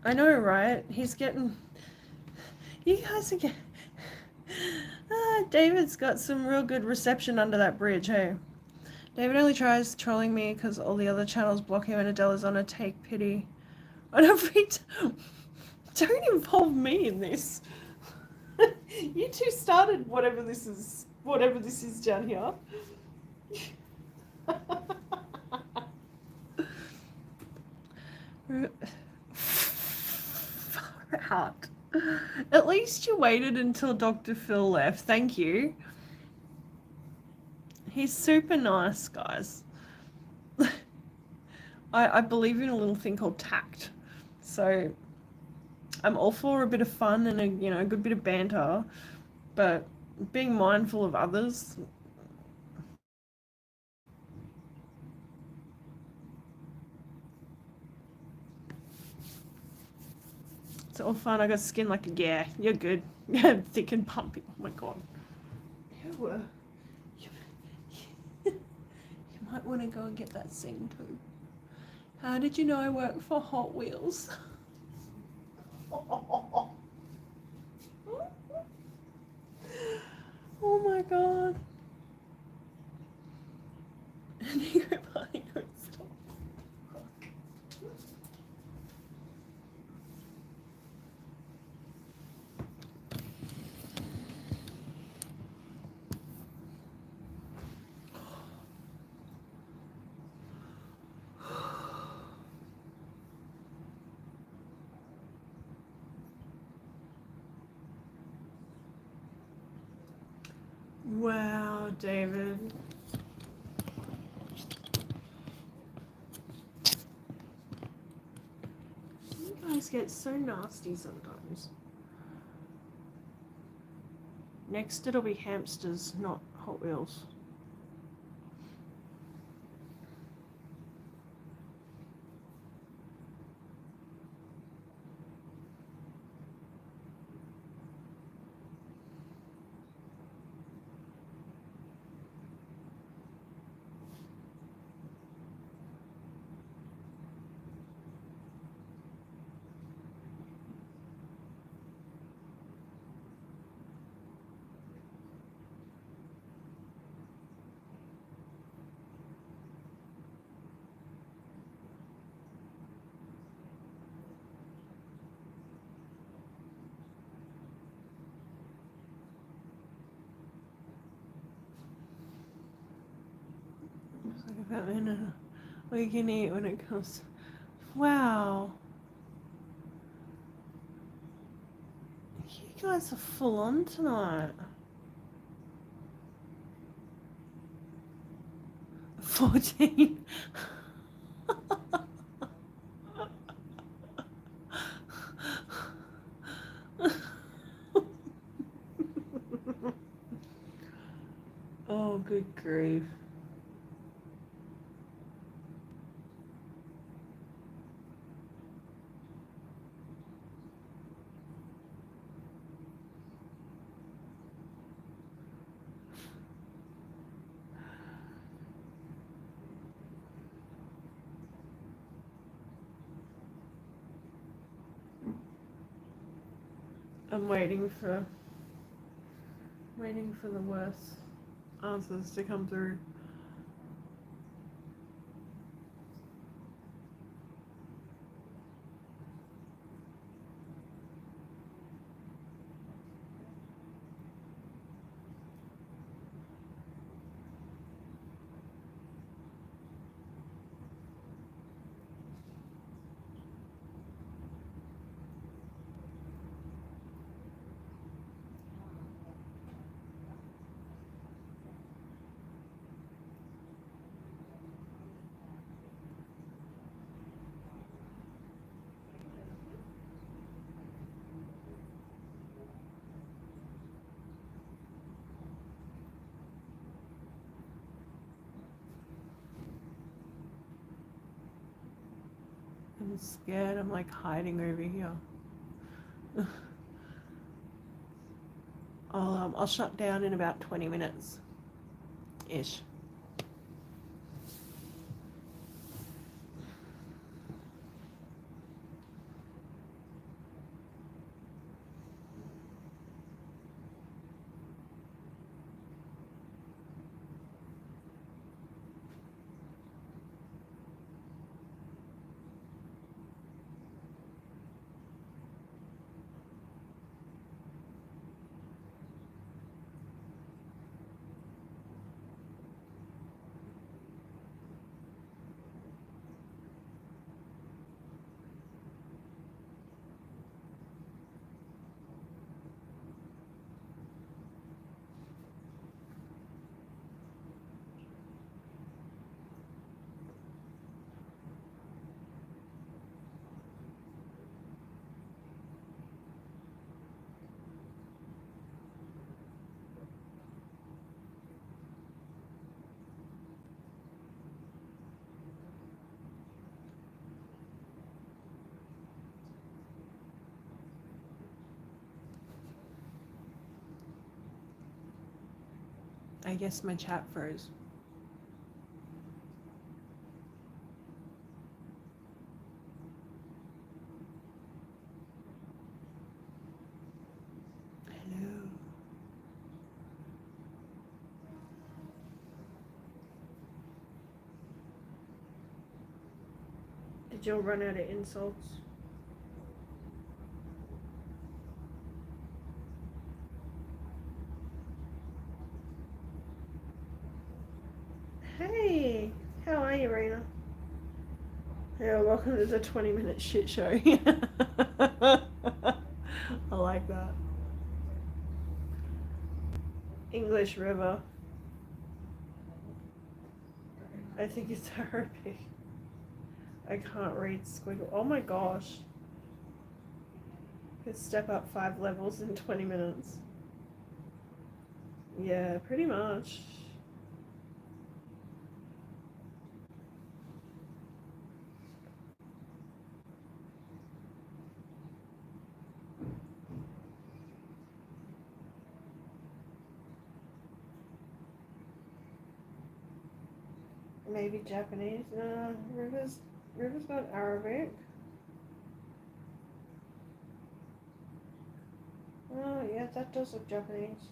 I know, right? He's getting... You guys are getting... David's got some real good reception under that bridge, hey? David only tries trolling me because all the other channels block him and Adela's on a take pity. I don't don't involve me in this. You two started whatever this is down here. Far out. At least you waited until Dr. Phil left. Thank you. He's super nice, guys. I believe in a little thing called tact. So I'm all for a bit of fun and a good bit of banter, but being mindful of others. It's all fun. I got skin like yeah, you're good. Yeah, thick and pumpy. Oh my god. You might want to go and get that seen too. How did you know I work for Hot Wheels? Oh my god. Wow, David. You guys get so nasty sometimes. Next it'll be hamsters, not Hot Wheels. What you can eat when it comes. Wow. You guys are full on tonight. 14. Oh, good grief. I'm waiting for the worst answers to come through. I'm scared. I'm like hiding over here. I'll shut down in about 20 minutes ish. I guess my chat froze. Hello. Did you all run out of insults? Hey, how are you, Rena? Yeah, welcome to the 20-minute shit show. I like that. English River. I think it's Arabic. I can't read squiggle. Oh my gosh. Could step up 5 levels in 20 minutes. Yeah, pretty much. Maybe Japanese. No, River's got Arabic. Oh yeah, that does look Japanese.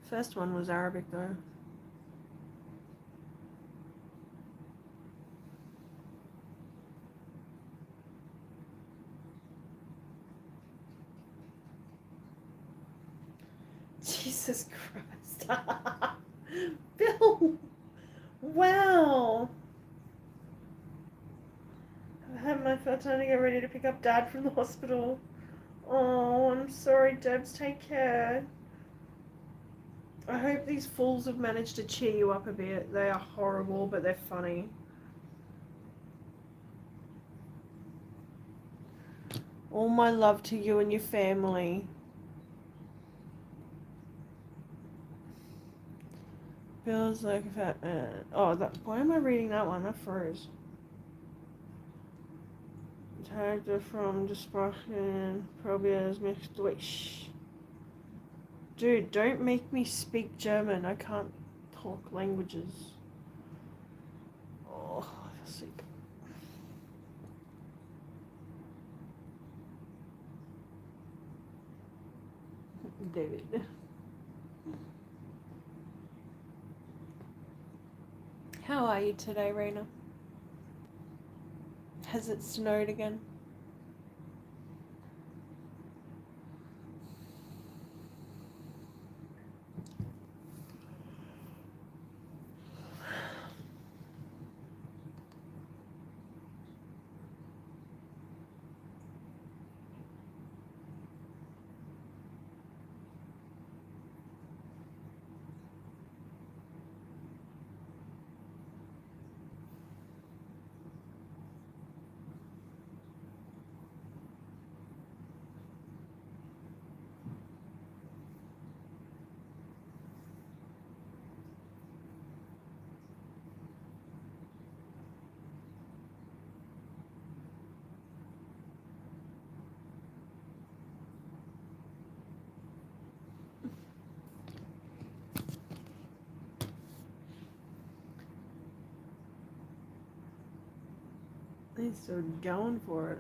First one was Arabic though. Jesus Christ. Bill! Wow! I've had my first time to get ready to pick up Dad from the hospital. Oh, I'm sorry, Debs. Take care. I hope these fools have managed to cheer you up a bit. They are horrible, but they're funny. All my love to you and your family. Feels like a fat man. Oh, why am I reading that one? That froze. Tagged from Gesprochen, Probias mixed. Wait, shh. Dude, don't make me speak German. I can't talk languages. Oh, I feel sick. David. How are you today, Raina? Has it snowed again? He's still going for it.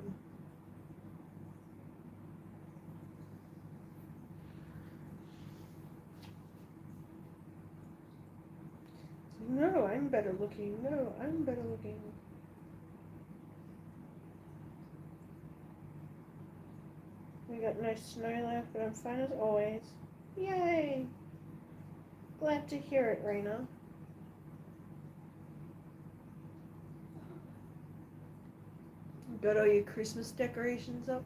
No, I'm better looking. No, I'm better looking. We got no snow left, but I'm fine as always. Yay! Glad to hear it, Raina. Got all your Christmas decorations up?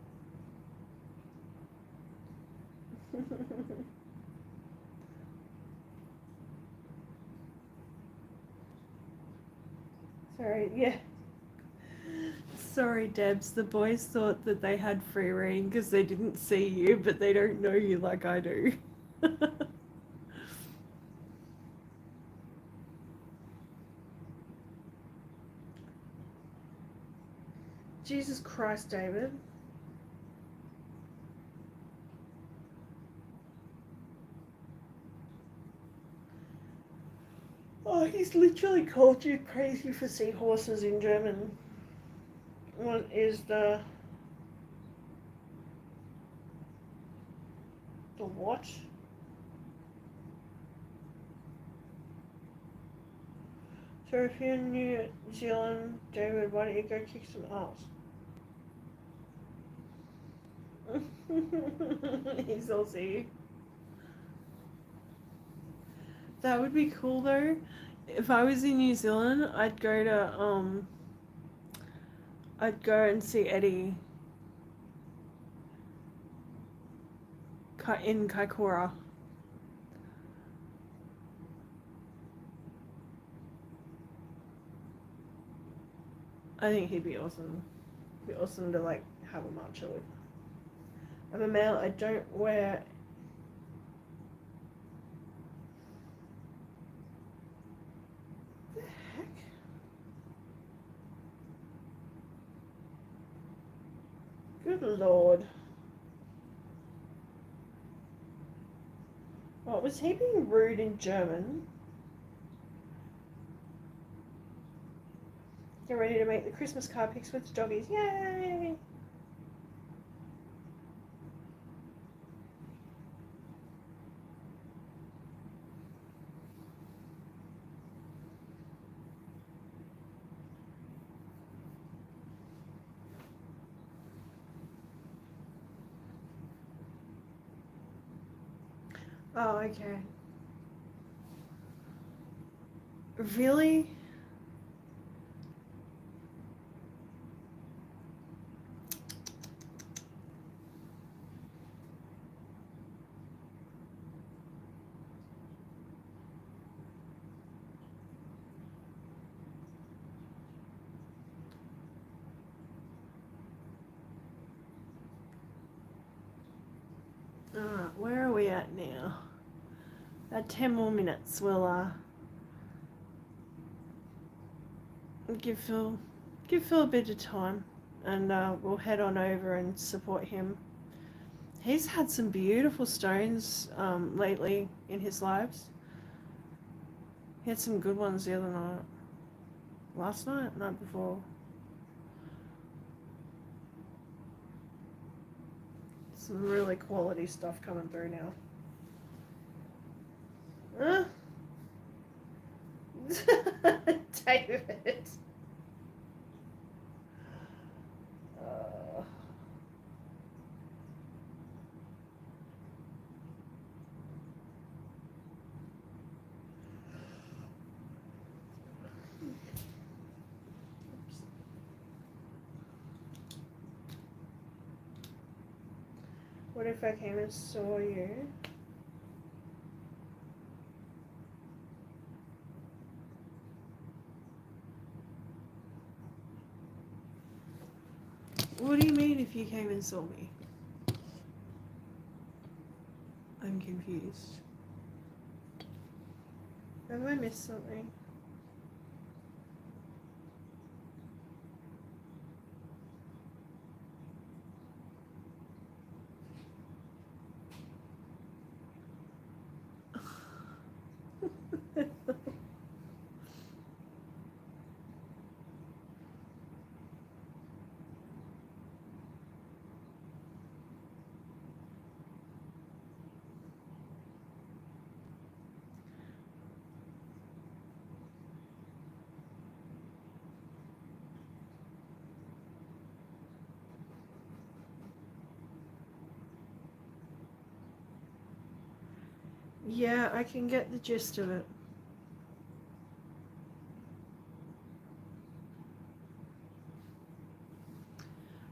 Sorry, yeah. Sorry, Debs. The boys thought that they had free reign because they didn't see you, but they don't know you like I do. Jesus Christ, David. Oh, he's literally called you crazy for seahorses in German. What is the what? So if you're in New Zealand, David, why don't you go kick some ass? He's Aussie. That would be cool though. If I was in New Zealand, I'd go and see Eddie in Kaikoura. I think he'd be awesome. It'd be awesome to like have a matcha with. I'm a male. I don't wear. The heck? Good lord. What was he being rude in German? Get ready to make the Christmas card pics with the doggies. Yay! Oh, okay. Really? Alright, where are we at now? About 10 more minutes. We'll give Phil a bit of time, and we'll head on over and support him. He's had some beautiful stones lately in his lives. He had some good ones the other night. Last night? Night before. Some really quality stuff coming through now. Huh? David. What if I came and saw you? What do you mean if you came and saw me? I'm confused. Have I missed something? Yeah, I can get the gist of it.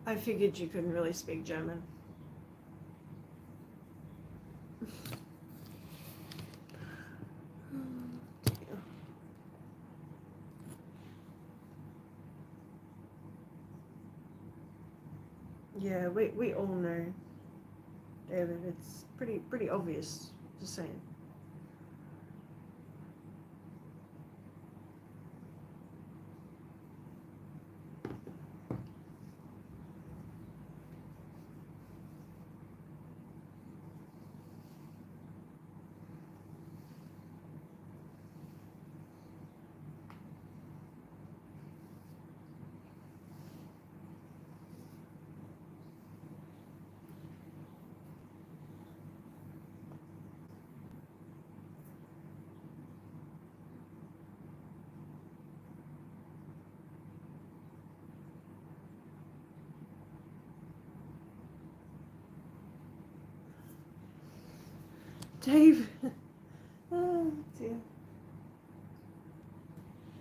I figured you couldn't really speak German. Yeah, we all know, David. It's pretty obvious. Just saying. Dave. Oh dear.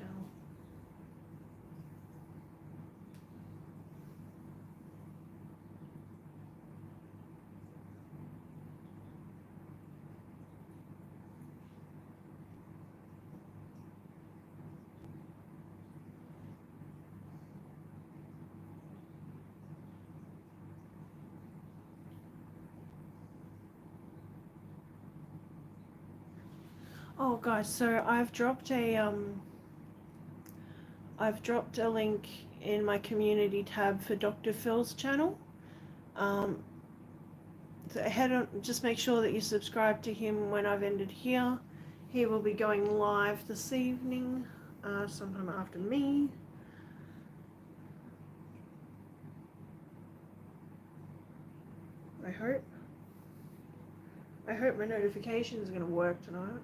Ow. Oh guys, so I've dropped a link in my community tab for Dr. Phil's channel. Um, so head on, just make sure that you subscribe to him when I've ended here. He will be going live this evening, sometime after me. I hope. I hope my notifications are going to work tonight.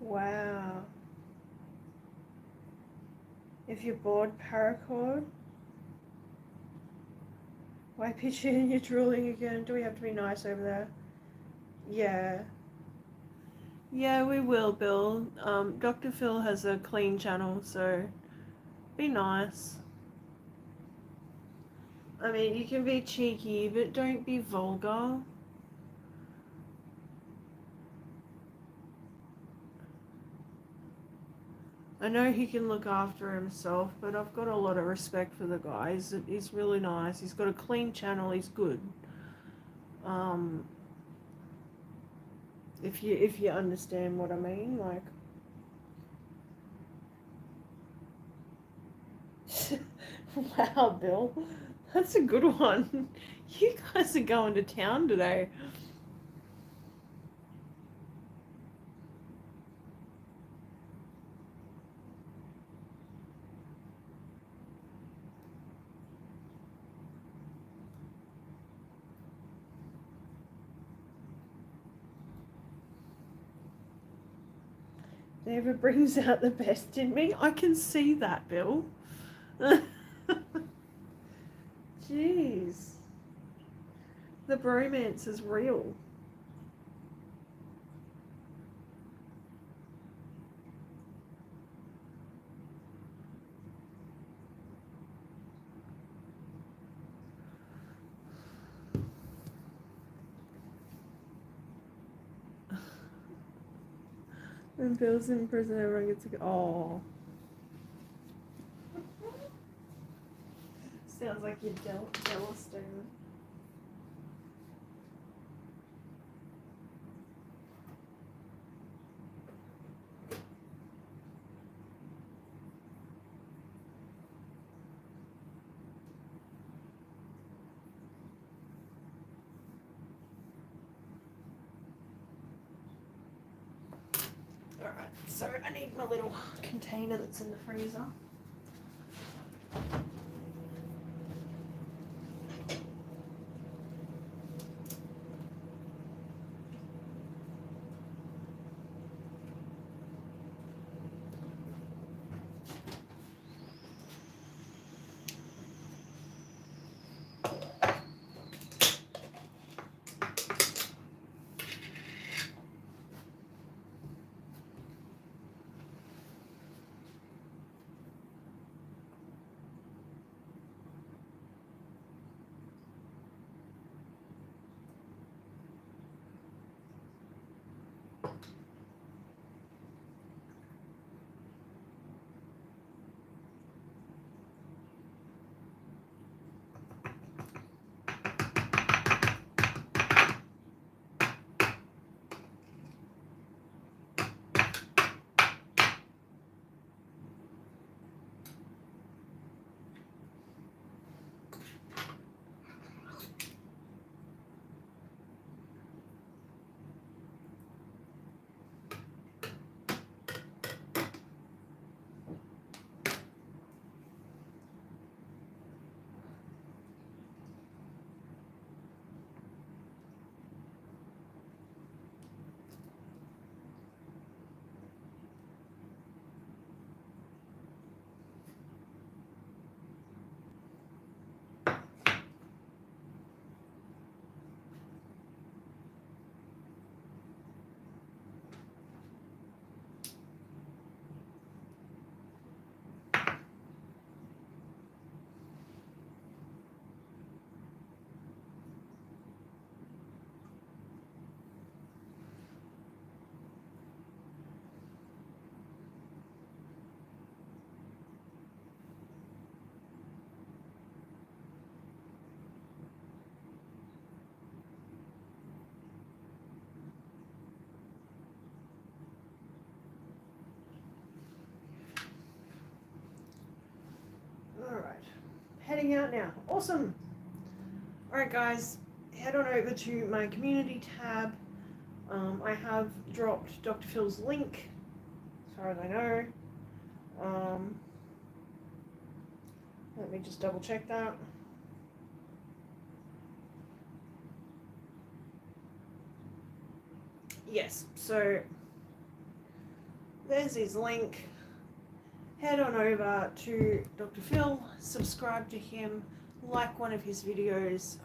Wow. If you're bored, paracord. Why pitch in? You're drooling again. Do we have to be nice over there? Yeah. Yeah, we will, Bill. Dr. Phil has a clean channel, so be nice. I mean, you can be cheeky, but don't be vulgar. I know he can look after himself, but I've got a lot of respect for the guy. He's really nice. He's got a clean channel. He's good. Um, if you understand what I mean, like. Wow, Bill, that's a good one. You guys are going to town today. Never brings out the best in me. I can see that, Bill. Jeez. The bromance is real. When Bill's in prison, everyone gets to go. Oh. Sounds like you're jealous, David. Alright, so I need my little container that's in the freezer. Alright, heading out now. Awesome. Alright guys, head on over to my community tab. I have dropped Dr. Phil's link, as far as I know. Let me just double check that. Yes, so there's his link. Head on over to Dr. Phil, subscribe to him, like one of his videos,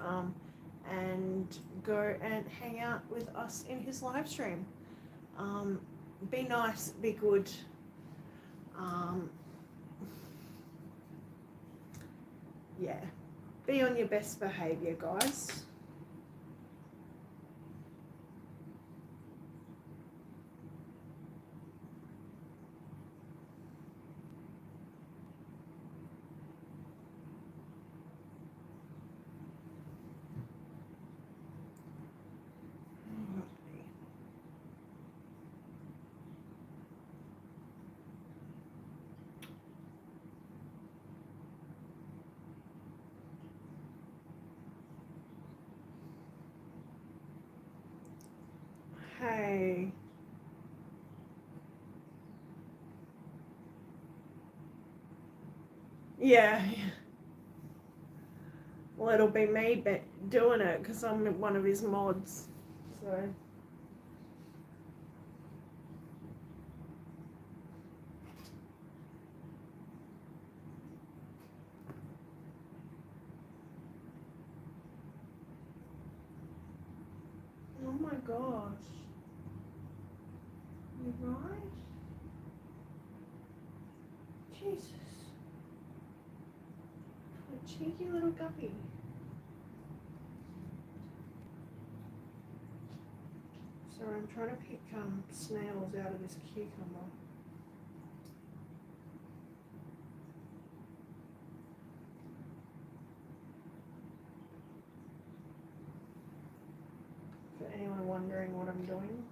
and go and hang out with us in his live stream. Be nice, be good. Yeah, be on your best behavior, guys. Hey. Yeah. Well, it'll be me doing it because I'm one of his mods. So. my gosh. You right? Jesus. A cheeky little guppy. Sorry, I'm trying to pick snails out of this cucumber. For anyone wondering what I'm doing.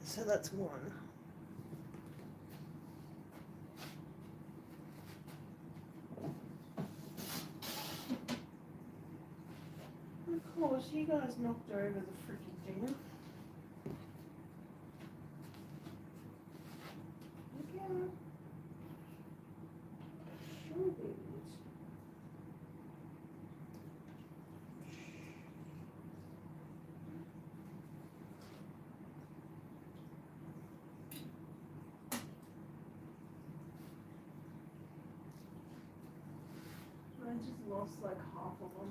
So that's one. Of course, you guys knocked over the freaking thing. Look out. Strawberries. I just lost like half of them.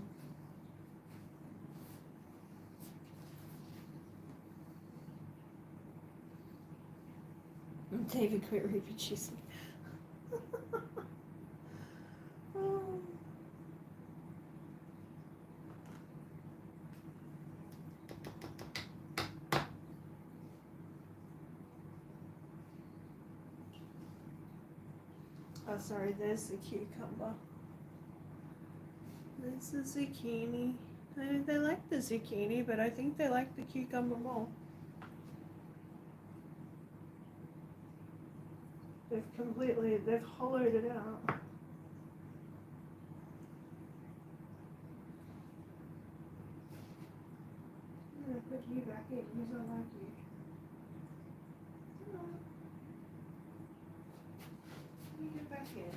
David, quit reproducing. Oh, sorry, there's the cucumber. There's the zucchini. They like the zucchini, but I think they like the cucumber more. They've hollowed it out. I'm gonna put you back in because I like you. Come on. You get back in.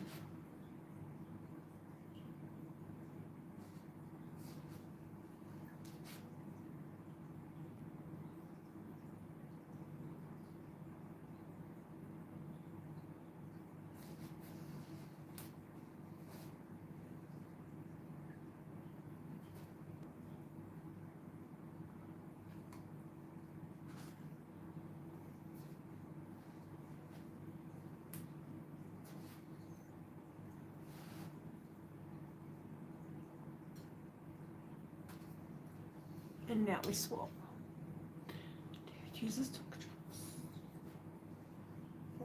And now we swap. David uses talk drops.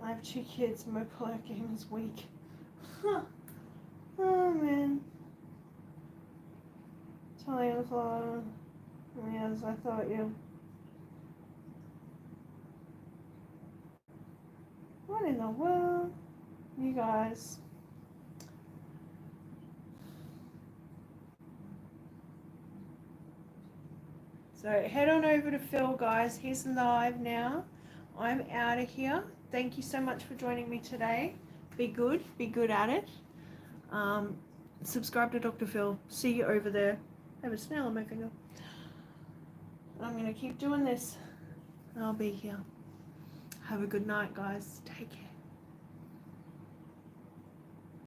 I have 2 kids and my pull-out game is weak. Huh. Oh man. Telling the floor. Yes, I thought you. What in the world? You guys. So head on over to Phil, guys. He's live now. I'm out of here. Thank you so much for joining me today. Be good at it. Subscribe to Dr. Phil. See you over there. I have a snail on my finger. I'm going to keep doing this. I'll be here. Have a good night, guys. Take care.